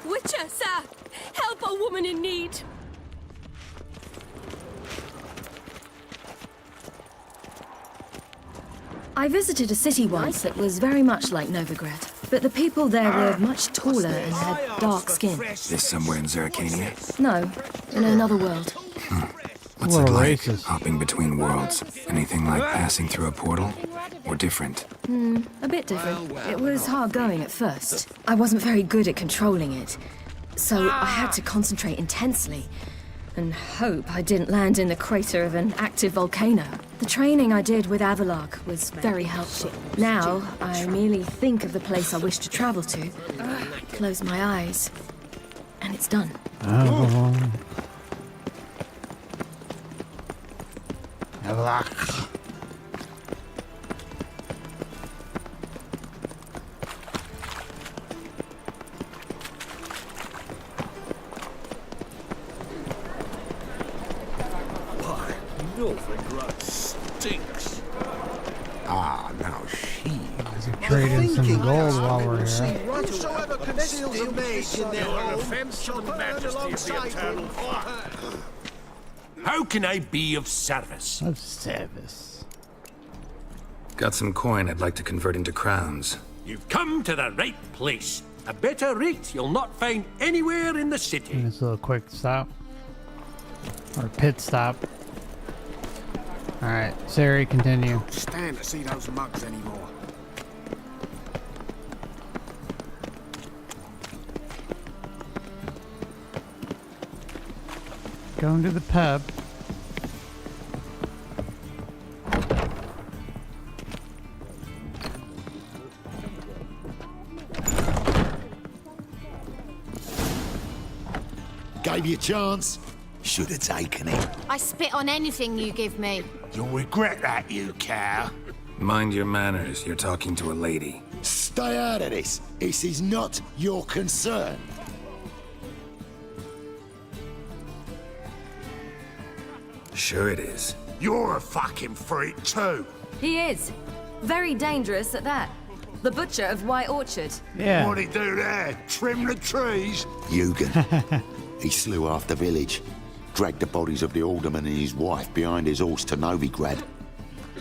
Witcher, sir! Help a woman in need!
I visited a city once that was very much like Novigrad, but the people there were much taller and had dark skin.
This somewhere in Zeracania?
No, in another world.
What's it like, hopping between worlds? Anything like passing through a portal? or different?
A bit different. It was hard going at first. I wasn't very good at controlling it, so I had to concentrate intensely and hope I didn't land in the crater of an active volcano. The training I did with Avalok was very helpful. Now, I merely think of the place I wish to travel to, close my eyes, and it's done.
Oh. Avalok.
Stinks.
Ah, now she.
Trade in some gold while we're here.
Whosoever conceals a mace in their home shall burn alongside him.
How can I be of service?
Of service.
Got some coin I'd like to convert into crowns.
You've come to the right place. A better rate you'll not find anywhere in the city.
This little quick stop. Or pit stop. Alright, Ciri, continue.
Stand to see those mugs anymore.
Going to the pub.
Gave you a chance. Should have taken it.
I spit on anything you give me.
You'll regret that, you cow.
Mind your manners, you're talking to a lady.
Stay out of this. This is not your concern.
Sure it is.
You're a fucking freak too.
He is. Very dangerous at that. The butcher of White Orchard.
Yeah.
What'd he do there? Trim the trees? Eugen. He slew half the village. Dragged the bodies of the alderman and his wife behind his horse to Novigrad.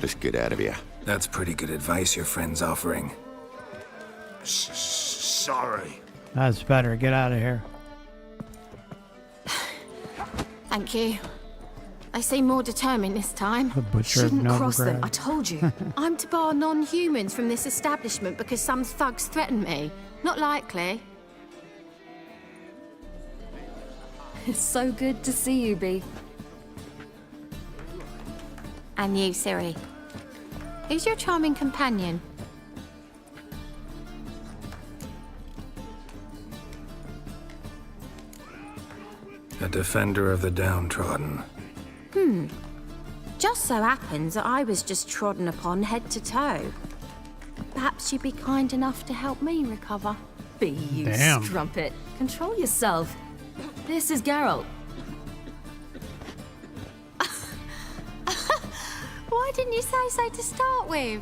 Let's get out of here.
That's pretty good advice your friend's offering.
Sorry.
That's better. Get out of here.
Thank you. They seem more determined this time.
The butcher of
Shouldn't cross them,
Novigrad.
I told you.
I'm to bar non-humans from this establishment because some thugs threaten me. Not likely.
It's so good to see you, Bee.
And you, Ciri. Who's your charming companion?
A defender of the downtrodden.
Just so happens that I was just trodden upon head to toe. Perhaps you'd be kind enough to help me recover.
Bee, you
Damn.
strumpet. Control yourself. This is Geralt.
Why didn't you say so to start with?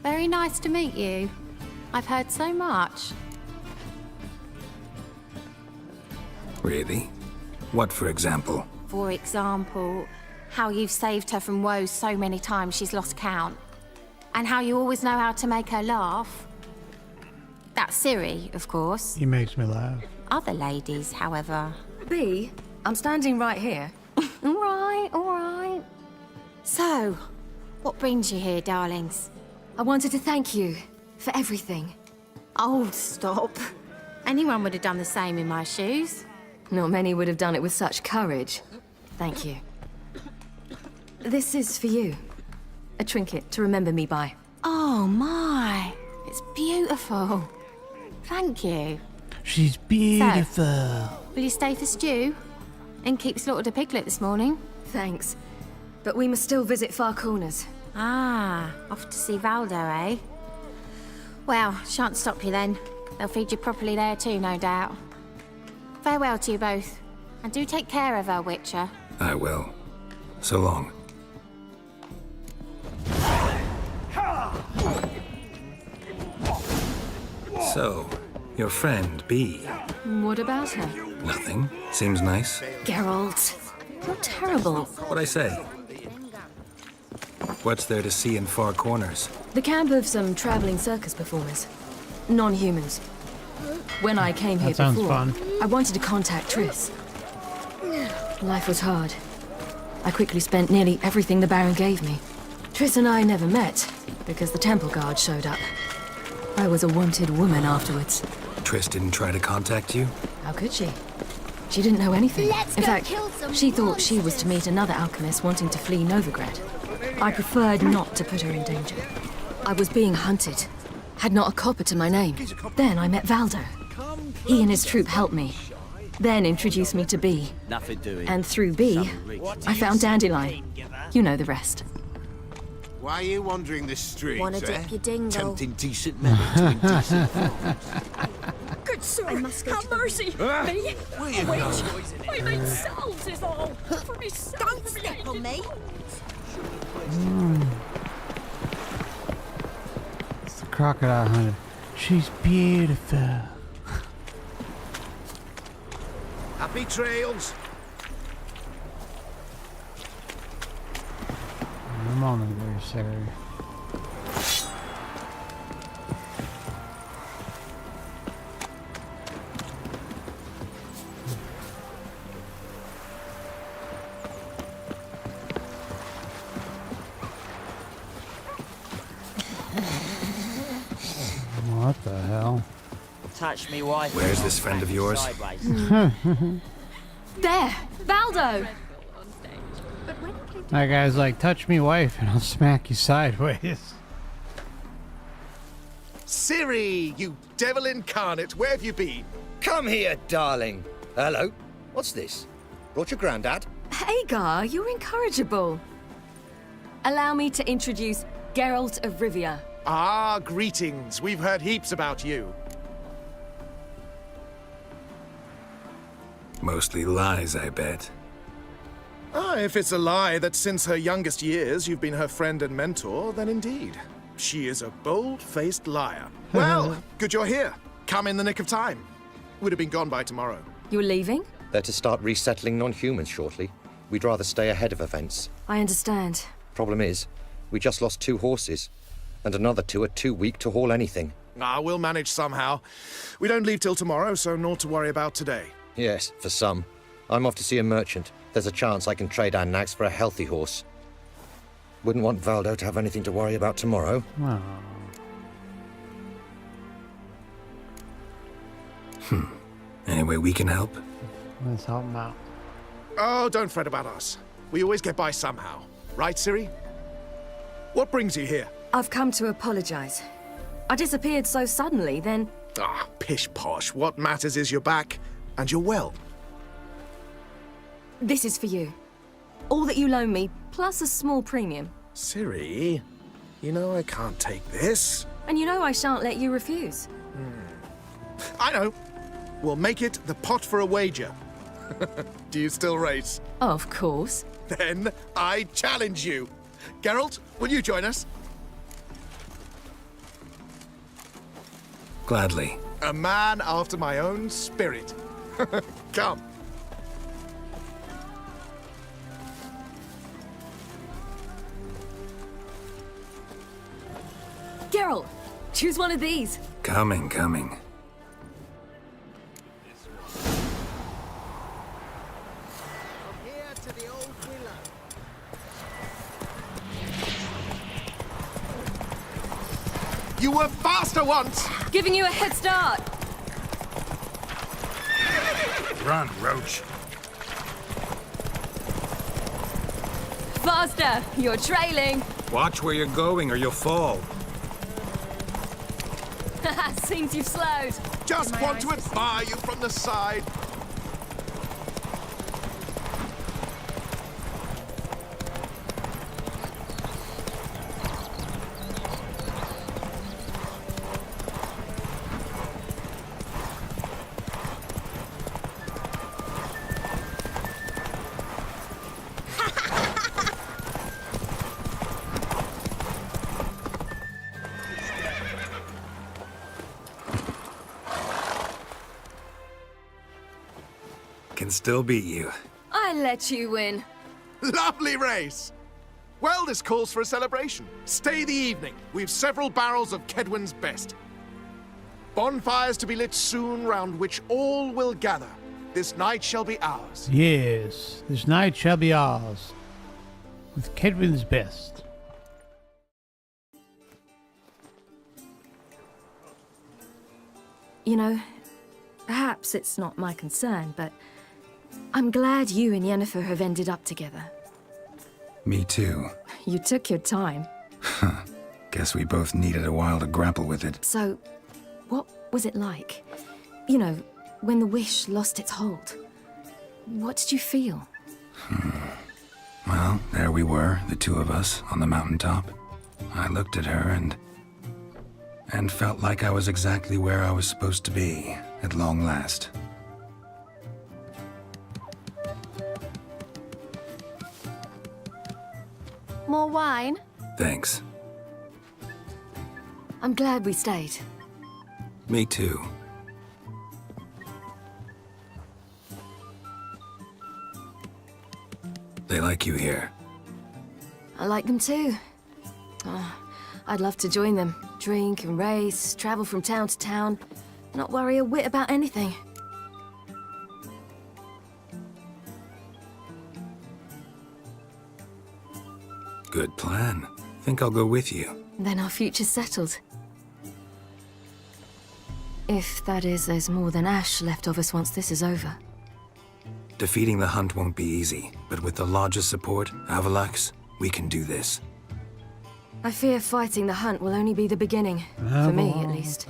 Very nice to meet you. I've heard so much.
Really? What, for example?
For example, how you've saved her from woes so many times she's lost count. And how you always know how to make her laugh. That's Ciri, of course.
He makes me laugh.
Other ladies, however.
Bee, I'm standing right here.
All right, all right. So, what brings you here, darlings?
I wanted to thank you for everything.
Oh, stop. Anyone would have done the same in my shoes.
Not many would have done it with such courage. Thank you. This is for you. A trinket to remember me by.
Oh, my. It's beautiful. Thank you.
She's beautiful.
Will you stay for stew? And keep slaughtered a piglet this morning?
Thanks. But we must still visit Far Corners.
Ah, off to see Valdo, eh? Well, shan't stop you then. They'll feed you properly there too, no doubt. Farewell to you both. And do take care of her, Witcher.
I will. So long. So, your friend, Bee.
What about her?
Nothing. Seems nice.
Geralt, you're terrible.
What'd I say? What's there to see in Far Corners?
The camp of some traveling circus performers. Non-humans. When I came here
That sounds
before,
fun.
I wanted to contact Triss. Life was hard. I quickly spent nearly everything the Baron gave me. Triss and I never met, because the temple guard showed up. I was a wanted woman afterwards.
Triss didn't try to contact you?
How could she? She didn't know anything.
Let's
In
go
fact,
kill some
she thought she was
monsters.
to meet another alchemist wanting to flee Novigrad. I preferred not to put her in danger. I was being hunted. Had not a copper to my name. Then I met Valdo. He and his troop helped me. Then introduced me to Bee.
Nothing doing.
And through Bee, I found Dandelion. You know the rest.
Why are you wandering the streets,
Wanna dip your dingo?
Tempting decent men into indecent forms.
Good sir, I must have mercy. Me?
Where you going?
I made salves is all. For me, don't step on me.
It's the crocodile hunter. She's beautiful.
Happy trails.
I'm on there, sir. What the hell?
Touch me, wife.
Where's this friend of yours?
There! Valdo!
That guy's like, touch me, wife, and I'll smack you sideways.
Ciri, you devil incarnate, where have you been?
Come here, darling. Hello. What's this? Brought your granddad?
Hagar, you're incorrigible. Allow me to introduce Geralt of Rivia.
Ah, greetings. We've heard heaps about you.
Mostly lies, I bet.
Ah, if it's a lie that since her youngest years you've been her friend and mentor, then indeed. She is a bold-faced liar. Well, good you're here. Come in the nick of time. Would have been gone by tomorrow.
You're leaving?
They're to start resettling non-humans shortly. We'd rather stay ahead of events.
I understand.
Problem is, we just lost 2 horses, and another 2 are too weak to haul anything.
Ah, we'll manage somehow. We don't leave till tomorrow, so naught to worry about today.
Yes, for some. I'm off to see a merchant. There's a chance I can trade our nags for a healthy horse. Wouldn't want Valdo to have anything to worry about tomorrow.
Oh.
Any way we can help?
Let's help him out.
Oh, don't fret about us. We always get by somehow. Right, Ciri? What brings you here?
I've come to apologize. I disappeared so suddenly, then...
Ah, pish-posh. What matters is you're back, and you're well.
This is for you. All that you loan me, plus a small premium.
Ciri, you know I can't take this.
And you know I shan't let you refuse.
I know. We'll make it the pot for a wager. Do you still race?
Of course.
Then I challenge you. Geralt, will you join us?
Gladly.
A man after my own spirit. Come.
Geralt, choose one of these.
Coming.
You were faster once!
Giving you a head start.
Run, Roach.
Faster, you're trailing.
Watch where you're going or you'll fall.
Seems you've slowed.
Just want to admire you from the side.
Can still beat you.
I let you win.
Lovely race! Well, this calls for a celebration. Stay the evening. We've several barrels of Kedwin's best. Bonfires to be lit soon, round which all will gather. This night shall be ours.
Yes, this night shall be ours. With Kedwin's best.
You know, perhaps it's not my concern, but I'm glad you and Yennefer have ended up together.
Me too.
You took your time.
Guess we both needed a while to grapple with it.
So, what was it like? You know, when the wish lost its hold. What did you feel?
Well, there we were, the two of us, on the mountaintop. I looked at her and felt like I was exactly where I was supposed to be, at long last.
More wine?
Thanks.
I'm glad we stayed.
Me too. They like you here.
I like them too. Oh, I'd love to join them. Drink and race, travel from town to town, not worry a whit about anything.
Good plan. Think I'll go with you.
Then our future's settled. If that is, there's more than ash left of us once this is over.
Defeating the hunt won't be easy, but with the Lodge's support, Avalax, we can do this.
I fear fighting the hunt will only be the beginning. For me, at least.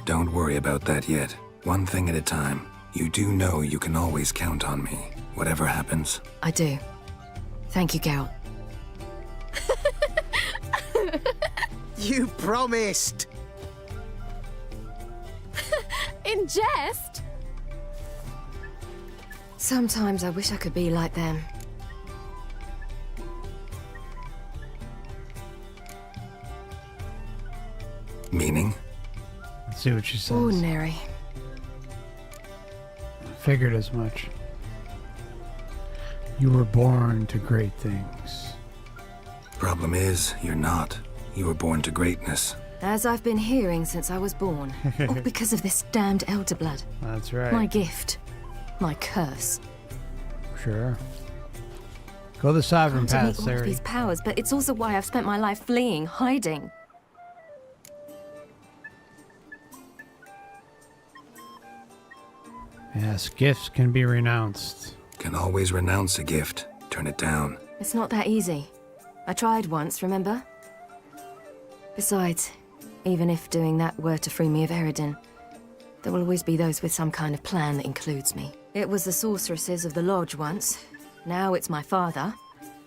Don't worry about that yet. One thing at a time. You do know you can always count on me, whatever happens.
I do. Thank you, Geralt.
You promised!
In jest? Sometimes I wish I could be like them.
Meaning?
Let's see what she says.
Ordinary.
Figured as much. You were born to great things.
Problem is, you're not. You were born to greatness.
As I've been hearing since I was born. All because of this damned elder blood.
That's right.
My gift. My curse.
Sure. Go the sovereign path,
all of
Ciri.
these powers, but it's also why I've spent my life fleeing, hiding.
Yes, gifts can be renounced.
Can always renounce a gift. Turn it down.
It's not that easy. I tried once, remember? Besides, even if doing that were to free me of Eredin, there will always be those with some kind of plan that includes me. It was the sorceresses of the Lodge once. Now it's my father.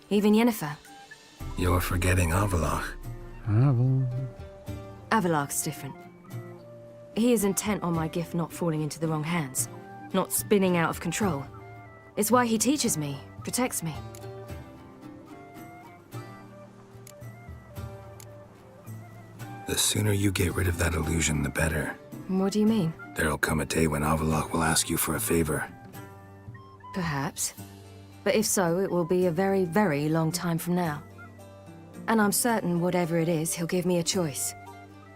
Even Yennefer.
You're forgetting Avalach.
Avalach's different. He is intent on my gift not falling into the wrong hands. Not spinning out of control. It's why he teaches me, protects me.
The sooner you get rid of that illusion, the better.
What do you mean?
There'll come a day when Avalach will ask you for a favor.
Perhaps. But if so, it will be a very, very long time from now. And I'm certain whatever it is, he'll give me a choice.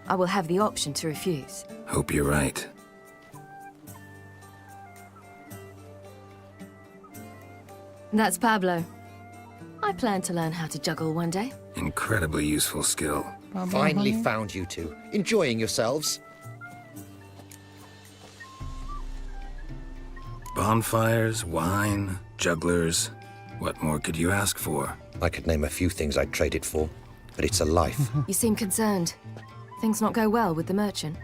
I will have the option to refuse.
Hope you're right.
That's Pablo. I plan to learn how to juggle one day.
Incredibly useful skill.
Finally found you two. Enjoying yourselves?
Bonfires, wine, jugglers. What more could you ask for?
I could name a few things I'd trade it for, but it's a life.
You seem concerned. Things not go well with the merchant?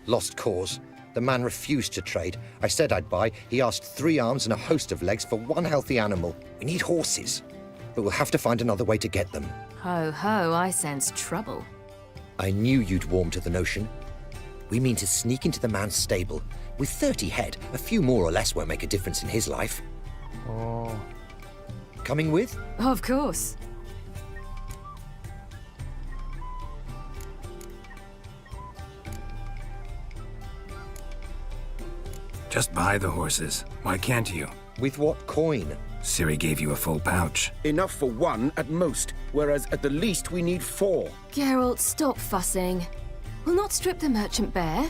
Lost cause. The man refused to trade. I said I'd buy. He asked 3 arms and a host of legs for 1 healthy animal. We need horses, but we'll have to find another way to get them.
Ho ho, I sense trouble.
I knew you'd warm to the notion. We mean to sneak into the man's stable. With 30 head, a few more or less won't make a difference in his life.
Oh.
Coming with?
Of course.
Just buy the horses. Why can't you?
With what coin?
Ciri gave you a full pouch.
Enough for 1 at most, whereas at the least we need 4.
Geralt, stop fussing. We'll not strip the merchant bare.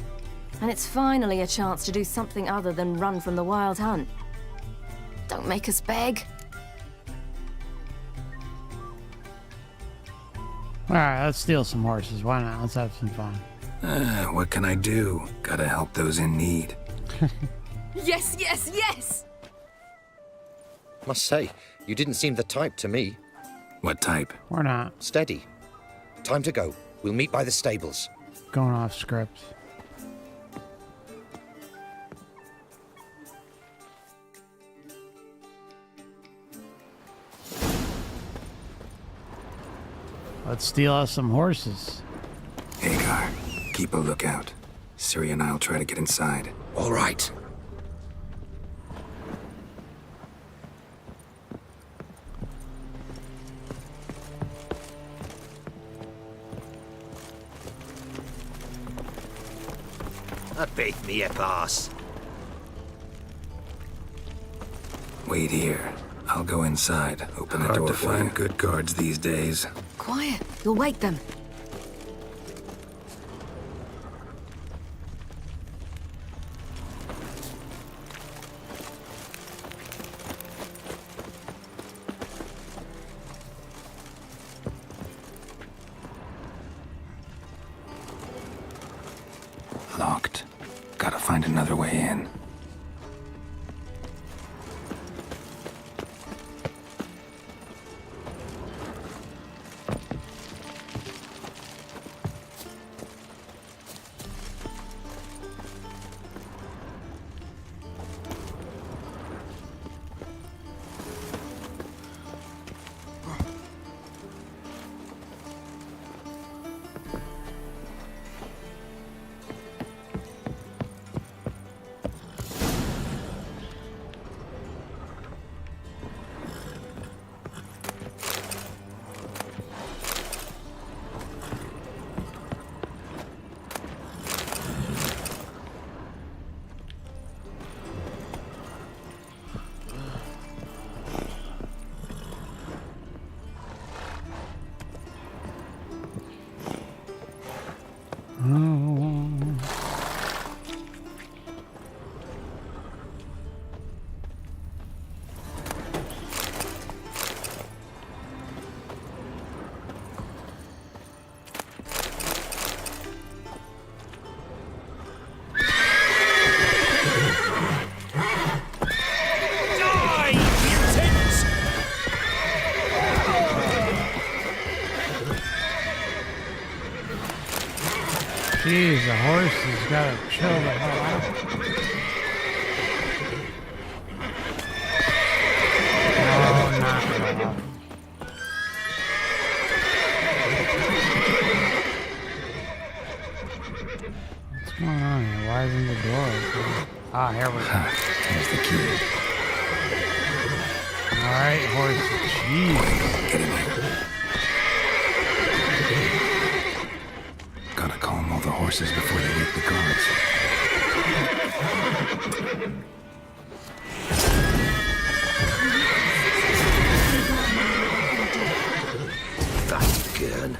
And it's finally a chance to do something other than run from the wild hunt. Don't make us beg.
Alright, let's steal some horses. Why not? Let's have some fun.
What can I do? Gotta help those in need.
Yes, yes, yes!
Must say, you didn't seem the type to me.
What type?
We're not.
Steady. Time to go. We'll meet by the stables.
Going off script. Let's steal us some horses.
Hagar, keep a lookout. Ciri and I'll try to get inside.
All right.
Beat me a pass.
Wait here. I'll go inside. Open the door to find good guards these days.
Quiet, you'll wake them.
Locked. Gotta find another way in.
Jeez, the horse has got to chill the hell out. Oh, knock it off. What's going on here? Why isn't the door open? Ah, here we go.
Here's the key.
Alright, horse. Jeez.
Get in here. Gotta calm all the horses before they wake the guards.
That gun.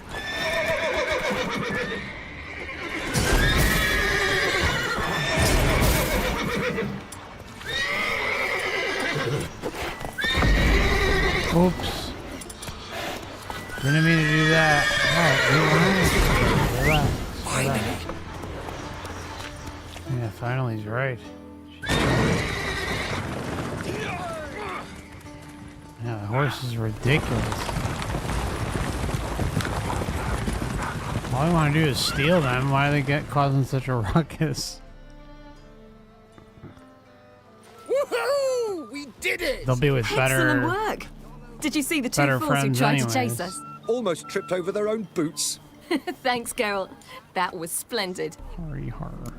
Oops. Didn't mean to do that. Alright, relax. Yeah, finally he's right. Yeah, the horse is ridiculous. All I want to do is steal them. Why do they causing such a ruckus?
Woohoo! We did it!
They'll be with
Excellent work. Did you see the two fools who tried to chase us?
Almost tripped over their own boots.
Thanks, Geralt. That was splendid.
Hurry, horror.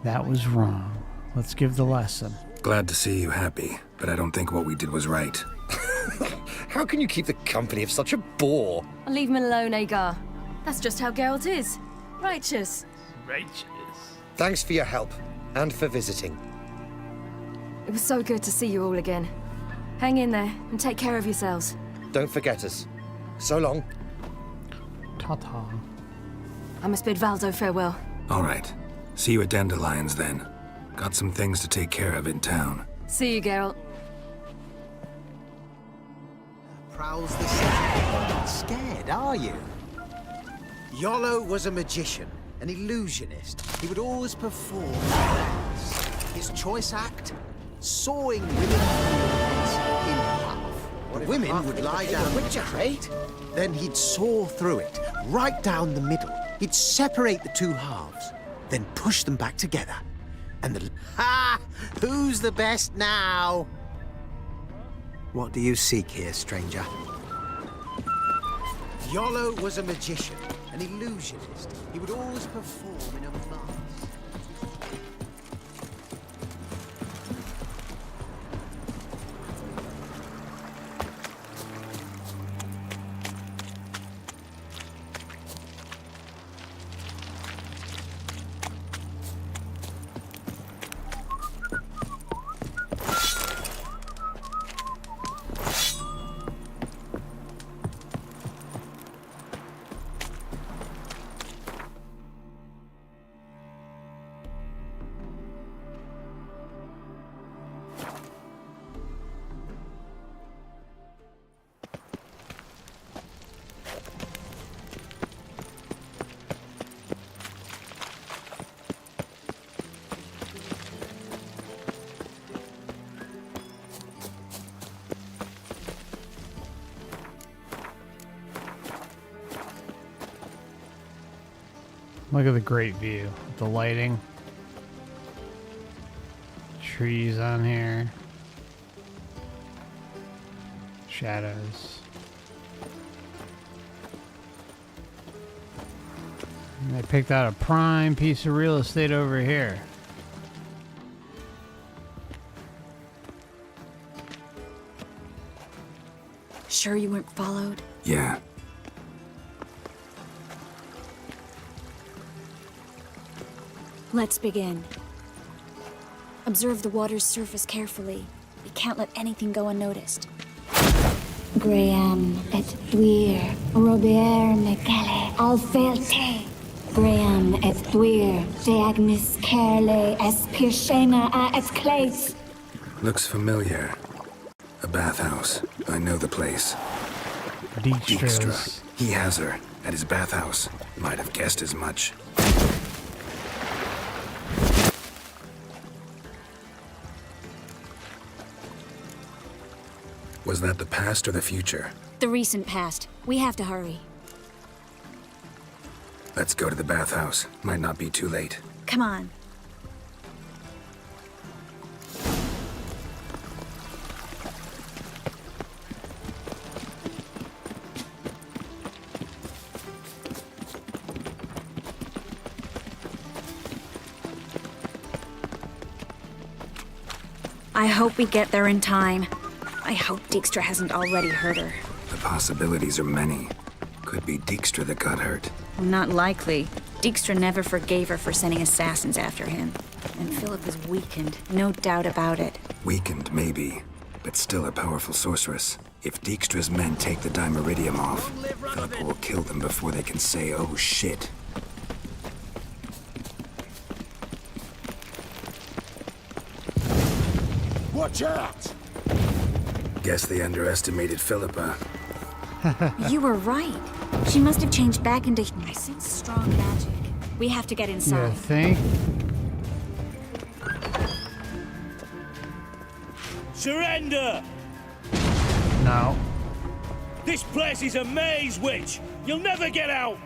That was wrong. Let's give the lesson.
Glad to see you happy, but I don't think what we did was right.
How can you keep the company of such a bore?
I'll leave him alone, Agar. That's just how Geralt is. Righteous.
Righteous.
Thanks for your help, and for visiting.
It was so good to see you all again. Hang in there, and take care of yourselves.
Don't forget us. So long.
Ta-ta.
I must bid Valdo farewell.
All right. See you at Dandelion's then. Got some things to take care of in town.
See you, Geralt.
Prowls the city. not scared, are you? Yolo was a magician, an illusionist. He would always perform his choice act, sawing women in half. The women would lie down straight, then he'd saw through it, right down the middle. He'd separate the two halves, then push them back together. And the... Ha! Who's the best now? What do you seek here, stranger? Yolo was a magician, an illusionist. He would always perform in a mask.
Look at the great view. The lighting. Trees on here. Shadows. And they picked out a prime piece of real estate over here.
Sure you weren't followed?
Yeah.
Let's begin. Observe the water's surface carefully. You can't let anything go unnoticed.
Graham et thuir, Robert Mekele, Alfelte. Graham et thuir, de agnis kerle, es pirshena a et clays.
Looks familiar. A bathhouse. I know the place.
Dijkstra.
Dijkstra. He has her at his bathhouse. Might have guessed as much. Was that the past or the future?
The recent past. We have to hurry.
Let's go to the bathhouse. Might not be too late.
Come on. I hope we get there in time. I hope Dijkstra hasn't already hurt her.
The possibilities are many. Could be Dijkstra that got hurt.
Not likely. Dijkstra never forgave her for sending assassins after him. And Philip is weakened, no doubt about it.
Weakened, maybe, but still a powerful sorceress. If Dijkstra's men take the Dimeridium off, Philip will kill them before they can say, oh shit.
Watch out!
Guess they underestimated Philippa.
You were right. She must have changed back into... I sense strong magic. We have to get inside.
You think?
Surrender!
No.
This place is a maze, witch! You'll never get out!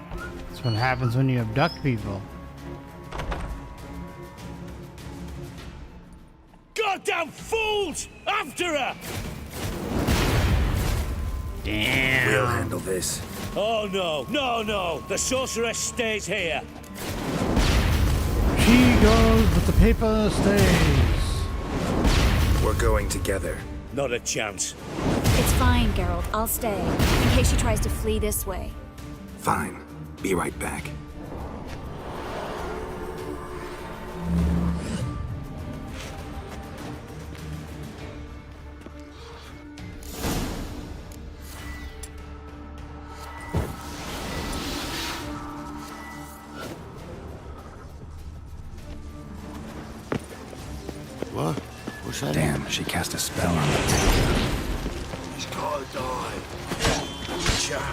That's what happens when you abduct people.
Goddamn fools! After her!
Damn.
We'll handle this.
Oh no, no, no! The sorceress stays here.
She goes, but the paper stays.
We're going together.
Not a chance.
It's fine, Geralt. I'll stay, in case she tries to flee this way.
Fine. Be right back.
What? What's that?
Damn, she cast a spell on the tank.
He's gotta die. Witcher!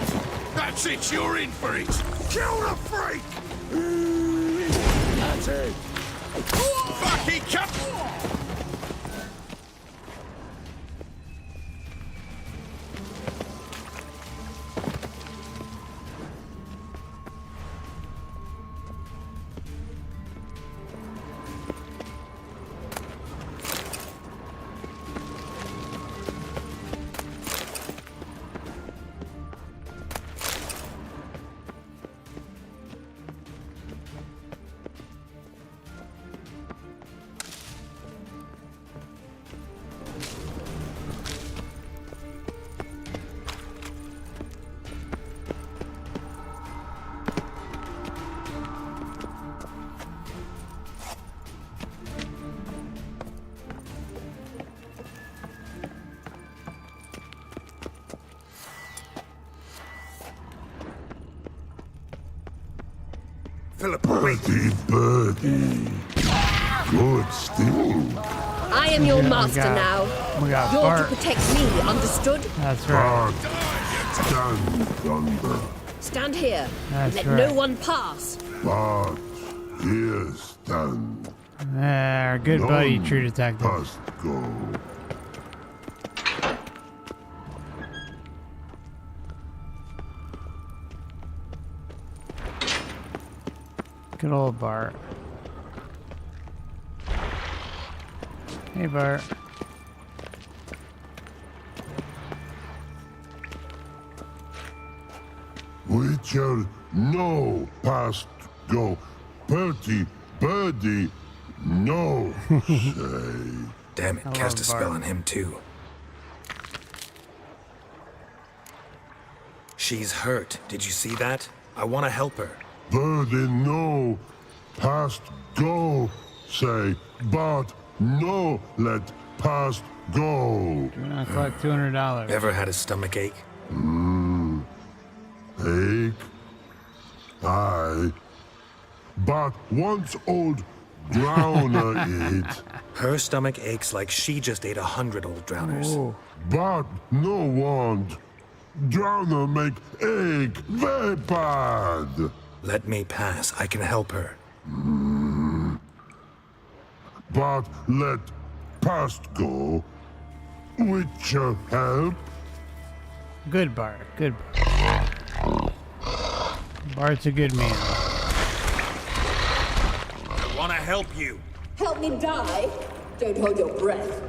That's it, you're in for it! Kill the freak! That's it! Fucking cut!
Pretty birdie. Good still.
I am your
We
master
got
now. You're
Bart.
to protect me, understood?
That's right.
Stand thunder.
Stand here.
That's
Let
right.
no one pass.
But here stand.
Our good buddy,
None
True Detective.
Must go.
Good old Bart. Hey, Bart.
Witcher, no past go. Pretty birdie, no say.
Damn it, cast a spell on him too. She's hurt. Did you see that? I want to help her.
Birdie, no past go say, but no let past go.
Do not collect $200.
Ever had a stomach ache?
Ache? Aye. But once old drowner eat.
Her stomach aches like she just ate 100 old drowners.
Ooh.
But no want. Drowner make ache very bad.
Let me pass. I can help her.
But let past go. Witcher help.
Good Bart. Good. Bart's a good man.
I want to help you.
Help me die? Don't hold your breath.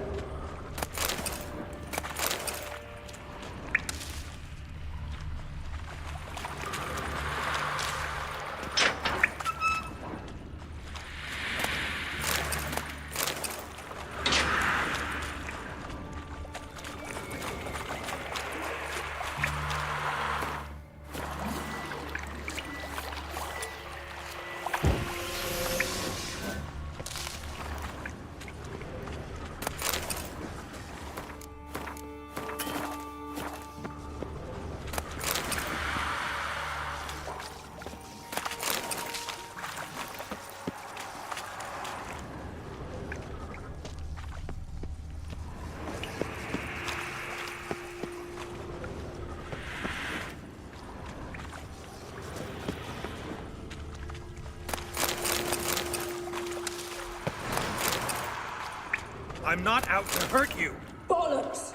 I'm not out to hurt you.
Bollocks!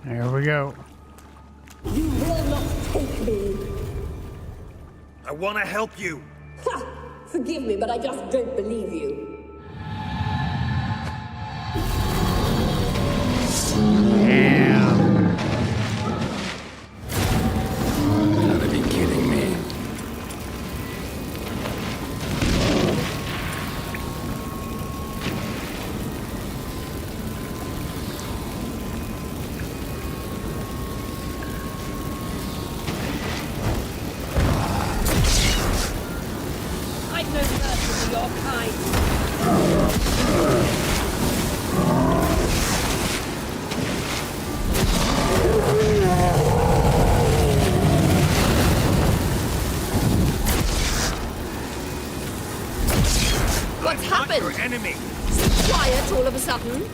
There we go.
You will not take me.
I want to help you.
Ha! Forgive me, but I just don't believe you.
Damn.
Gotta be kidding me.
I've no mercy for your kind. all of a sudden?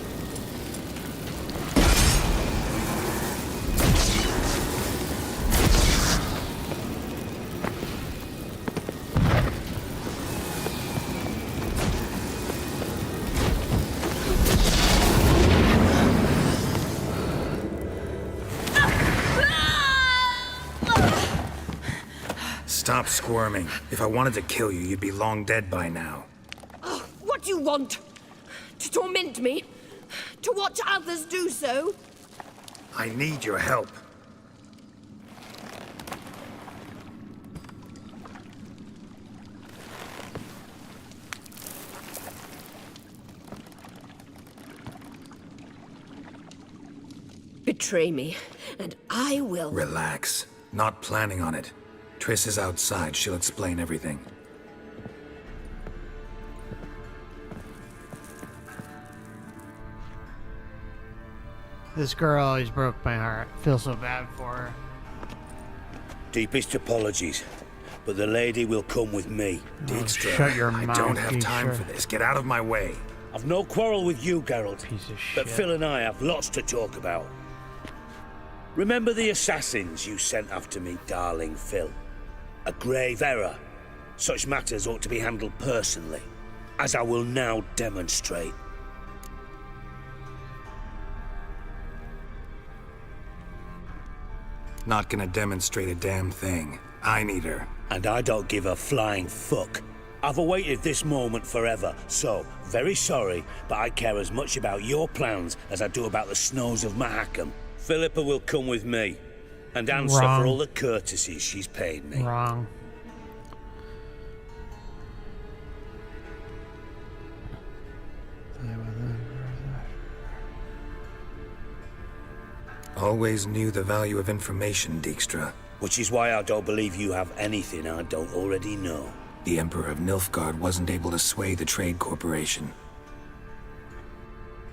Stop squirming. If I wanted to kill you, you'd be long dead by now.
Oh, what do you want? To torment me? To watch others do so?
I need your help.
Betray me, and I will.
Relax. Not planning on it. Triss is outside. She'll explain everything.
This girl always broke my heart. Feel so bad for her.
Deepest apologies, but the lady will come with me.
Dijkstra,
shut your
I
mouth,
don't have time
Dijkstra.
for this. Get out of my way.
I've no quarrel with you, Geralt.
Piece of
But
shit.
Phil and I have lots to talk about. Remember the assassins you sent after me, darling Phil? A grave error. Such matters ought to be handled personally, as I will now demonstrate.
Not gonna demonstrate a damn thing. I need her.
And I don't give a flying fuck. I've awaited this moment forever, so, very sorry, but I care as much about your plans as I do about the snows of Mahakam. Philippa will come with me, and answer
Wrong.
for all the courtesies she's paid me.
Wrong.
Always knew the value of information, Dijkstra.
Which is why I don't believe you have anything I don't already know.
The Emperor of Nilfgaard wasn't able to sway the Trade Corporation.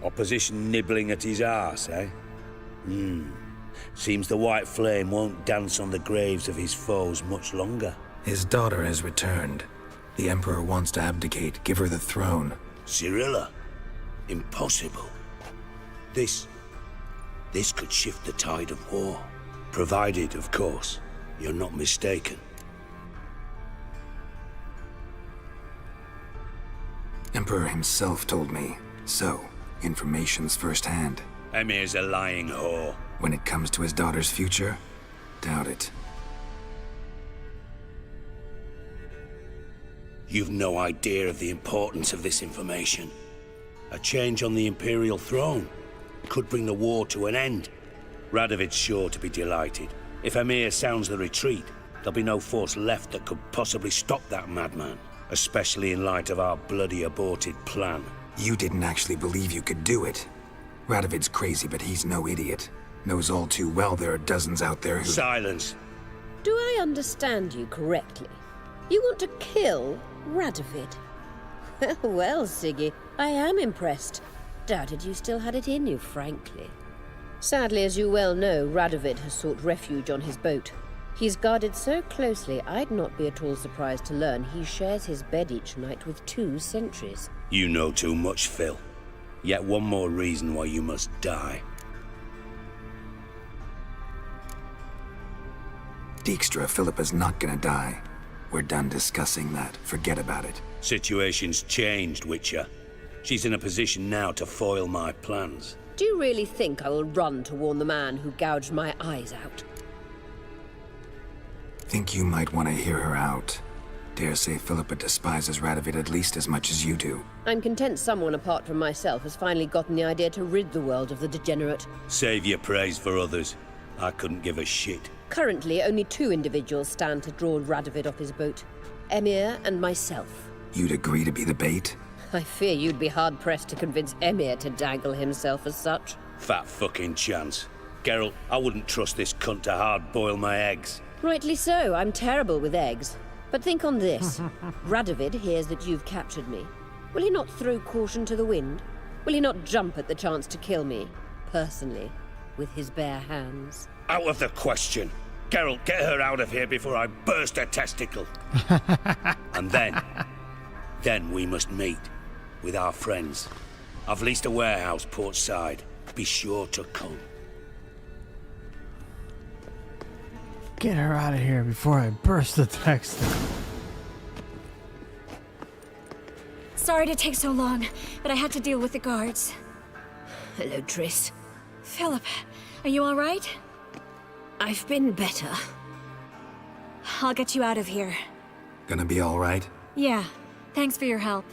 Opposition nibbling at his arse, eh? Seems the White Flame won't dance on the graves of his foes much longer.
His daughter has returned. The Emperor wants to abdicate, give her the throne.
Cirilla? Impossible. This could shift the tide of war. Provided, of course, you're not mistaken.
Emperor himself told me. So, information's firsthand.
Emir's a lying whore.
When it comes to his daughter's future, doubt it.
You've no idea of the importance of this information. A change on the Imperial throne could bring the war to an end. Radovid's sure to be delighted. If Emir sounds the retreat, there'll be no force left that could possibly stop that madman, especially in light of our bloody aborted plan.
You didn't actually believe you could do it. Radovid's crazy, but he's no idiot. Knows all too well there are dozens out there who—
Silence!
Do I understand you correctly? You want to kill Radovid? Well, Siggy, I am impressed. Doubted you still had it in you, frankly. Sadly, as you well know, Radovid has sought refuge on his boat. He's guarded so closely, I'd not be at all surprised to learn he shares his bed each night with 2 sentries.
You know too much, Phil. Yet one more reason why you must die.
Dijkstra, Philippa's not gonna die. We're done discussing that. Forget about it.
Situation's changed, Witcher. She's in a position now to foil my plans.
Do you really think I will run to warn the man who gouged my eyes out?
Think you might want to hear her out. Dare say Philippa despises Radovid at least as much as you do.
I'm content someone apart from myself has finally gotten the idea to rid the world of the degenerate.
Save your praise for others. I couldn't give a shit.
Currently, only 2 individuals stand to draw Radovid off his boat. Emir and myself.
You'd agree to be the bait?
I fear you'd be hard-pressed to convince Emir to dangle himself as such.
Fat fucking chance. Geralt, I wouldn't trust this cunt to hard-boil my eggs.
Rightly so, I'm terrible with eggs. But think on this. Radovid hears that you've captured me. Will he not throw caution to the wind? Will he not jump at the chance to kill me, personally, with his bare hands?
Out of the question. Geralt, get her out of here before I burst her testicle. And then we must meet with our friends I've leased a warehouse port side. Be sure to come.
Get her out of here before I burst the text.
Sorry to take so long, but I had to deal with the guards.
Hello, Triss.
Philip, are you all right?
I've been better.
I'll get you out of here.
Gonna be all right?
Yeah, thanks for your help.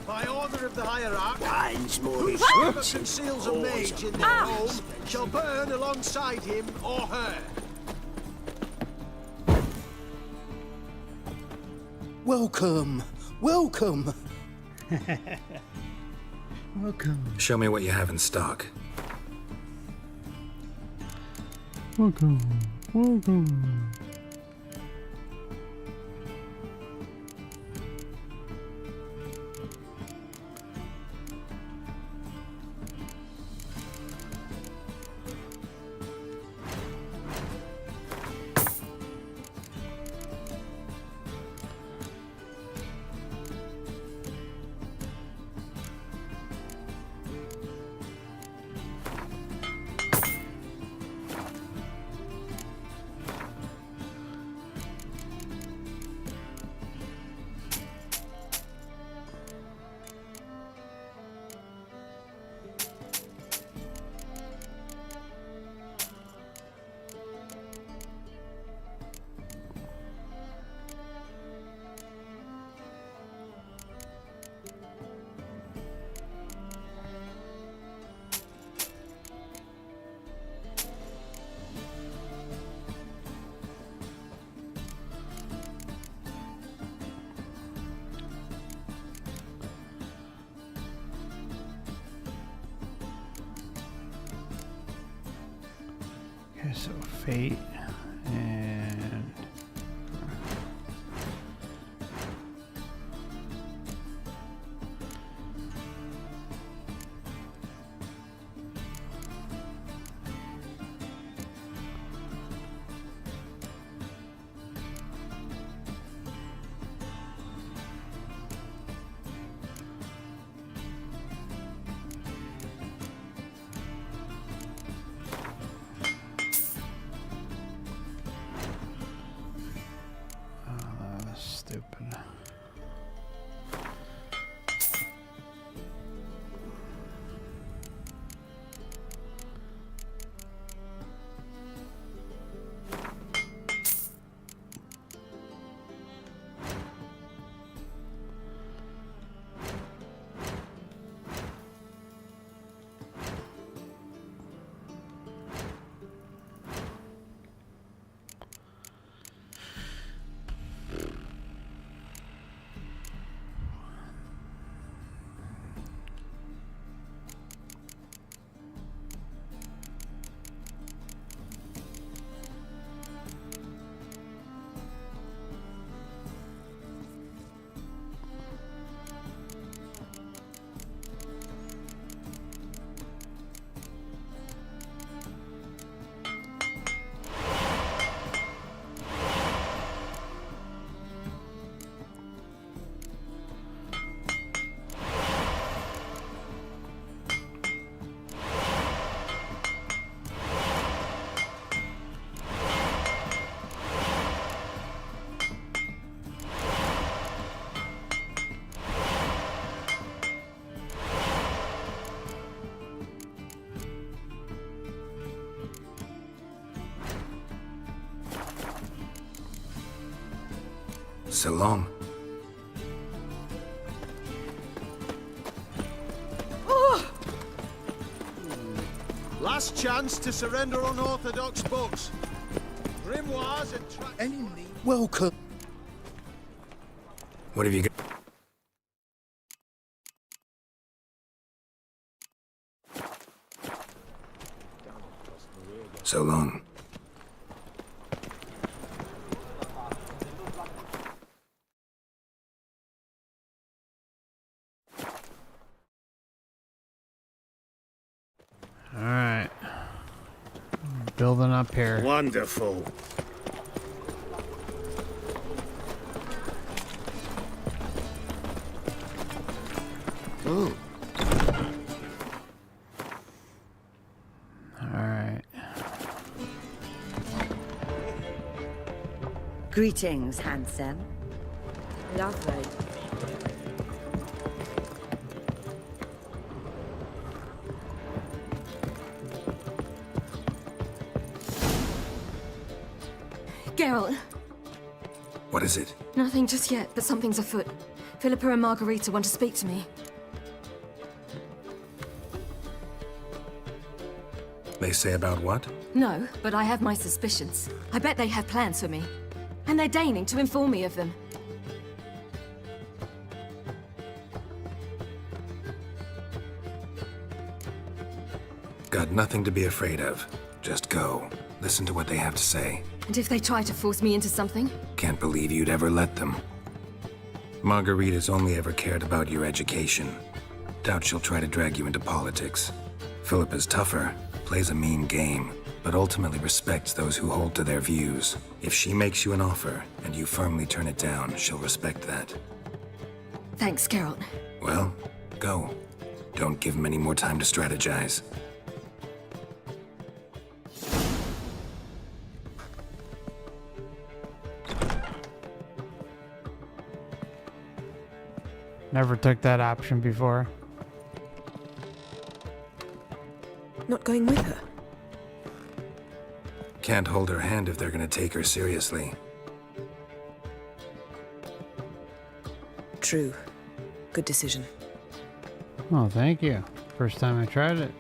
By order of the hierarch,
more
whoever conceals a mage in their home shall burn alongside him or her.
Welcome, welcome.
Welcome.
Show me what you have in stock.
Welcome. Welcome. Okay, so fate and stupid.
So long.
Oh! Last chance to surrender unorthodox books. Grimoires and enemy.
Welcome.
What have you got? So long.
All right. Building up here.
Wonderful.
Ooh. All right.
Greetings, handsome. Lovely.
Geralt,
What is it?
nothing just yet, but something's afoot. Philippa and Margarita want to speak to me.
They say about what?
No, but I have my suspicions. I bet they have plans for me. And they're deigning to inform me of them.
Got nothing to be afraid of. Just go. Listen to what they have to say.
And if they try to force me into something?
Can't believe you'd ever let them. Margarita's only ever cared about your education. Doubt she'll try to drag you into politics. Philippa's tougher, plays a mean game, but ultimately respects those who hold to their views. If she makes you an offer, and you firmly turn it down, she'll respect that.
Thanks, Geralt.
Well, go. Don't give him any more time to strategize.
Never took that option before.
Not going with her?
Can't hold her hand if they're gonna take her seriously.
True. Good decision.
Oh, thank you. First time I tried it.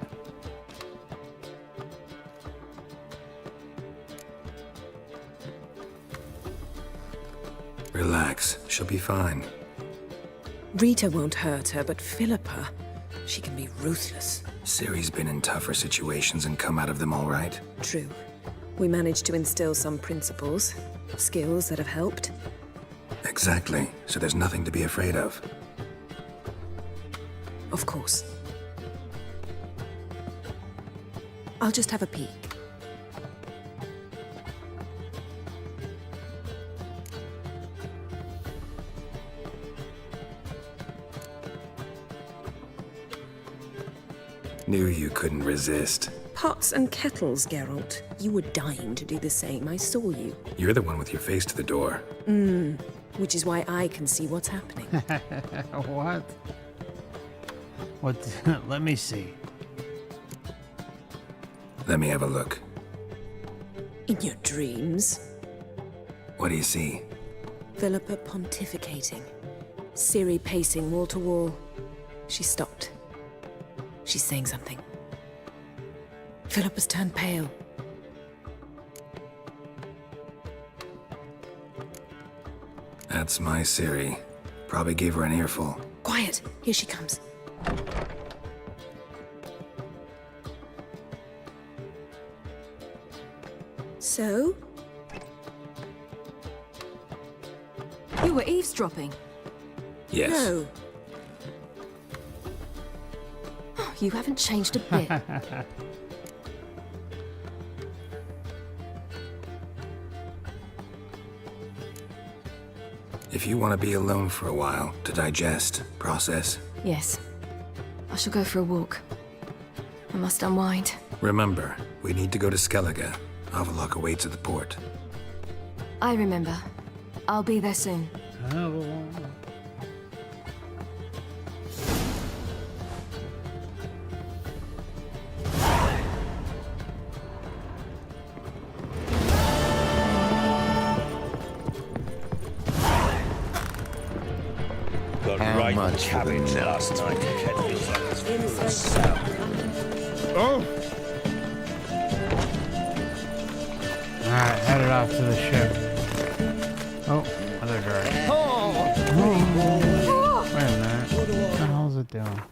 Relax. She'll be fine.
Rita won't hurt her, but Philippa, she can be ruthless.
Ciri's been in tougher situations and come out of them all right.
True. We managed to instill some principles, skills that have helped.
Exactly. So there's nothing to be afraid of.
Of course. I'll just have a peek.
Knew you couldn't resist.
Pots and kettles, Geralt. You were dying to do the same. I saw you.
You're the one with your face to the door.
Which is why I can see what's happening.
What? What? Let me see.
Let me have a look.
In your dreams.
What do you see?
Philippa pontificating. Ciri pacing wall to wall. She stopped. She's saying something. Philippa's turned pale.
That's my Ciri. Probably gave her an earful.
Quiet! Here she comes. So?
You were eavesdropping.
Yes.
No.
You haven't changed a bit.
If you want to be alone for a while, to digest, process.
Yes. I shall go for a walk. I must unwind.
Remember, we need to go to Skellige. Avalok awaits at the port.
I remember. I'll be there soon.
much for the
cabbage
milk.
last night. Head feels like it's full of sour.
Oh!
Alright, headed off to the ship. Oh, other direction. Wait a minute. What the hell is it doing?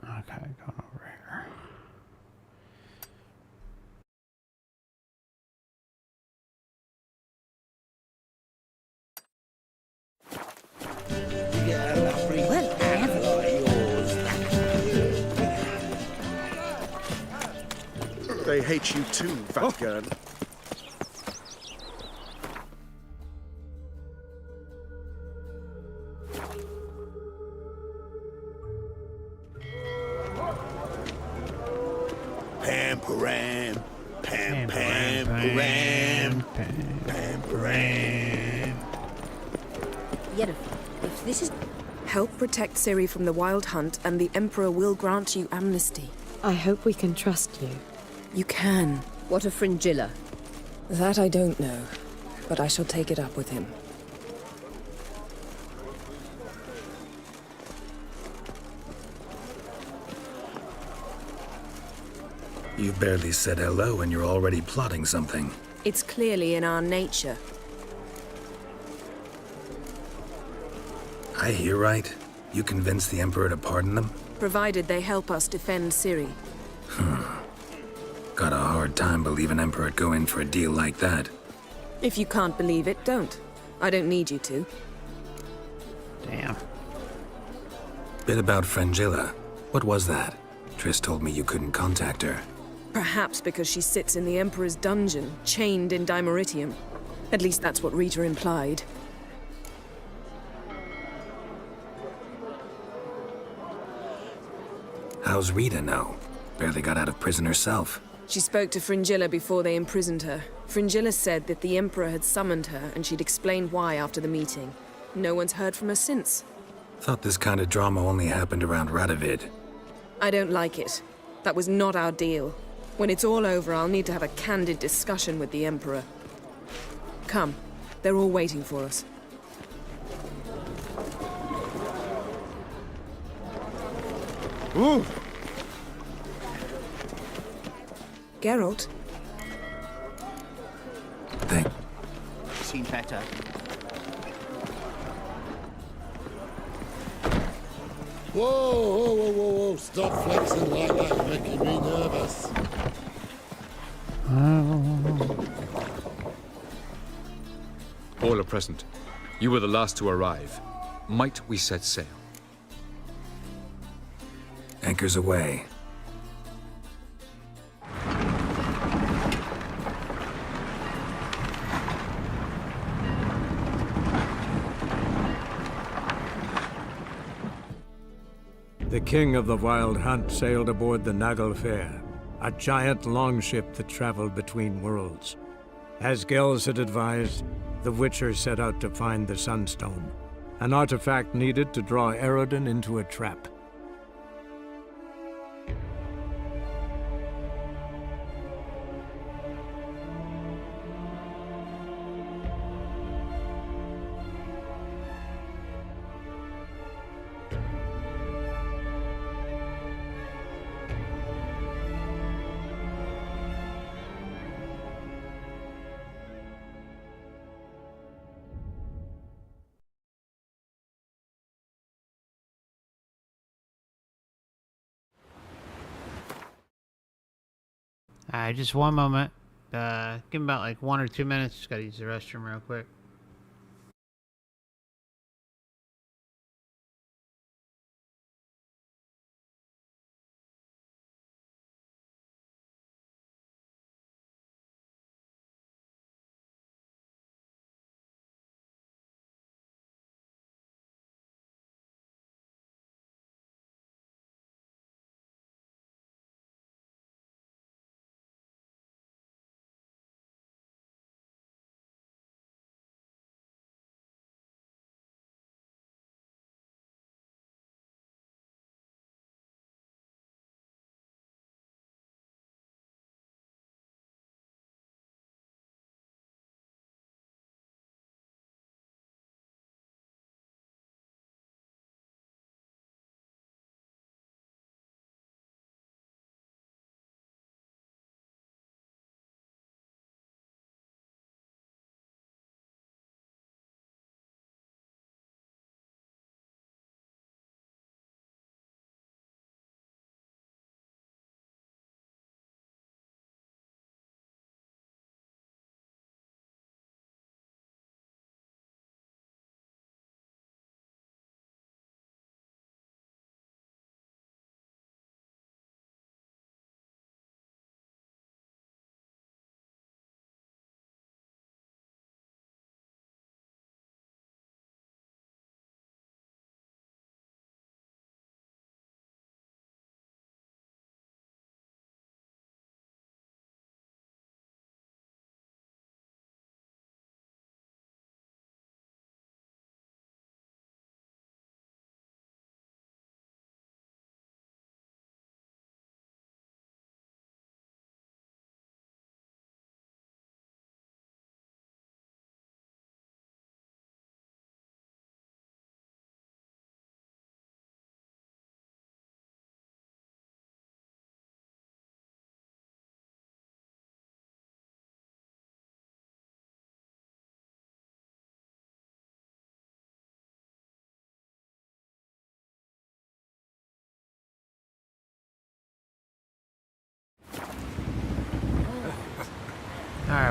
Okay, going over here.
They hate you too, fat girl.
Pam param, pam pam param, pam param.
Yennefer, if this is...
Help protect Ciri from the Wild Hunt, and the Emperor will grant you amnesty.
I hope we can trust you.
You can.
What of Fringilla?
That I don't know, but I shall take it up with him.
You barely said hello and you're already plotting something.
It's clearly in our nature.
I hear right. You convinced the Emperor to pardon them?
Provided they help us defend Ciri.
Got a hard time believing Emperor'd go in for a deal like that.
If you can't believe it, don't. I don't need you to.
Damn.
Bit about Fringilla. What was that? Triss told me you couldn't contact her.
Perhaps because she sits in the Emperor's dungeon, chained in Dimeritium. At least that's what Rita implied.
How's Rita know? Barely got out of prison herself.
She spoke to Fringilla before they imprisoned her. Fringilla said that the Emperor had summoned her, and she'd explained why after the meeting. No one's heard from her since.
Thought this kind of drama only happened around Radovid.
I don't like it. That was not our deal. When it's all over, I'll need to have a candid discussion with the Emperor. Come. They're all waiting for us.
Ooh!
Geralt?
Seen better.
Whoa! Stop flexing like that, making me nervous.
All are present. You were the last to arrive. Might we set sail?
Anchors away.
The king of the Wild Hunt sailed aboard the Naglfare, a giant longship that traveled between worlds. As Gels had advised, the Witcher set out to find the Sunstone, an artifact needed to draw Eredin into a trap.
Just one moment. Give me about like 1 or 2 minutes. Just gotta use the restroom real quick.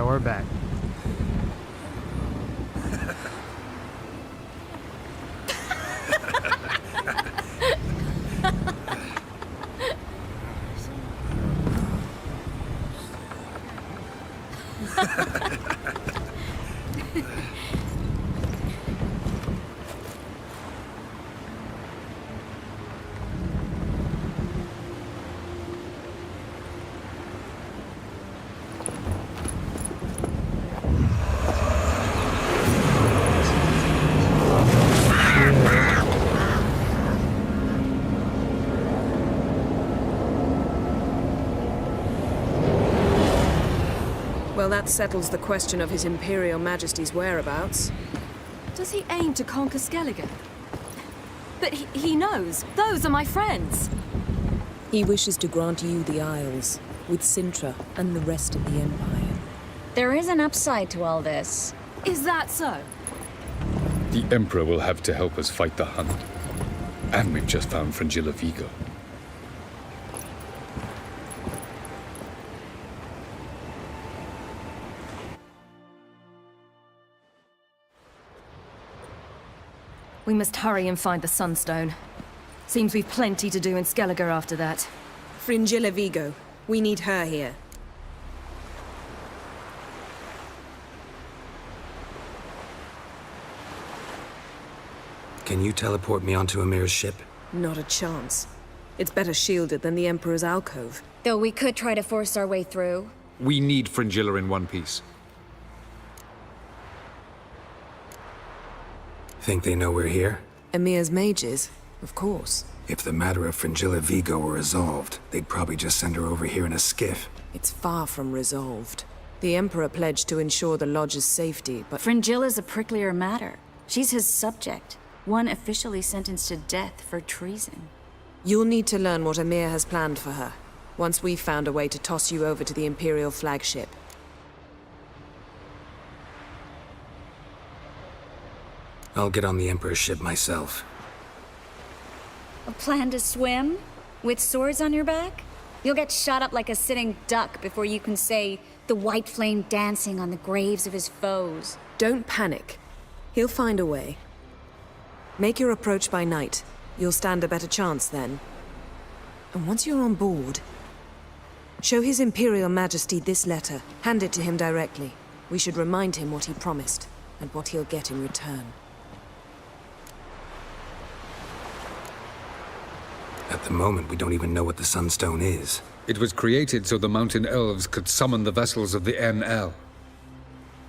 Yeah, we're back.
Well, that settles the question of His Imperial Majesty's whereabouts.
Does he aim to conquer Skellige? But he knows. Those are my friends.
He wishes to grant you the Isles, with Sintra and the rest of the Empire.
There is an upside to all this.
Is that so?
The Emperor will have to help us fight the Hunt. And we've just found Fringilla Vigo.
We must hurry and find the Sunstone. Seems we've plenty to do in Skellige after that.
Fringilla Vigo. We need her here.
Can you teleport me onto Amir's ship?
Not a chance. It's better shielded than the Emperor's alcove.
Though we could try to force our way through.
We need Fringilla in one piece.
Think they know we're here?
Emir's mages, of course.
If the matter of Fringilla Vigo were resolved, they'd probably just send her over here in a skiff.
It's far from resolved. The Emperor pledged to ensure the Lodge's safety, but...
Fringilla's a pricklier matter. She's his subject, one officially sentenced to death for treason.
You'll need to learn what Emir has planned for her, once we've found a way to toss you over to the Imperial flagship.
I'll get on the Emperor's ship myself.
A plan to swim? With swords on your back? You'll get shot up like a sitting duck before you can say, the white flame dancing on the graves of his foes.
Don't panic. He'll find a way. Make your approach by night. You'll stand a better chance then. And once you're on board, show His Imperial Majesty this letter. Hand it to him directly. We should remind him what he promised, and what he'll get in return.
At the moment, we don't even know what the Sunstone is.
It was created so the Mountain Elves could summon the vessels of the NL.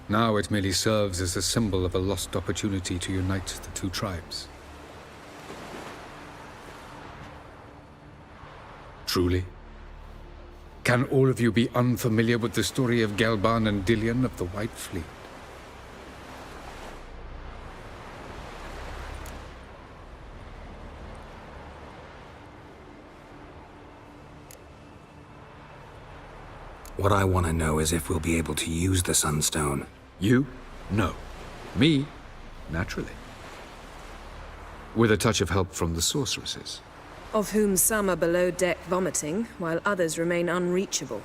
Now it merely serves as a symbol of a lost opportunity to unite the two tribes. Truly? Can all of you be unfamiliar with the story of Gelban and Dillion of the White Fleet?
What I want to know is if we'll be able to use the Sunstone.
You? No. Me? Naturally. With a touch of help from the sorceresses.
Of whom some are below deck vomiting, while others remain unreachable.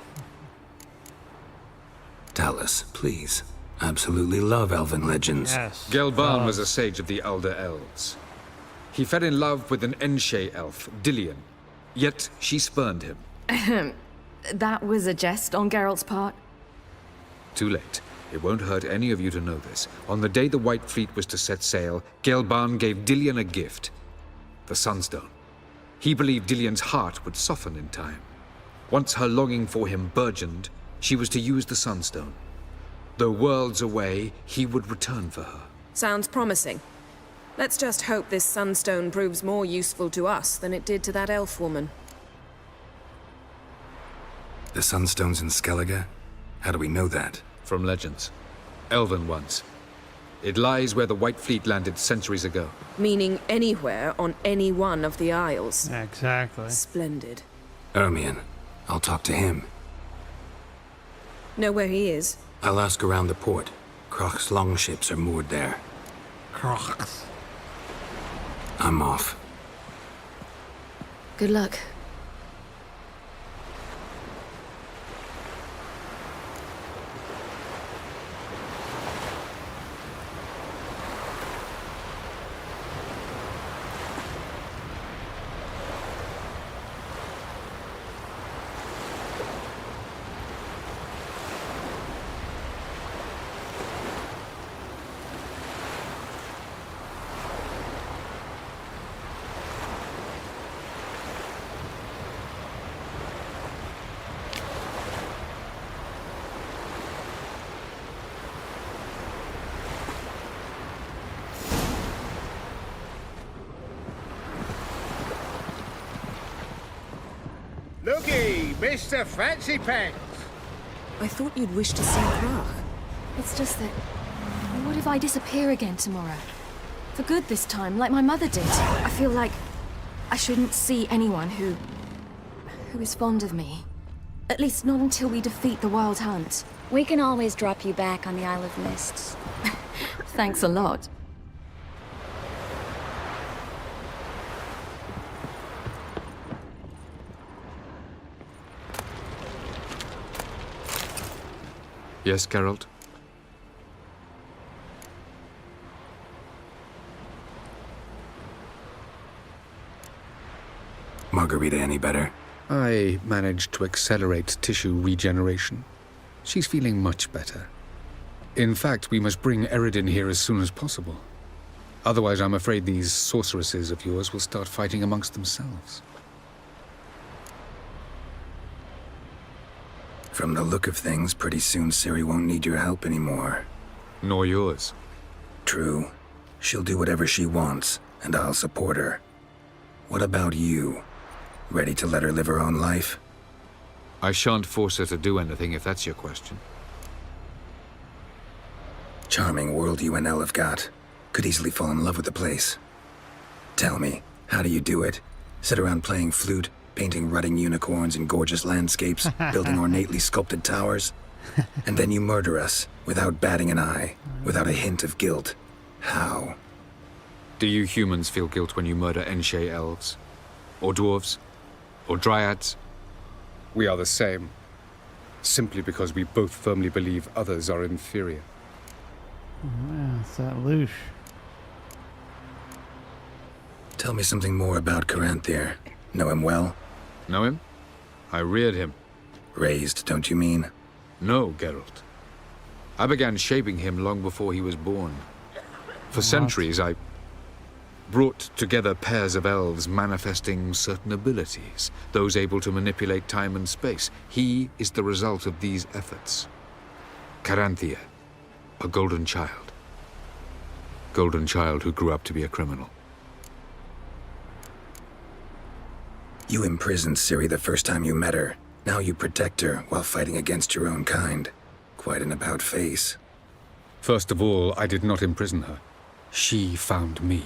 Tell us, please. Absolutely love elven legends.
Yes.
Gelban was a sage of the Elder Elves. He fell in love with an Enshe elf, Dillion. Yet she spurned him.
That was a jest on Geralt's part.
Too late. It won't hurt any of you to know this. On the day the White Fleet was to set sail, Gelban gave Dillion a gift. The Sunstone. He believed Dillion's heart would soften in time. Once her longing for him burgeoned, she was to use the Sunstone. Though worlds away, he would return for her.
Sounds promising. Let's just hope this Sunstone proves more useful to us than it did to that elf woman.
The Sunstone's in Skellige? How do we know that?
From legends. Elven ones. It lies where the White Fleet landed centuries ago.
Meaning anywhere on any one of the Isles.
Exactly.
Splendid.
Ermion. I'll talk to him.
Know where he is?
I'll ask around the port. Croc's longships are moored there.
Crocs.
I'm off.
Good luck.
Looky, Mr. Fancy Pants.
I thought you'd wish to see Krach.
It's just that... What if I disappear again tomorrow? For good this time, like my mother did. I feel like I shouldn't see anyone who is fond of me. At least not until we defeat the Wild Hunt.
We can always drop you back on the Isle of Mists.
Thanks a lot.
Yes, Geralt?
Margarita any better?
I managed to accelerate tissue regeneration. She's feeling much better. In fact, we must bring Eredin here as soon as possible. Otherwise, I'm afraid these sorceresses of yours will start fighting amongst themselves.
From the look of things, pretty soon Ciri won't need your help anymore.
Nor yours.
True. She'll do whatever she wants, and I'll support her. What about you? Ready to let her live her own life?
I shan't force her to do anything, if that's your question.
Charming world you and Elle have got. Could easily fall in love with the place. Tell me, how do you do it? Sit around playing flute, painting rutting unicorns in gorgeous landscapes, building ornately sculpted towers? And then you murder us, without batting an eye, without a hint of guilt. How?
Do you humans feel guilt when you murder Enshe elves? Or dwarves? Or dryads? We are the same. Simply because we both firmly believe others are inferior.
Wow, it's that louche.
Tell me something more about Caranthir. Know him well?
Know him? I reared him.
Raised, don't you mean?
No, Geralt. I began shaping him long before he was born. For centuries, I brought together pairs of elves manifesting certain abilities, those able to manipulate time and space. He is the result of these efforts. Caranthir, a golden child. Golden child who grew up to be a criminal.
You imprisoned Ciri the first time you met her. Now you protect her while fighting against your own kind. Quite an about face.
First of all, I did not imprison her. She found me.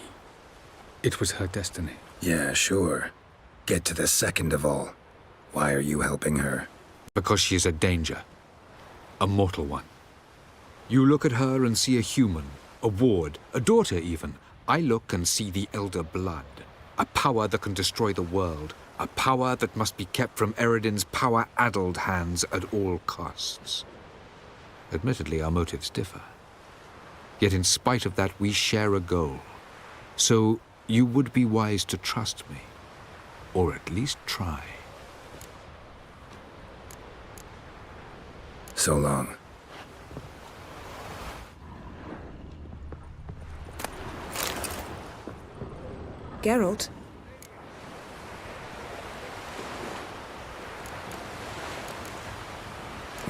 It was her destiny.
Yeah, sure. Get to the second of all. Why are you helping her?
Because she is a danger. A mortal one. You look at her and see a human, a ward, a daughter even. I look and see the Elder Blood. A power that can destroy the world. A power that must be kept from Eredin's power-addled hands at all costs. Admittedly, our motives differ. Yet in spite of that, we share a goal. So, you would be wise to trust me. Or at least try.
So long.
Geralt?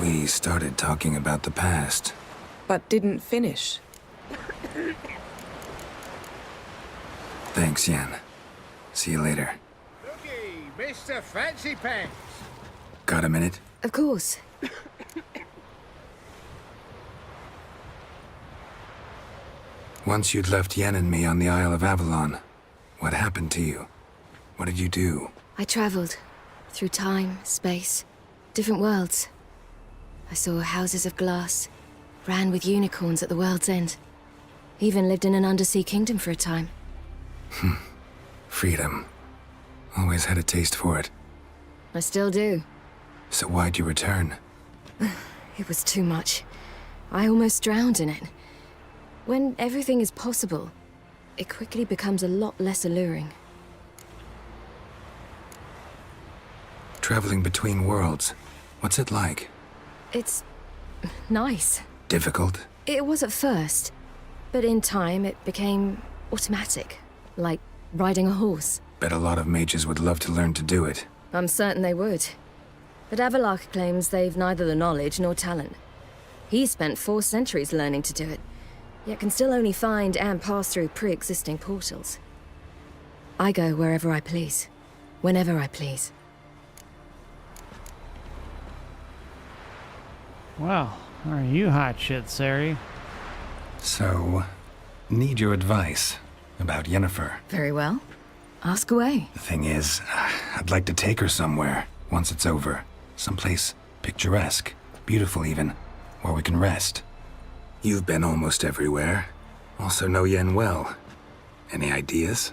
We started talking about the past.
But didn't finish.
Thanks, Yen. See you later.
Looky, Mr. Fancy Pants.
Got a minute?
Of course.
Once you'd left Yen and me on the Isle of Avalon, what happened to you? What did you do?
I traveled through time, space, different worlds. I saw houses of glass, ran with unicorns at the world's end. Even lived in an undersea kingdom for a time.
Freedom. Always had a taste for it.
I still do.
So why'd you return?
It was too much. I almost drowned in it. When everything is possible, it quickly becomes a lot less alluring.
Traveling between worlds. What's it like?
It's nice.
Difficult?
It was at first, but in time it became automatic, like riding a horse.
Bet a lot of mages would love to learn to do it.
I'm certain they would. But Avalok claims they've neither the knowledge nor talent. He spent 4 centuries learning to do it, yet can still only find and pass through pre-existing portals. I go wherever I please, whenever I please.
Well, are you hot shit, Ciri?
So, need your advice about Yennefer.
Very well. Ask away.
The thing is, I'd like to take her somewhere once it's over. Someplace picturesque, beautiful even, where we can rest. You've been almost everywhere. Also know Yen well. Any ideas?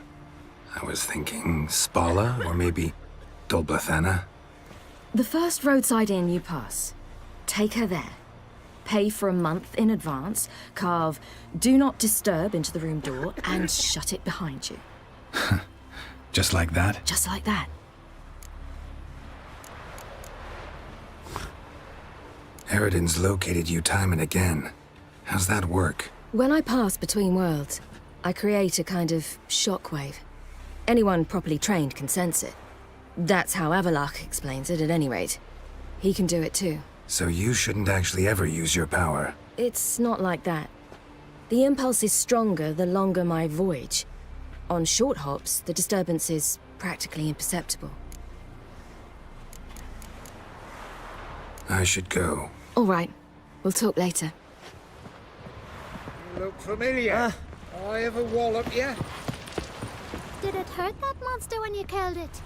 I was thinking Spala or maybe Dolblathana.
The first roadside inn you pass. Take her there. Pay for a month in advance, carve "Do Not Disturb" into the room door, and shut it behind you.
Just like that?
Just like that.
Eridan's located you time and again. How's that work?
When I pass between worlds, I create a kind of shockwave. Anyone properly trained can sense it. That's how Avalach explains it, at any rate. He can do it too.
So you shouldn't actually ever use your power.
It's not like that. The impulse is stronger the longer my voyage. On short hops, the disturbance is practically imperceptible.
I should go.
All right. We'll talk later.
You look familiar. I ever wallop you?
Did it hurt that monster when you killed it?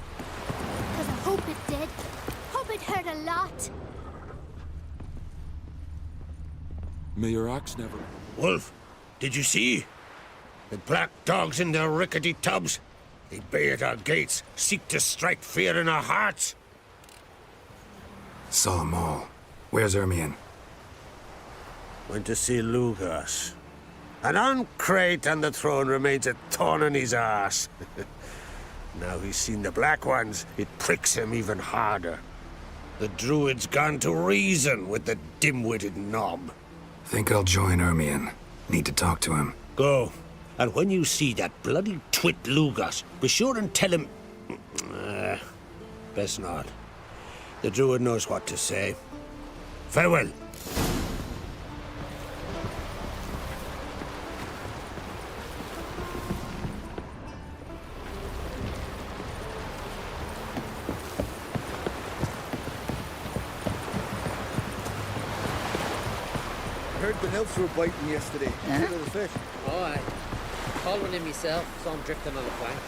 Because I hope it did. Hope it hurt a lot.
May your axe never...
Wolf, did you see? The black dogs in their rickety tubs. They bay at our gates, seek to strike fear in our hearts.
Saw 'em all. Where's Ermion?
Went to see Lugas. An uncrate on the throne remains a thorn in his arse. Now he's seen the Black Ones, it pricks him even harder. The Druid's gone to reason with the dim-witted knob.
Think I'll join Ermion. Need to talk to him.
Go. And when you see that bloody twit Lugas, be sure and tell him... best not. The Druid knows what to say. Farewell.
I heard the nymphs were biting yesterday.
Yeah?
Look at the fish.
Oh, I caught one in myself, saw him drifting on the plank.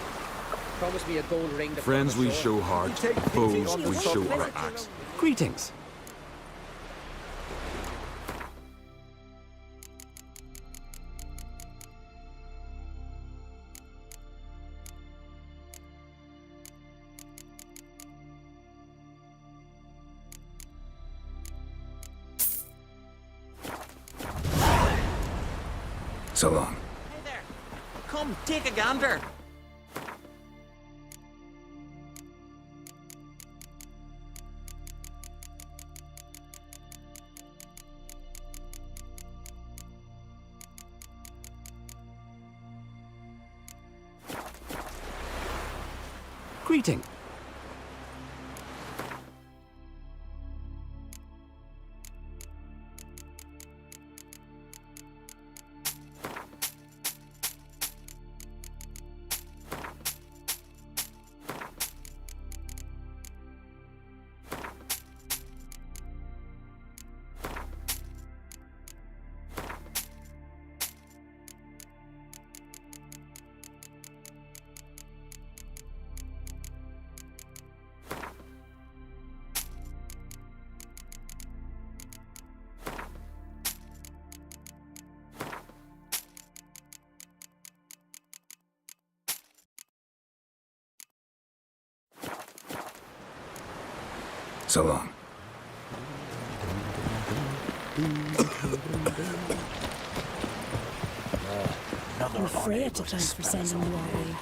Promised me a gold ring to
Friends
put on
we
the shore.
show heart, foes we show our axe.
Greetings.
So long.
Hey there. Come, take a gander. Greeting.
So long.
You're Freya to thank for sending you our way.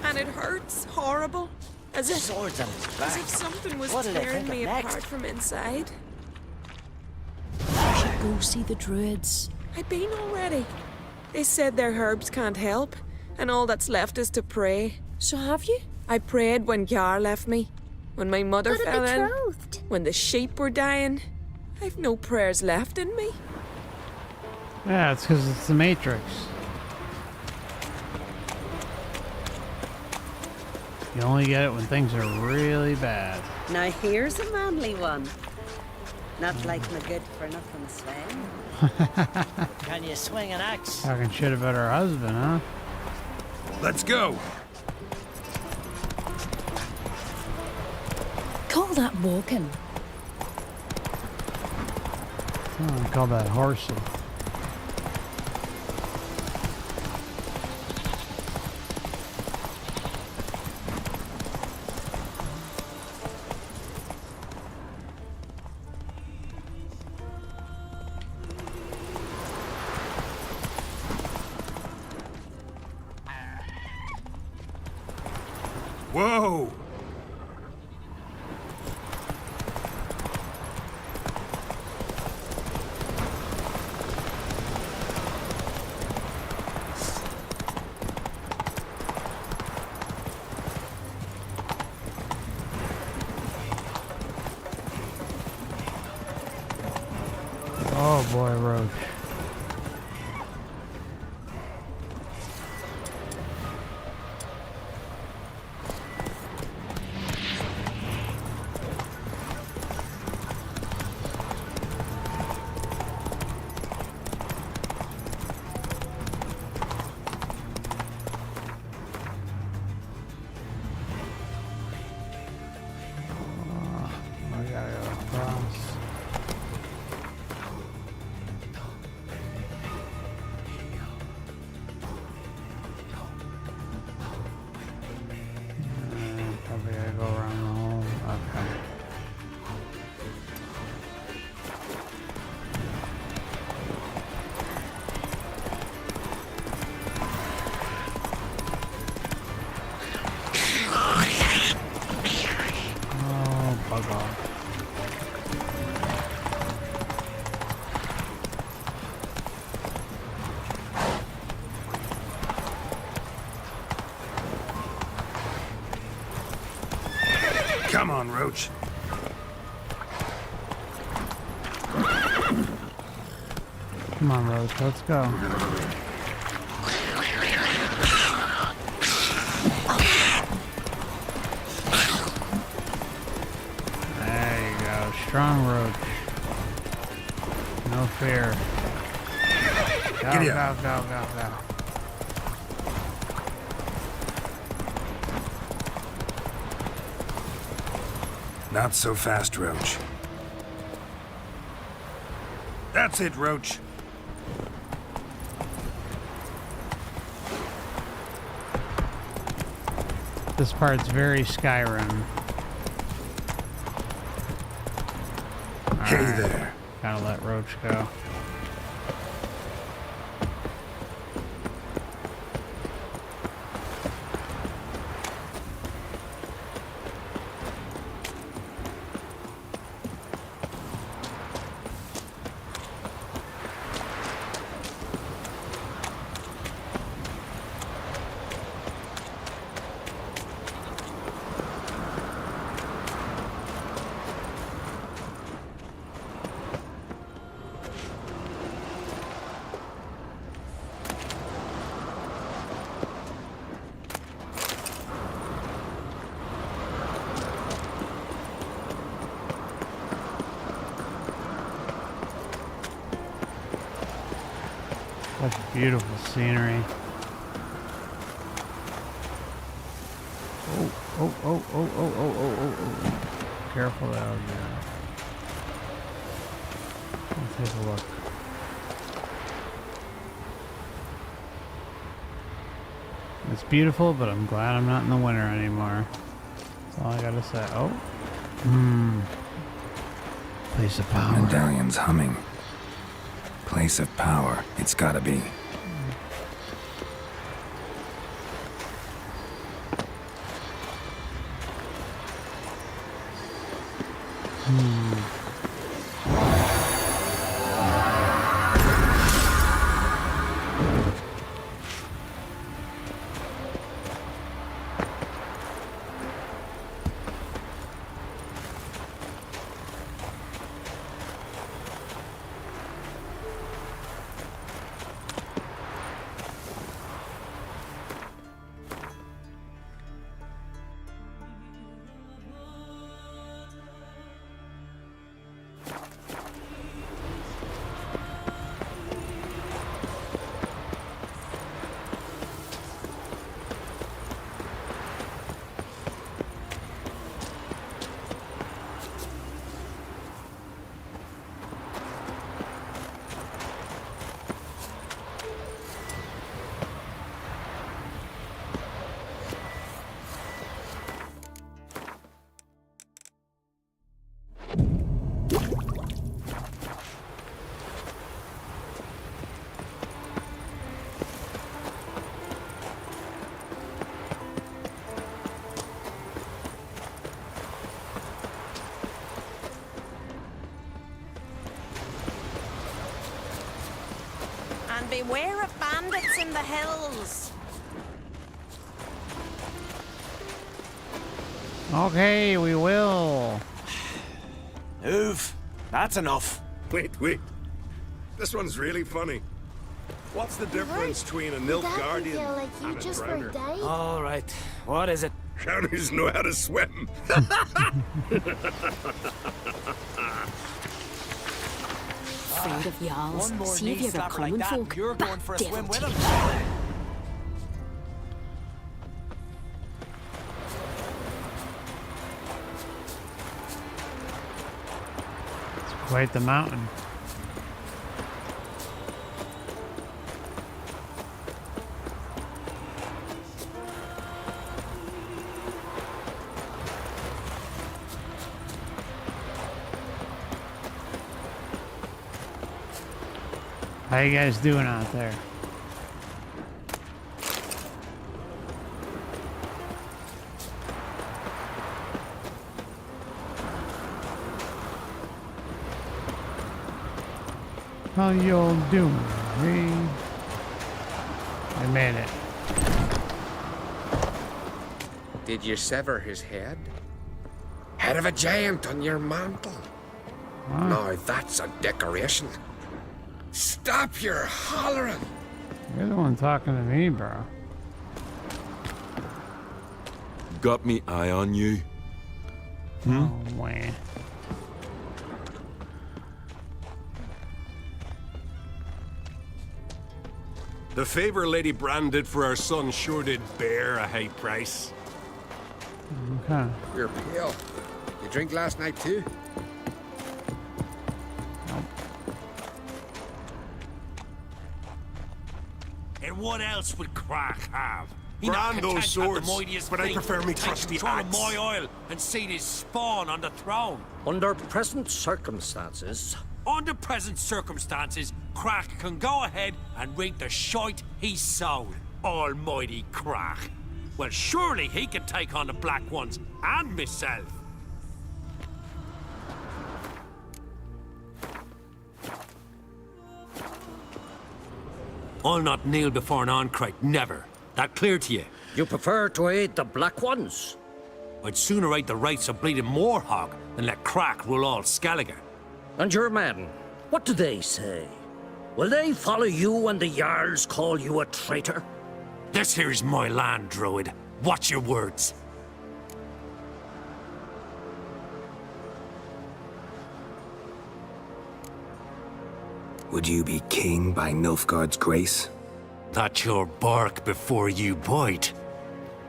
And it hurts horrible. As if
Swords on his back.
something was
What'll they
tearing
think
me
of next?
apart from inside.
You should
Go see the druids.
I've been already. They said their herbs can't help, and all that's left is to pray.
So have you?
I prayed when Gyar left me, when my mother
But
fell in,
betrothed.
when the sheep were dying. I've no prayers left in me.
Yeah, it's because it's the Matrix. You only get it when things are really bad.
Now here's a manly one. Not like my good for nothing Sven.
Can you swing an axe?
Talking shit about her husband, huh?
Let's go.
Call that walking.
Oh, I call that horsey.
Whoa!
Oh boy, Roach. I gotta go across. Probably gotta go around the hole. Okay. Oh, bug off.
Come on, Roach.
Come on, Roach, let's go. There you go, strong Roach. No fear. Go,
Giddy
go,
up.
go, go, go.
Not so fast, Roach. That's it, Roach.
This part's very Skyrim.
Hey
Alright,
there.
gotta let Roach go. Such beautiful scenery. Oh, oh, oh, oh, oh, oh, oh, oh, oh. Careful out there. Let's take a look. It's beautiful, but I'm glad I'm not in the winter anymore. That's all I gotta say. Oh. Place of power.
Medallion's humming. Place of power. It's gotta be.
And beware of bandits in the hills.
Okay, we will.
Move. That's enough.
Wait. This one's really funny. What's the difference between a Nilfgaardian
feel like you
and a
just
drowner?
for a day?
All right. What is it?
Drowners know how to swim.
Friend of Jarl's,
One more
see if
knee
you're a
slapper
common
like that,
folk.
and you're going for a
Devil
swim with
take
him.
It's quite the mountain. How you guys doing out there? How y'all doing? Hey, I made it.
Did you sever his head? Head of a giant on your mantle.
Wow.
Now that's a decoration. Stop your hollering.
You're the one talking to me, bro.
Got me eye on you.
Oh, man.
The favor Lady Brand did for our son sure did bear a high price.
Okay.
You're pale. You drink last night too?
And what else would Crack have? He
Brand
not
those
content to have
swords,
the mightiest
but I
fleet,
prefer me
take
trusty
control of
axe.
my oil and see his spawn on the throne.
Under present circumstances,
Under present circumstances, Crack can go ahead and reap the shite he sowed. Almighty Crack. Well, surely he can take on the Black Ones and myself. I'll not kneel before an Oncrite, never. That clear to you?
you prefer to aid the Black Ones?
I'd sooner aid the rights of bleeding Moorhog than let Crack rule all Skellige.
And your men, what do they say? Will they follow you when the Jarls call you a traitor?
This here's my land, Druid. Watch your words.
Would you be king by Nilfgaard's grace?
That's your bark before you bite.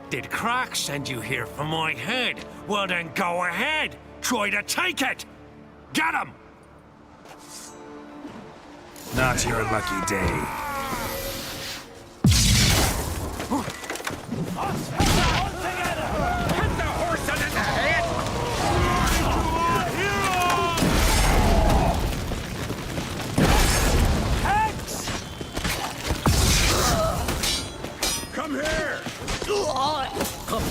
Did Crack send you here for my head? Well then go ahead. Try to take it. Get him!
Not your lucky day.
Come here!
Come.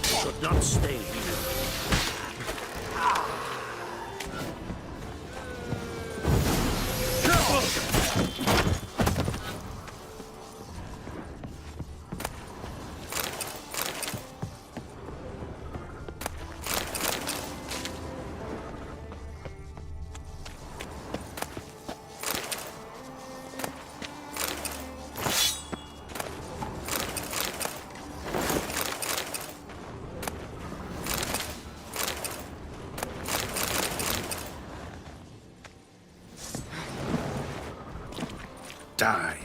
Should not stay here.
Die.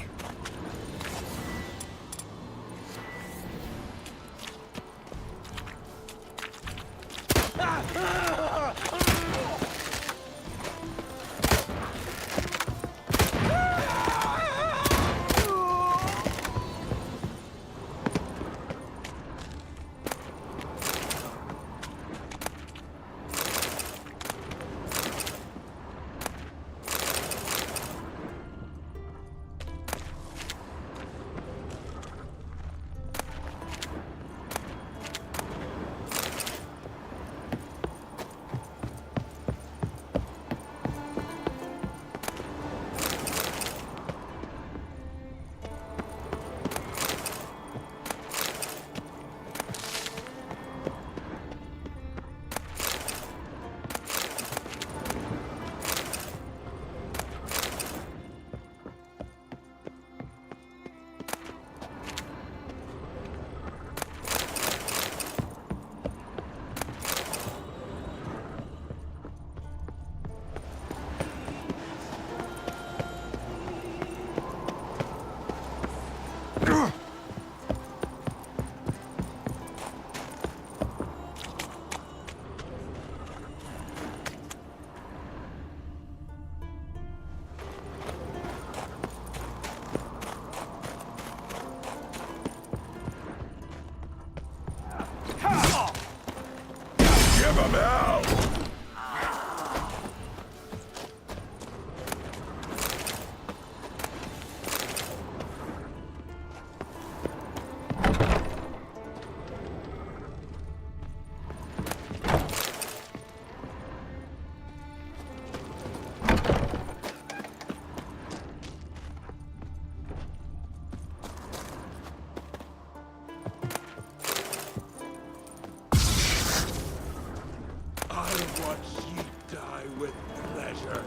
With pleasure.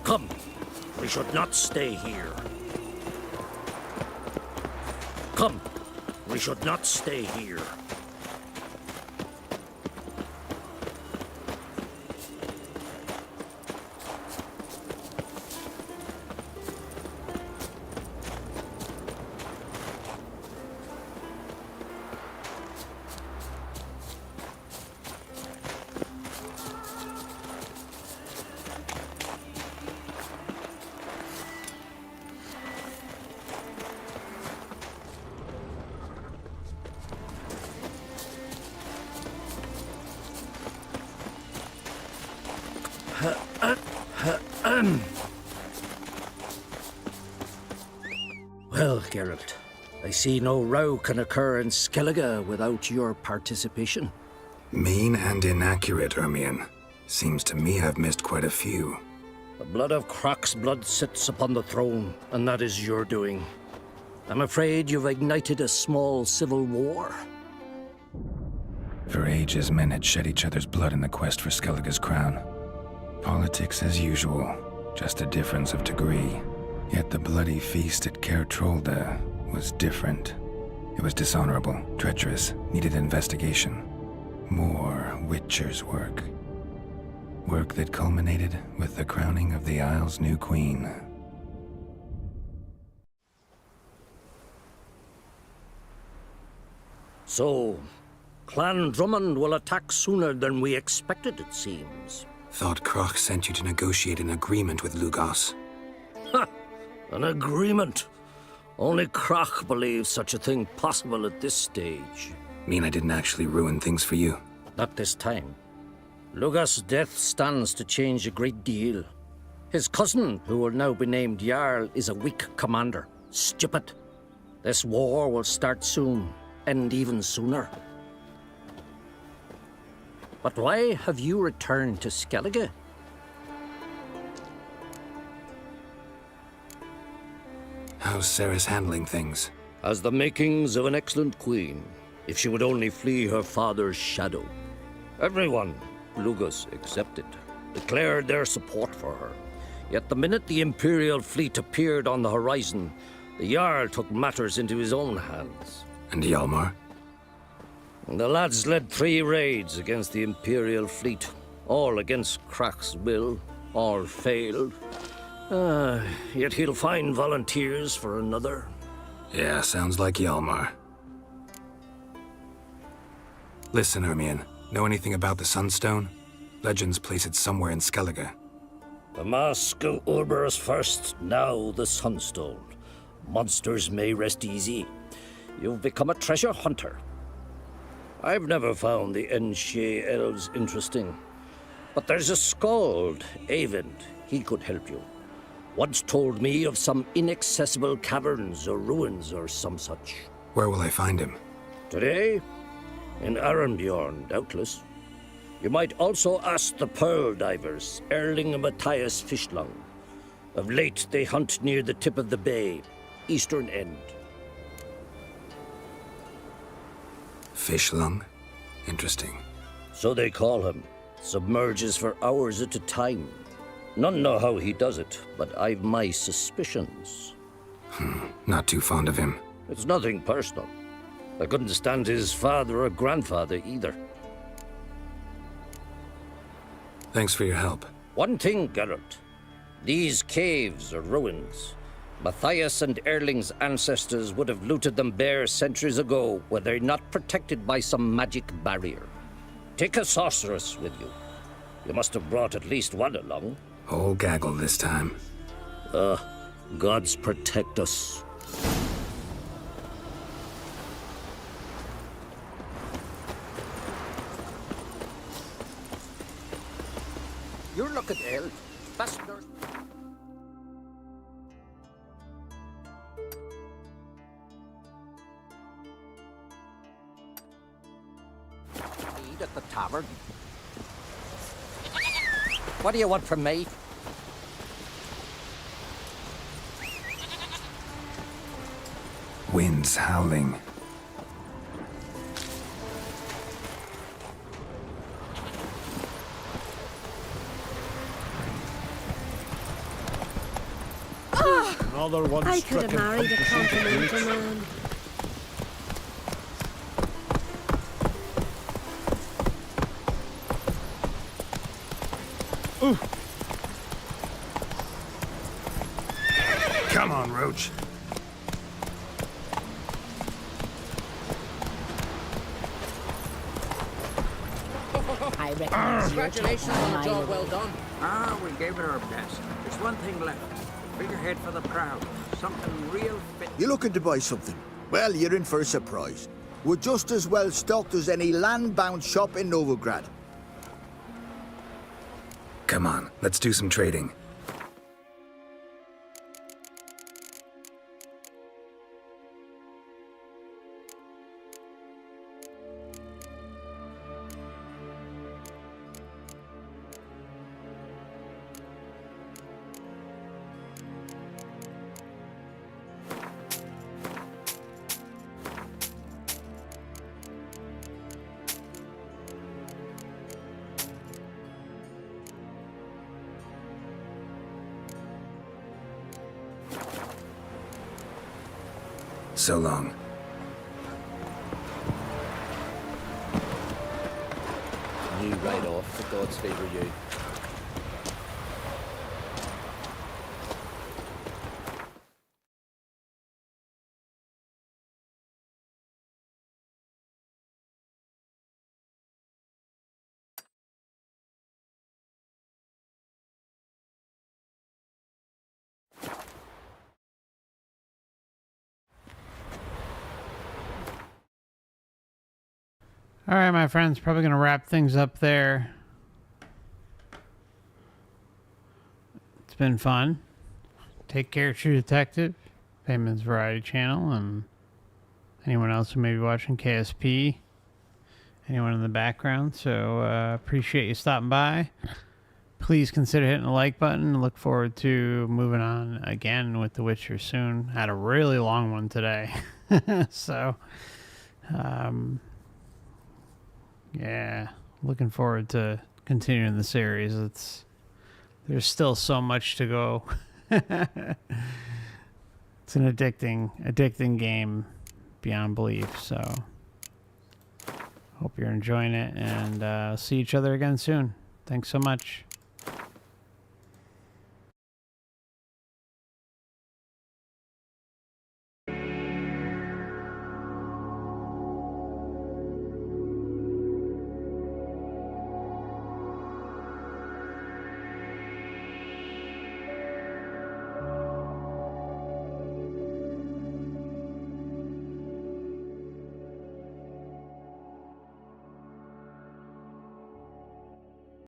Come, we should not stay here. Come, we should not stay here. Well, Geralt, I see no row can occur in Skellige without your participation.
Mean and inaccurate, Ermion. Seems to me I've missed quite a few.
The blood of Crach's blood sits upon the throne, and that is your doing. I'm afraid you've ignited a small civil war.
For ages, men had shed each other's blood in the quest for Skellige's crown. Politics as usual, just a difference of degree. Yet the bloody feast at Caer Trolda was different. It was dishonorable, treacherous, needed investigation. More Witcher's work. Work that culminated with the crowning of the Isle's new queen.
So, Clan Drummond will attack sooner than we expected, it seems.
Thought Crach sent you to negotiate an agreement with Lugos.
Ha! An agreement? Only Crach believes such a thing possible at this stage.
Mean I didn't actually ruin things for you?
Not this time. Lugos' death stands to change a great deal. His cousin, who will now be named Jarl, is a weak commander. Stupid. This war will start soon, end even sooner. But why have you returned to Skellige?
How's Ceres handling things?
Has the makings of an excellent queen, if she would only flee her father's shadow. Everyone, Lugos excepted, declared their support for her. Yet the minute the Imperial fleet appeared on the horizon, the Jarl took matters into his own hands.
And Hjalmar?
The lads led 3 raids against the Imperial fleet, all against Crach's will, all failed. Yet he'll find volunteers for another.
Yeah, sounds like Hjalmar. Listen, Ermion, know anything about the Sunstone? Legends place it somewhere in Skellige.
The Mask of Urberus first, now the Sunstone. Monsters may rest easy. You've become a treasure hunter. I've never found the Enshe elves interesting. But there's a skald, Eyvind. He could help you. Once told me of some inaccessible caverns or ruins or some such.
Where will I find him?
Today? In Arenbjorn, doubtless. You might also ask the pearl divers, Erling and Matthias Fishlung. Of late, they hunt near the tip of the bay, eastern end.
Fishlung? Interesting.
So they call him. Submerges for hours at a time. None know how he does it, but I've my suspicions.
Not too fond of him.
It's nothing personal. I couldn't stand his father or grandfather either.
Thanks for your help.
One thing, Geralt. These caves are ruins. Matthias and Erling's ancestors would have looted them bare centuries ago were they not protected by some magic barrier. Take a sorceress with you. You must have brought at least one along.
Whole gaggle this time.
Gods protect us.
You're looking ill. That's nurse. Eat at the tavern. What do you want from me?
Winds howling.
Another one
I could have married a continental man.
Come on, Roach.
I reckon
Congratulations on a job well done.
Ah, we gave it our best. There's one thing left. Figurehead for the proud. Something real fit.
You looking to buy something? Well, you're in for a surprise. We're just as well stocked as any land-bound shop in Novigrad.
Come on, let's do some trading. So long.
You right off, the gods favour you.
All right, my friends, probably going to wrap things up there. It's been fun. Take care, True Detective, Payman's Variety Channel, and anyone else who may be watching KSP, anyone in the background. So appreciate you stopping by. Please consider hitting the like button. Look forward to moving on again with The Witcher soon. Had a really long one today. So, yeah, looking forward to continuing the series. There's still so much to go. It's an addicting game beyond belief. So hope you're enjoying it, and see each other again soon. Thanks so much.